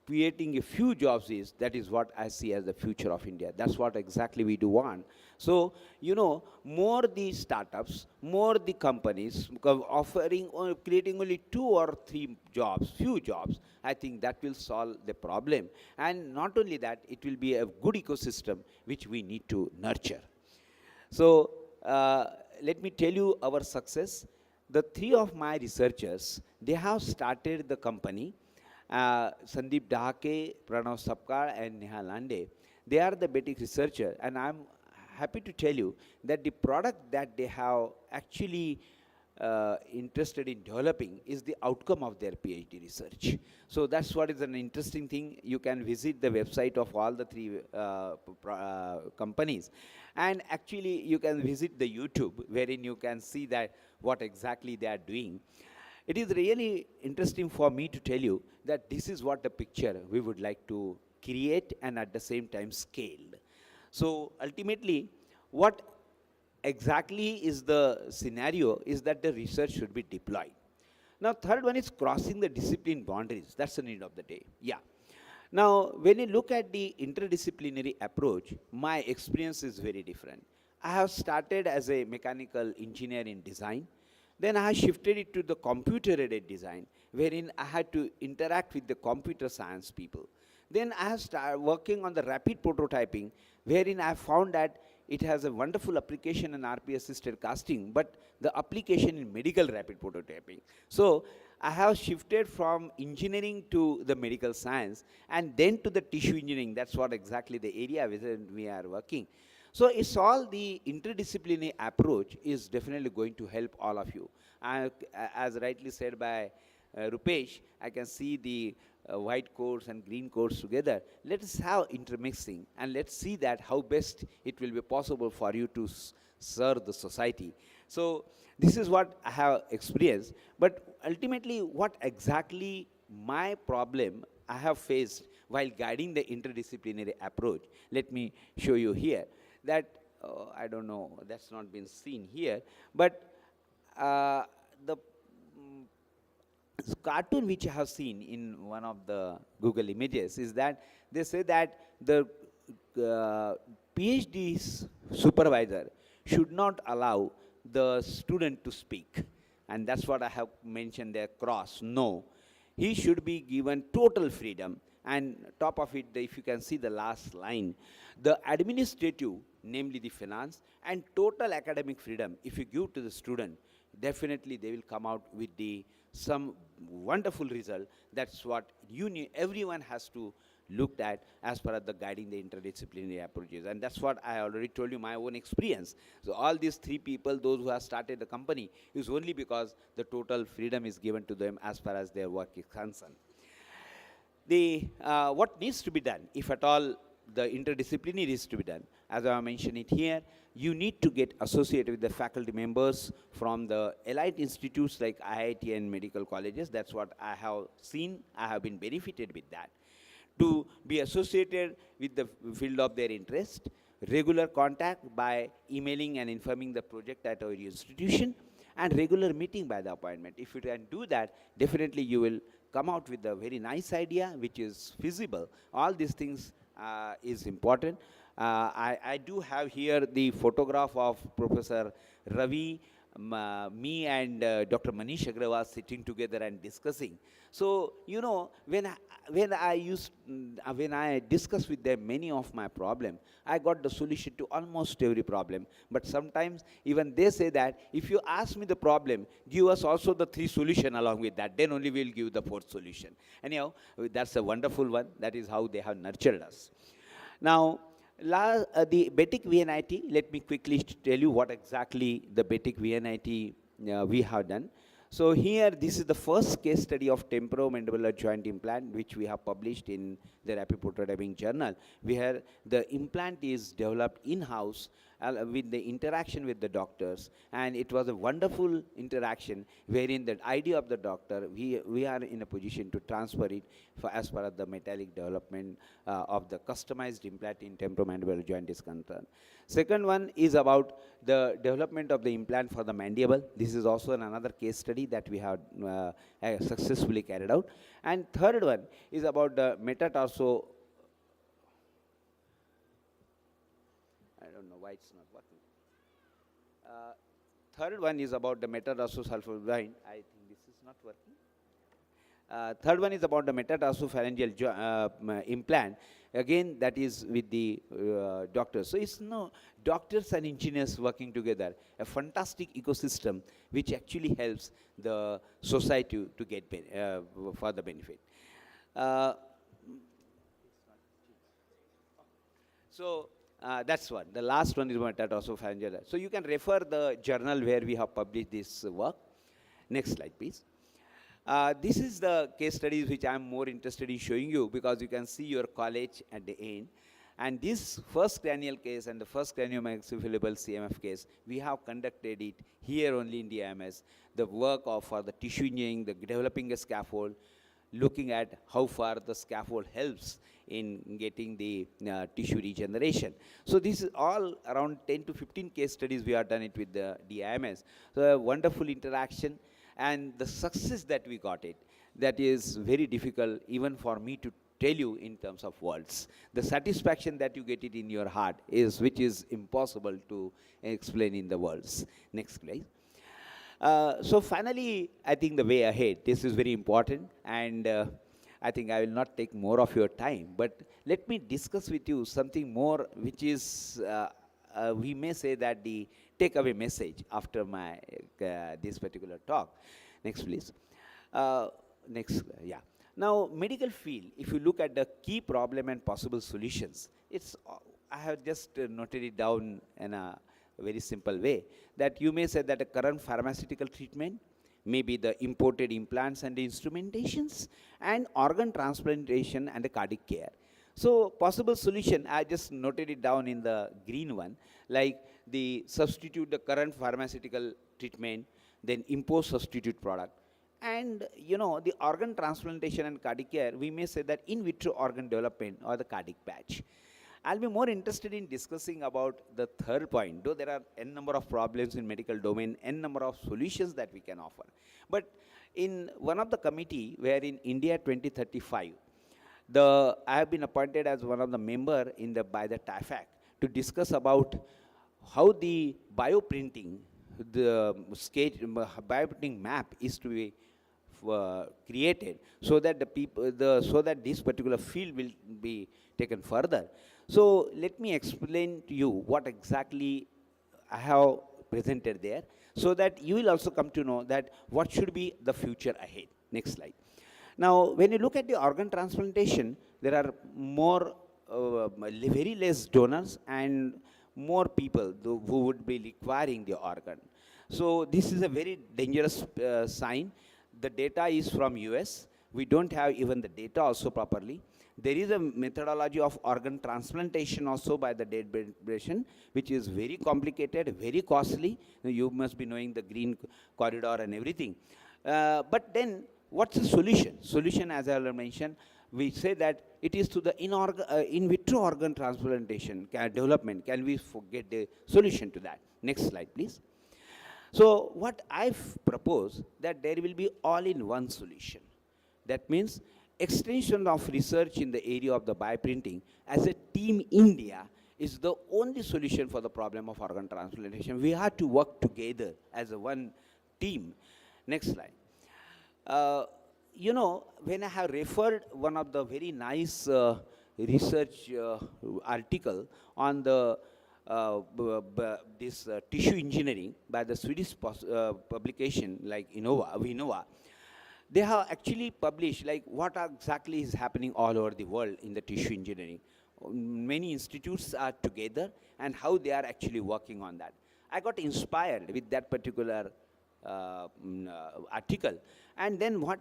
creating a few jobs that is what I see as the future of India. That's what exactly we do want. So, you know, more the startups, more the companies offering or creating only 2 or 3 jobs, few jobs, I think that will solve the problem. And not only that, it will be a good ecosystem which we need to nurture. So, let me tell you our success. The 3 of my researchers, they have started the company. Sandeep Dahake, Pranav Sapkar and Neha Lande, they are the basic researcher, and I'm happy to tell you that the product that they have actually interested in developing is the outcome of their PhD research. So that's what is an interesting thing. You can visit the website of all the 3 companies, and actually you can visit the YouTube wherein you can see that what exactly they are doing. It is really interesting for me to tell you that this is what the picture we would like to create and at the same time scale. So ultimately, what exactly is the scenario is that the research should be deployed. Now, third one is crossing the discipline boundaries. That's the need of the day. Yeah. Now, when you look at the interdisciplinary approach, my experience is very different. I have started as a mechanical engineer in design. Then I shifted it to the computer-aided design, wherein I had to interact with the computer science people. Then I started working on the rapid prototyping, wherein I found that it has a wonderful application in RP-assisted casting, but the application in medical rapid prototyping. So I have shifted from engineering to the medical science, and then to the tissue engineering. That's what exactly the area where we are working. So it's all the interdisciplinary approach is definitely going to help all of you. As rightly said by Rupesh, I can see the white coats and green coats together. Let us have intermixing, and let's see that how best it will be possible for you to serve the society. So this is what I have experienced. But ultimately, what exactly my problem I have faced while guiding the interdisciplinary approach. Let me show you here that, I don't know, that's not been seen here, but the cartoon which I have seen in one of the Google images is that they say that the PhD's supervisor should not allow the student to speak. And that's what I have mentioned there, cross, no. He should be given total freedom. And top of it, if you can see the last line, the administrative, namely the finance, and total academic freedom, if you give to the student, definitely they will come out with some wonderful result. That's what everyone has to look at as far as the guiding the interdisciplinary approaches. And that's what I already told you, my own experience. So all these three people, those who have started the company, is only because the total freedom is given to them as far as their work is concerned. What needs to be done, if at all the interdisciplinary is to be done, as I mentioned it here, you need to get associated with the faculty members from the elite institutes like IIT and medical colleges. That's what I have seen. I have been benefited with that. To be associated with the field of their interest, regular contact by emailing and informing the project at our institution, and regular meeting by the appointment. If you can do that, definitely you will come out with a very nice idea which is feasible. All these things is important. I do have here the photograph of Professor Ravi, me and Dr. Manish Agrawal sitting together and discussing. So, you know, when I discuss with them many of my problem, I got the solution to almost every problem. But sometimes even they say that if you ask me the problem, give us also the 3 solution along with that, then only we'll give the 4th solution. Anyhow, that's a wonderful one. That is how they have nurtured us. Now, the BETIC VNIT, let me quickly tell you what exactly the BETIC VNIT we have done. So here, this is the first case study of temporomandibular joint implant, which we have published in the Rapid Prototyping Journal, where the implant is developed in-house with the interaction with the doctors. And it was a wonderful interaction wherein the idea of the doctor, we are in a position to transfer it as far as the metallic development of the customized implant in temporomandibular joint is concerned. Second one is about the development of the implant for the mandible. This is also another case study that we have successfully carried out. And third one is about the metatarso. I don't know why it's not working. Third one is about the metatarsosulfurjoint. I think this is not working. Third one is about the metatarsopharyngeal implant. Again, that is with the doctors. So it's doctors and engineers working together, a fantastic ecosystem which actually helps the society to get further benefit. So that's one. The last one is metatarsopharyngeal. So you can refer the journal where we have published this work. Next slide, please. This is the case studies which I am more interested in showing you, because you can see your college at the end. And this first cranial case and the first craniomaxillofacial CMF case, we have conducted it here only in DIMS. The work for the tissue engineering, the developing a scaffold, looking at how far the scaffold helps in getting the tissue regeneration. So this is all around 10 to 15 case studies we have done it with the DIMS. So a wonderful interaction. And the success that we got it, that is very difficult even for me to tell you in terms of words. The satisfaction that you get it in your heart is, which is impossible to explain in the words. Next, please. So finally, I think the way ahead, this is very important, and I think I will not take more of your time, but let me discuss with you something more, which is, we may say that the takeaway message after my this particular talk. Next, please. Next, yeah. Now, medical field, if you look at the key problem and possible solutions, I have just noted it down in a very simple way, that you may say that a current pharmaceutical treatment, maybe the imported implants and the instrumentations, and organ transplantation and the cardiac care. So possible solution, I just noted it down in the green one, like the substitute the current pharmaceutical treatment, then impose substitute product, And you know, the organ transplantation and cardiac care, we may say that in vitro organ development or the cardiac patch. I'll be more interested in discussing about the third point, though there are n number of problems in medical domain, n number of solutions that we can offer. But in one of the committee where in India 2035, I have been appointed as one of the member in by the TIFAC to discuss about how the bioprinting, the bioprinting map is to be created so that the people, so that this particular field will be taken further. So let me explain to you what exactly I have presented there, so that you will also come to know that what should be the future ahead. Next slide. Now, when you look at the organ transplantation, there are more, very less donors and more people who would be requiring the organ. So this is a very dangerous sign. The data is from US. We don't have even the data also properly. There is a methodology of organ transplantation also by the deliberation, which is very complicated, very costly. You must be knowing the green corridor and everything. But then, what's the solution? Solution, as I mentioned, we say that it is to the in vitro organ transplantation development. Can we get the solution to that? Next slide, please. So what I've proposed, that there will be all-in-one solution. That means extension of research in the area of the bioprinting as a team India is the only solution for the problem of organ transplantation. We have to work together as a one team. Next slide. You know, when I have referred one of the very nice research article on the tissue engineering by the Swedish publication like Innova, they have actually published like what exactly is happening all over the world in the tissue engineering. Many institutes are together and how they are actually working on that. I got inspired with that particular article, and then what